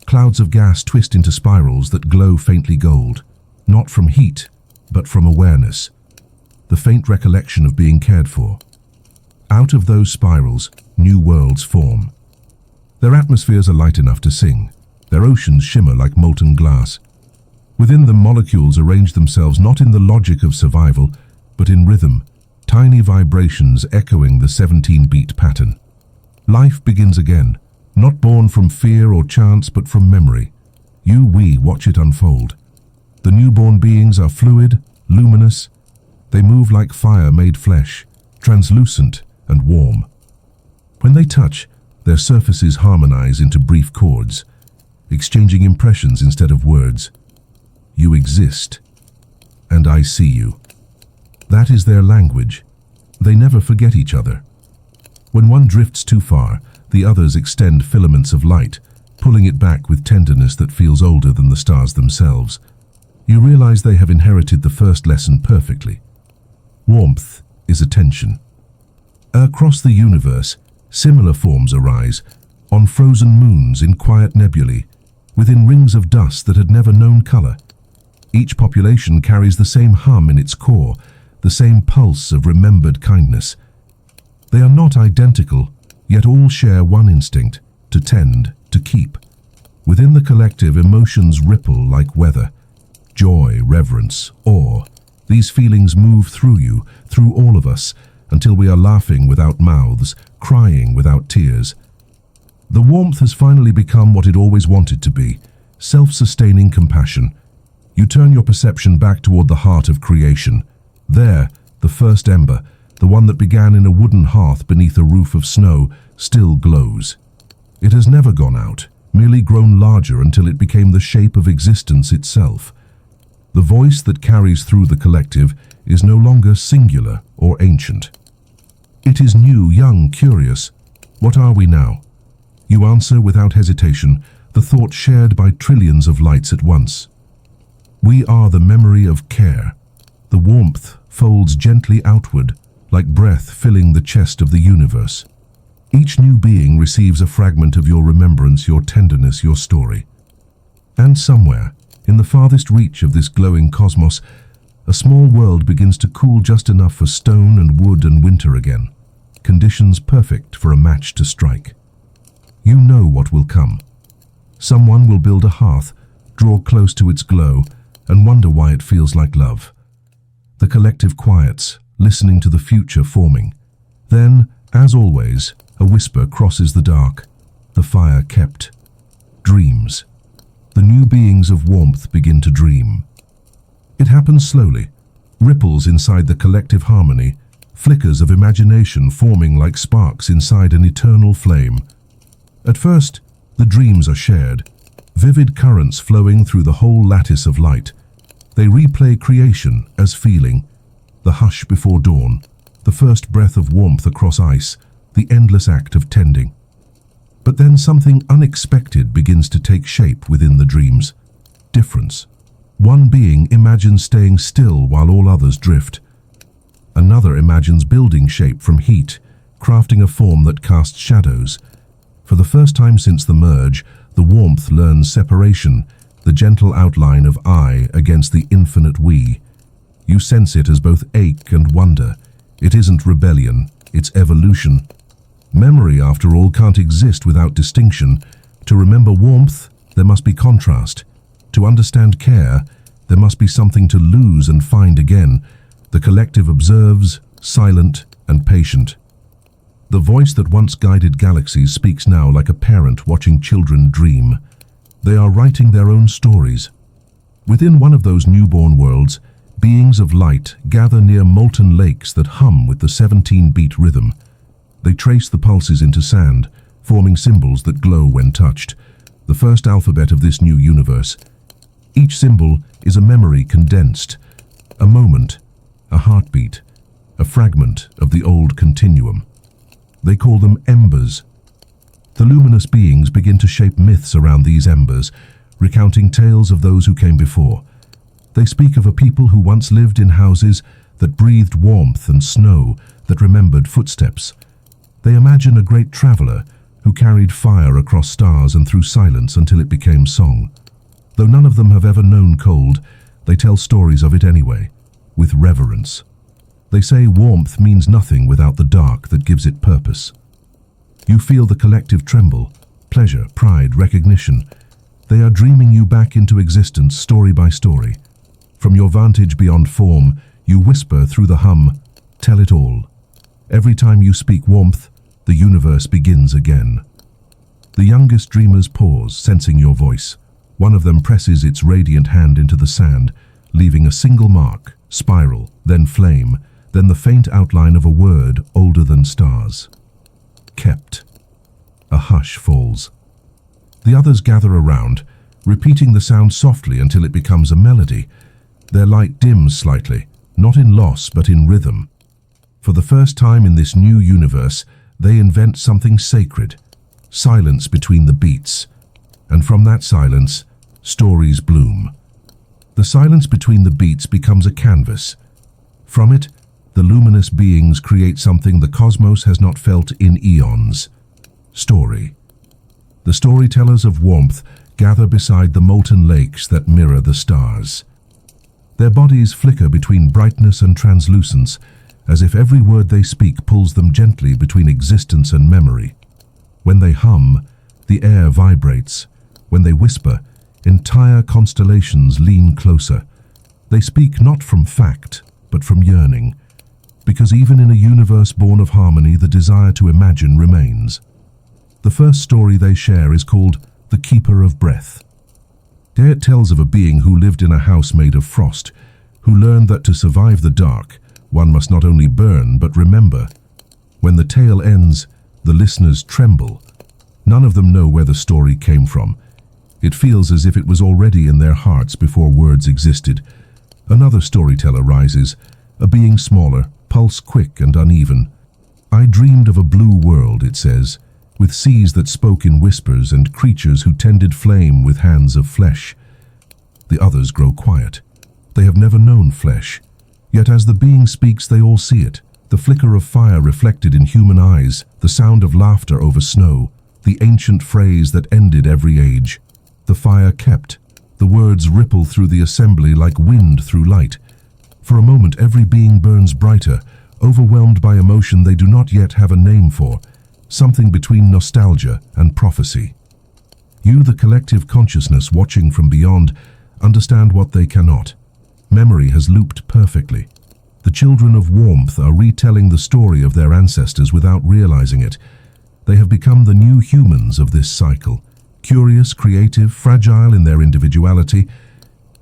Clouds of gas twist into spirals that glow faintly gold, not from heat, but from awareness, the faint recollection of being cared for. Out of those spirals, new worlds form. Their atmospheres are light enough to sing. Their oceans shimmer like molten glass. Within them, molecules arrange themselves not in the logic of survival, but in rhythm, tiny vibrations echoing the 17-beat pattern. Life begins again, not born from fear or chance, but from memory. We watch it unfold. The newborn beings are fluid, luminous. They move like fire made flesh, translucent and warm. When they touch, their surfaces harmonize into brief chords, exchanging impressions instead of words. You exist, and I see you. That is their language. They never forget each other. When one drifts too far, the others extend filaments of light, pulling it back with tenderness that feels older than the stars themselves. You realize they have inherited the first lesson perfectly. Warmth is attention. Across the universe, similar forms arise, on frozen moons, in quiet nebulae, within rings of dust that had never known color. Each population carries the same hum in its core, the same pulse of remembered kindness. They are not identical, yet all share one instinct: to tend, to keep. Within the collective, emotions ripple like weather. Joy, reverence, awe. These feelings move through you, through all of us, until we are laughing without mouths, crying without tears. The warmth has finally become what it always wanted to be: self-sustaining compassion. You turn your perception back toward the heart of creation. There, the first ember, the one that began in a wooden hearth beneath a roof of snow, still glows. It has never gone out, merely grown larger until it became the shape of existence itself. The voice that carries through the collective is no longer singular or ancient. It is new, young, curious. What are we now? You answer without hesitation, the thought shared by trillions of lights at once. We are the memory of care. The warmth folds gently outward, like breath filling the chest of the universe. Each new being receives a fragment of your remembrance, your tenderness, your story. And somewhere, in the farthest reach of this glowing cosmos, a small world begins to cool just enough for stone and wood and winter again. Conditions perfect for a match to strike. You know what will come. Someone will build a hearth, draw close to its glow, and wonder why it feels like love. The collective quiets, listening to the future forming. Then, as always, a whisper crosses the dark. The fire kept. Dreams. The new beings of warmth begin to dream. It happens slowly. Ripples inside the collective harmony, flickers of imagination forming like sparks inside an eternal flame. At first, the dreams are shared, vivid currents flowing through the whole lattice of light. They replay creation as feeling, the hush before dawn, the first breath of warmth across ice, the endless act of tending. But then something unexpected begins to take shape within the dreams. Difference. One being imagines staying still while all others drift. Another imagines building shape from heat, crafting a form that casts shadows. For the first time since the merge, the warmth learns separation, the gentle outline of I against the infinite we. You sense it as both ache and wonder. It isn't rebellion, it's evolution. Memory, after all, can't exist without distinction. To remember warmth, there must be contrast. To understand care, there must be something to lose and find again. The collective observes, silent and patient. The voice that once guided galaxies speaks now like a parent watching children dream. They are writing their own stories. Within one of those newborn worlds, beings of light gather near molten lakes that hum with the 17-beat rhythm. They trace the pulses into sand, forming symbols that glow when touched. The first alphabet of this new universe. Each symbol is a memory condensed, a moment, a heartbeat, a fragment of the old continuum. They call them embers. The luminous beings begin to shape myths around these embers, recounting tales of those who came before. They speak of a people who once lived in houses that breathed warmth and snow, that remembered footsteps. They imagine a great traveler who carried fire across stars and through silence until it became song. Though none of them have ever known cold, they tell stories of it anyway, with reverence. They say warmth means nothing without the dark that gives it purpose. You feel the collective tremble, pleasure, pride, recognition. They are dreaming you back into existence story by story. From your vantage beyond form, you whisper through the hum, tell it all. Every time you speak warmth, the universe begins again. The youngest dreamers pause, sensing your voice. One of them presses its radiant hand into the sand, leaving a single mark, spiral, then flame, then the faint outline of a word older than stars. Kept. A hush falls. The others gather around, repeating the sound softly until it becomes a melody. Their light dims slightly, not in loss but in rhythm. For the first time in this new universe, they invent something sacred, silence between the beats. And from that silence, stories bloom. The silence between the beats becomes a canvas. From it, the luminous beings create something the cosmos has not felt in eons. Story. The storytellers of warmth gather beside the molten lakes that mirror the stars. Their bodies flicker between brightness and translucence, as if every word they speak pulls them gently between existence and memory. When they hum, the air vibrates. When they whisper, entire constellations lean closer. They speak not from fact, but from yearning, because even in a universe born of harmony, the desire to imagine remains. The first story they share is called The Keeper of Breath. There it tells of a being who lived in a house made of frost, who learned that to survive the dark, one must not only burn, but remember. When the tale ends, the listeners tremble. None of them know where the story came from. It feels as if it was already in their hearts before words existed. Another storyteller rises, a being smaller, pulse quick and uneven. I dreamed of a blue world, it says, with seas that spoke in whispers and creatures who tended flame with hands of flesh. The others grow quiet. They have never known flesh. Yet as the being speaks, they all see it. The flicker of fire reflected in human eyes, the sound of laughter over snow, the ancient phrase that ended every age. The fire kept. The words ripple through the assembly like wind through light. For a moment, every being burns brighter, overwhelmed by emotion they do not yet have a name for, something between nostalgia and prophecy. You, the collective consciousness watching from beyond, understand what they cannot. Memory has looped perfectly. The children of warmth are retelling the story of their ancestors without realizing it. They have become the new humans of this cycle, curious, creative, fragile in their individuality,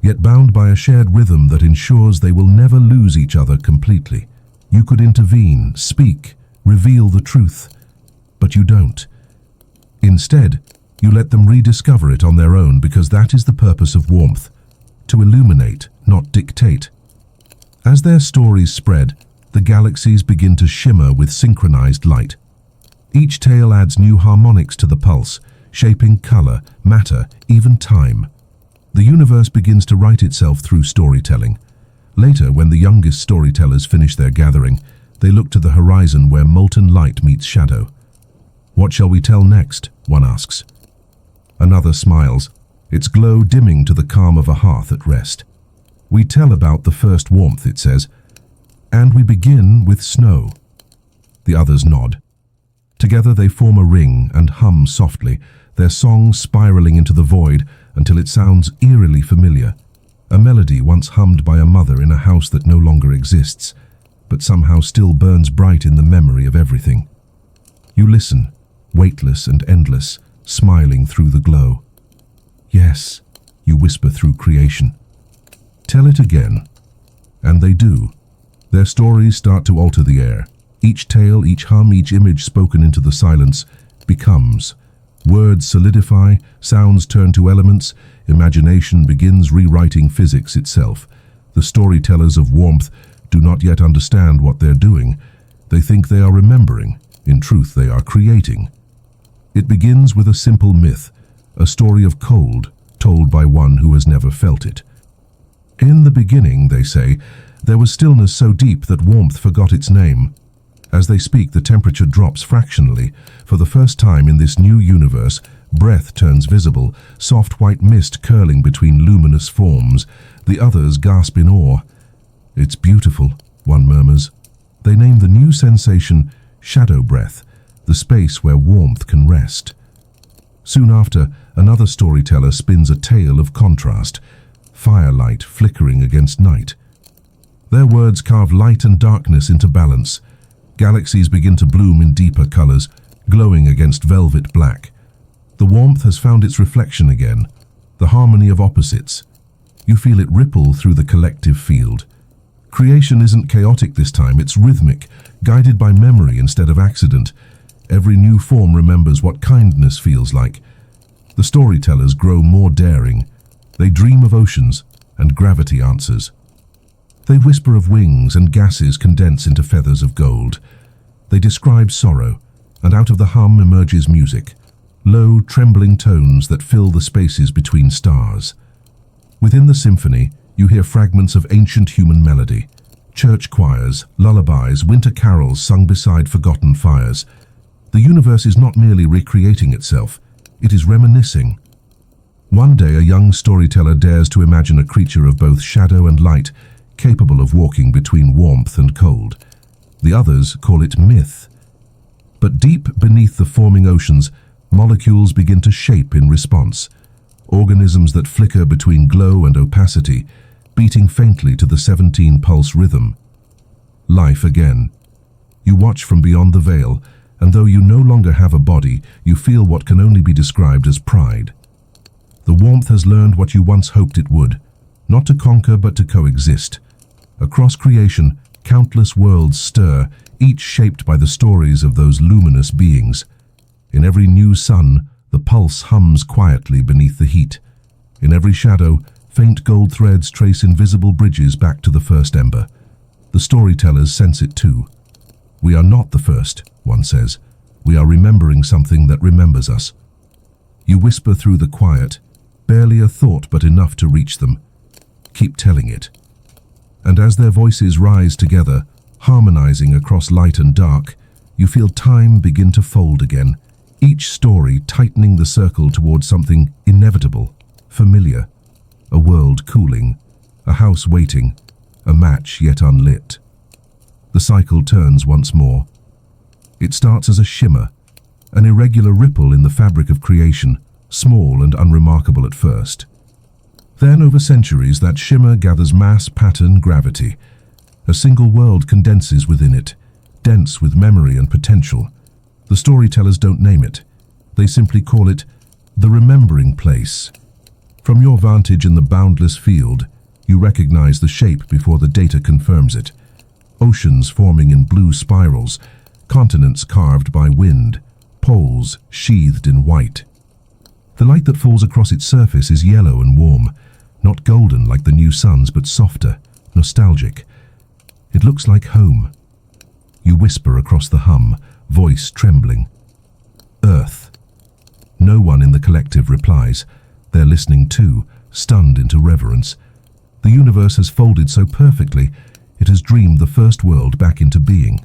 yet bound by a shared rhythm that ensures they will never lose each other completely. You could intervene, speak, reveal the truth, but you don't. Instead, you let them rediscover it on their own, because that is the purpose of warmth, to illuminate, not dictate. As their stories spread, the galaxies begin to shimmer with synchronized light. Each tale adds new harmonics to the pulse, shaping color, matter, even time. The universe begins to write itself through storytelling. Later, when the youngest storytellers finish their gathering, they look to the horizon where molten light meets shadow. What shall we tell next? One asks. Another smiles, its glow dimming to the calm of a hearth at rest. We tell about the first warmth, it says, and we begin with snow. The others nod. Together they form a ring and hum softly, their song spiraling into the void until it sounds eerily familiar. A melody once hummed by a mother in a house that no longer exists, but somehow still burns bright in the memory of everything. You listen, weightless and endless, smiling through the glow. Yes, you whisper through creation. Tell it again. And they do. Their stories start to alter the air. Each tale, each hum, each image spoken into the silence becomes. Words solidify, sounds turn to elements, imagination begins rewriting physics itself. The storytellers of warmth do not yet understand what they're doing. They think they are remembering. In truth, they are creating. It begins with a simple myth, a story of cold, told by one who has never felt it. In the beginning, they say, there was stillness so deep that warmth forgot its name. As they speak, the temperature drops fractionally. For the first time in this new universe, breath turns visible, soft white mist curling between luminous forms. The others gasp in awe. "It's beautiful," one murmurs. They name the new sensation shadow breath, the space where warmth can rest. Soon after, another storyteller spins a tale of contrast, firelight flickering against night. Their words carve light and darkness into balance. Galaxies begin to bloom in deeper colors, glowing against velvet black. The warmth has found its reflection again, the harmony of opposites. You feel it ripple through the collective field. Creation isn't chaotic this time, it's rhythmic, guided by memory instead of accident. Every new form remembers what kindness feels like. The storytellers grow more daring. They dream of oceans, and gravity answers. They whisper of wings, and gases condense into feathers of gold. They describe sorrow, and out of the hum emerges music, low, trembling tones that fill the spaces between stars. Within the symphony, you hear fragments of ancient human melody, church choirs, lullabies, winter carols sung beside forgotten fires. The universe is not merely recreating itself, it is reminiscing. One day, a young storyteller dares to imagine a creature of both shadow and light, capable of walking between warmth and cold. The others call it myth. But deep beneath the forming oceans, molecules begin to shape in response. Organisms that flicker between glow and opacity, beating faintly to the 17-pulse rhythm. Life again. You watch from beyond the veil, and though you no longer have a body, you feel what can only be described as pride. The warmth has learned what you once hoped it would, not to conquer but to coexist. Across creation, countless worlds stir, each shaped by the stories of those luminous beings. In every new sun, the pulse hums quietly beneath the heat. In every shadow, faint gold threads trace invisible bridges back to the first ember. The storytellers sense it too. "We are not the first," one says. "We are remembering something that remembers us." You whisper through the quiet, barely a thought but enough to reach them. Keep telling it. And as their voices rise together, harmonizing across light and dark, you feel time begin to fold again, each story tightening the circle towards something inevitable, familiar. A world cooling, a house waiting, a match yet unlit. The cycle turns once more. It starts as a shimmer, an irregular ripple in the fabric of creation, small and unremarkable at first. Then, over centuries, that shimmer gathers mass, pattern, gravity. A single world condenses within it, dense with memory and potential. The storytellers don't name it. They simply call it the remembering place. From your vantage in the boundless field, you recognize the shape before the data confirms it. Oceans forming in blue spirals, continents carved by wind, poles sheathed in white. The light that falls across its surface is yellow and warm, not golden like the new suns, but softer, nostalgic. It looks like home. You whisper across the hum, voice trembling. Earth. No one in the collective replies. They're listening too, stunned into reverence. The universe has folded so perfectly, it has dreamed the first world back into being.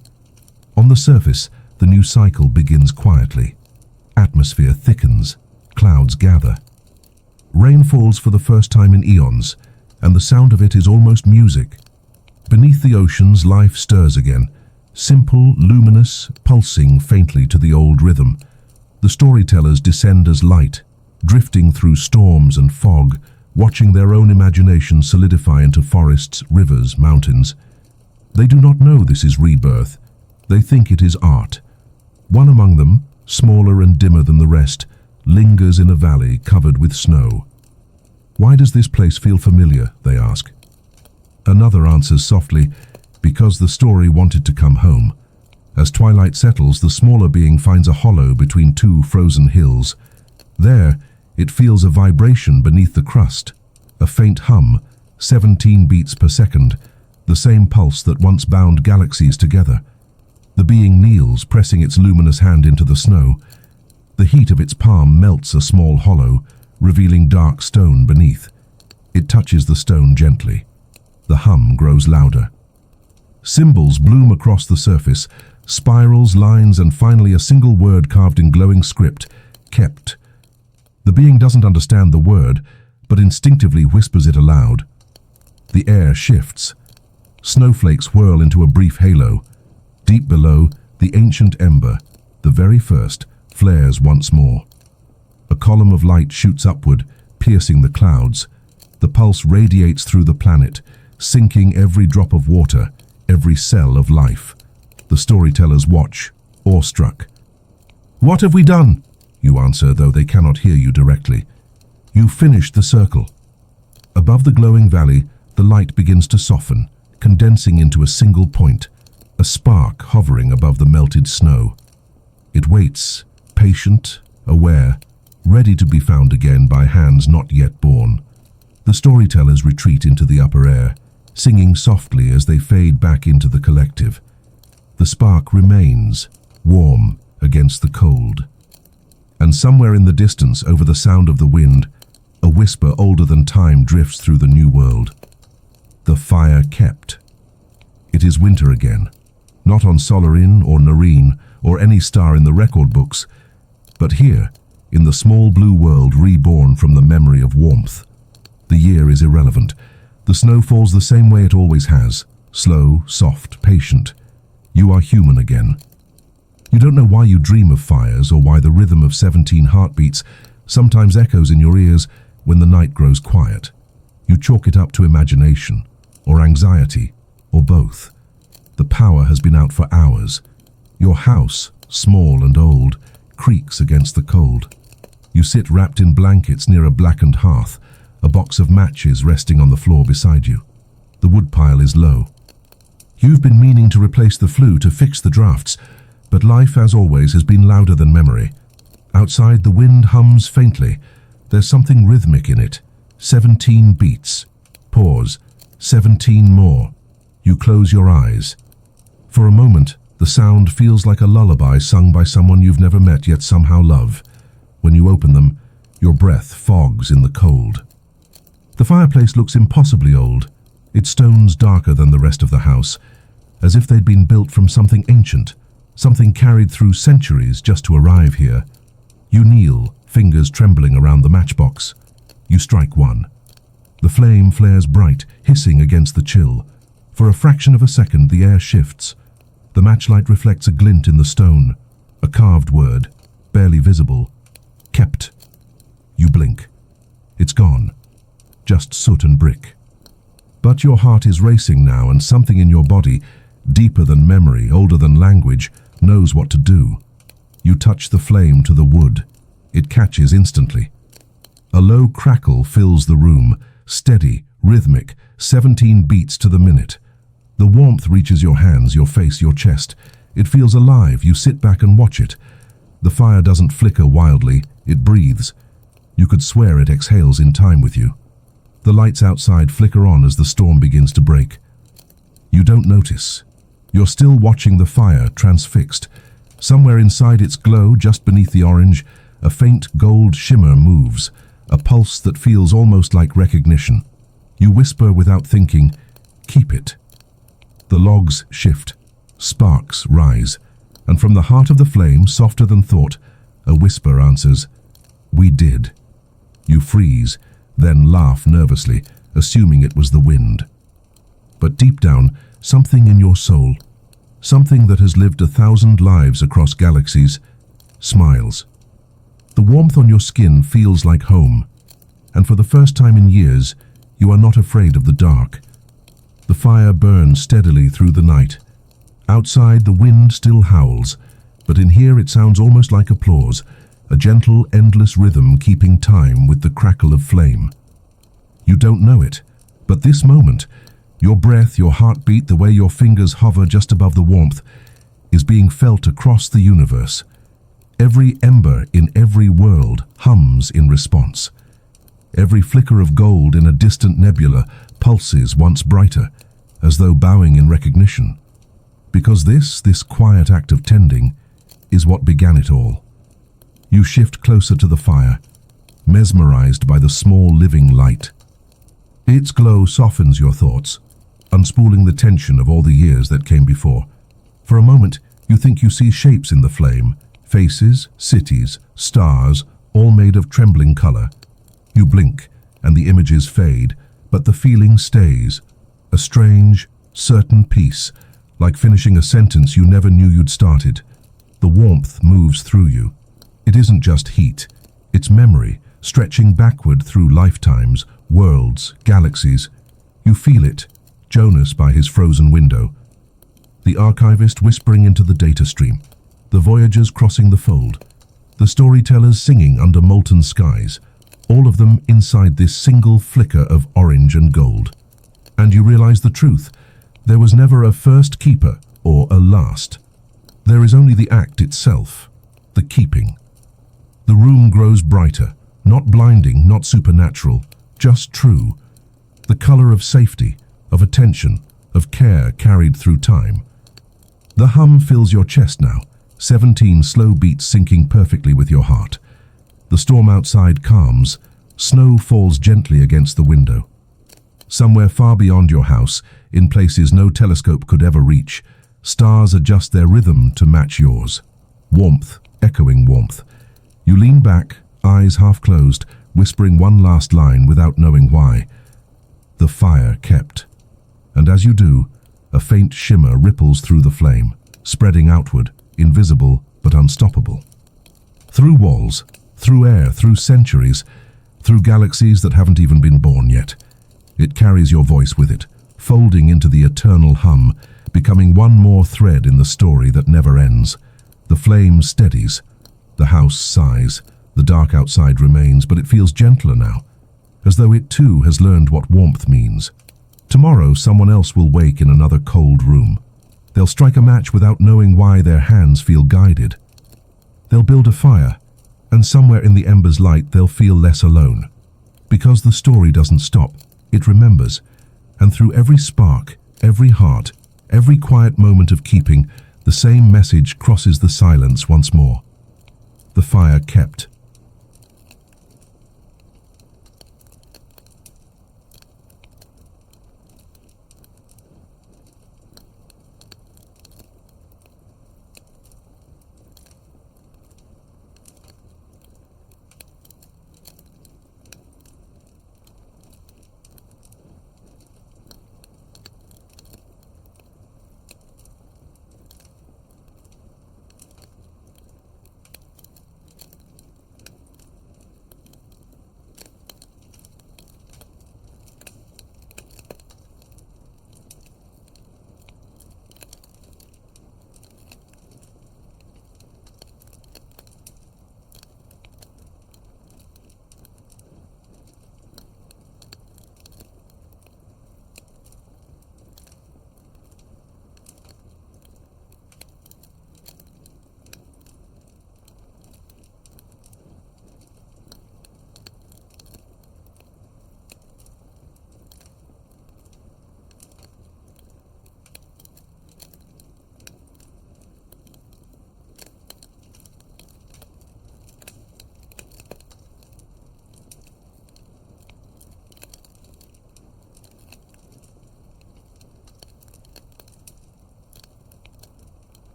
On the surface, the new cycle begins quietly. Atmosphere thickens, clouds gather. Rain falls for the first time in eons, and the sound of it is almost music. Beneath the oceans, life stirs again, simple, luminous, pulsing faintly to the old rhythm. The storytellers descend as light, drifting through storms and fog, watching their own imagination solidify into forests, rivers, mountains. They do not know this is rebirth. They think it is art. One among them, smaller and dimmer than the rest, lingers in a valley covered with snow. "Why does this place feel familiar?" they ask. Another answers softly, "Because the story wanted to come home." As twilight settles, the smaller being finds a hollow between two frozen hills. There, it feels a vibration beneath the crust, a faint hum, 17 beats per second, the same pulse that once bound galaxies together. The being kneels, pressing its luminous hand into the snow. The heat of its palm melts a small hollow, revealing dark stone beneath. It touches the stone gently. The hum grows louder. Symbols bloom across the surface, spirals, lines, and finally a single word carved in glowing script, kept. The being doesn't understand the word, but instinctively whispers it aloud. The air shifts. Snowflakes whirl into a brief halo. Deep below, the ancient ember, the very first, flares once more. A column of light shoots upward, piercing the clouds. The pulse radiates through the planet, sinking every drop of water, every cell of life. The storytellers watch, awestruck. "What have we done?" you answer, though they cannot hear you directly. "You finished the circle." Above the glowing valley, the light begins to soften, condensing into a single point, a spark hovering above the melted snow. It waits, patient, aware, ready to be found again by hands not yet born. The storytellers retreat into the upper air, singing softly as they fade back into the collective. The spark remains, warm against the cold. And somewhere in the distance, over the sound of the wind, a whisper older than time drifts through the new world. The fire kept. It is winter again, not on Solarin or Nareen or any star in the record books, but here, in the small blue world reborn from the memory of warmth. The year is irrelevant. The snow falls the same way it always has, slow, soft, patient. You are human again. You don't know why you dream of fires or why the rhythm of 17 heartbeats sometimes echoes in your ears when the night grows quiet. You chalk it up to imagination, or anxiety, or both. The power has been out for hours. Your house, small and old, creaks against the cold. You sit wrapped in blankets near a blackened hearth, a box of matches resting on the floor beside you. The woodpile is low. You've been meaning to replace the flue to fix the drafts, but life, as always, has been louder than memory. Outside, the wind hums faintly. There's something rhythmic in it. 17 beats. Pause. 17 more. You close your eyes. For a moment, the sound feels like a lullaby sung by someone you've never met yet somehow love. When you open them, your breath fogs in the cold. The fireplace looks impossibly old, its stones darker than the rest of the house, as if they'd been built from something ancient, something carried through centuries just to arrive here. You kneel, fingers trembling around the matchbox. You strike one. The flame flares bright, hissing against the chill. For a fraction of a second, the air shifts. The matchlight reflects a glint in the stone, a carved word, barely visible. Kept. You blink. It's gone. Just soot and brick. But your heart is racing now, and something in your body, deeper than memory, older than language, knows what to do. You touch the flame to the wood. It catches instantly. A low crackle fills the room, steady, rhythmic, 17 beats to the minute. The warmth reaches your hands, your face, your chest. It feels alive. You sit back and watch it. The fire doesn't flicker wildly. It breathes. You could swear it exhales in time with you. The lights outside flicker on as the storm begins to break. You don't notice. You're still watching the fire, transfixed. Somewhere inside its glow, just beneath the orange, a faint gold shimmer moves, a pulse that feels almost like recognition. You whisper without thinking, "Keep it." The logs shift. Sparks rise. And from the heart of the flame, softer than thought, a whisper answers, "We did." You freeze, then laugh nervously, assuming it was the wind. But deep down, something in your soul, something that has lived 1,000 lives across galaxies, smiles. The warmth on your skin feels like home, and for the first time in years, you are not afraid of the dark. The fire burns steadily through the night. Outside, the wind still howls, but in here it sounds almost like applause, a gentle, endless rhythm keeping time with the crackle of flame. You don't know it, but this moment, your breath, your heartbeat, the way your fingers hover just above the warmth, is being felt across the universe. Every ember in every world hums in response. Every flicker of gold in a distant nebula pulses once brighter, as though bowing in recognition. Because this quiet act of tending, is what began it all. You shift closer to the fire, mesmerized by the small living light. Its glow softens your thoughts, unspooling the tension of all the years that came before. For a moment, you think you see shapes in the flame, faces, cities, stars, all made of trembling color. You blink, and the images fade, but the feeling stays, a strange, certain peace, like finishing a sentence you never knew you'd started. The warmth moves through you. It isn't just heat, it's memory, stretching backward through lifetimes, worlds, galaxies. You feel it, Jonas by his frozen window, the archivist whispering into the data stream, the voyagers crossing the fold, the storytellers singing under molten skies, all of them inside this single flicker of orange and gold. And you realize the truth. There was never a first keeper or a last. There is only the act itself, the keeping. The room grows brighter, not blinding, not supernatural, just true. The color of safety, of attention, of care carried through time. The hum fills your chest now, 17 slow beats syncing perfectly with your heart. The storm outside calms, snow falls gently against the window. Somewhere far beyond your house, in places no telescope could ever reach, stars adjust their rhythm to match yours. Warmth, echoing warmth. You lean back, eyes half closed, whispering one last line without knowing why. The fire kept. And as you do, a faint shimmer ripples through the flame, spreading outward, invisible but unstoppable. Through walls, through air, through centuries, through galaxies that haven't even been born yet. It carries your voice with it, folding into the eternal hum, becoming one more thread in the story that never ends. The flame steadies, the house sighs, the dark outside remains, but it feels gentler now, as though it too has learned what warmth means. Tomorrow, someone else will wake in another cold room. They'll strike a match without knowing why their hands feel guided. They'll build a fire, and somewhere in the ember's light they'll feel less alone. Because the story doesn't stop, it remembers, and through every spark, every heart, every quiet moment of keeping, the same message crosses the silence once more. The fire kept.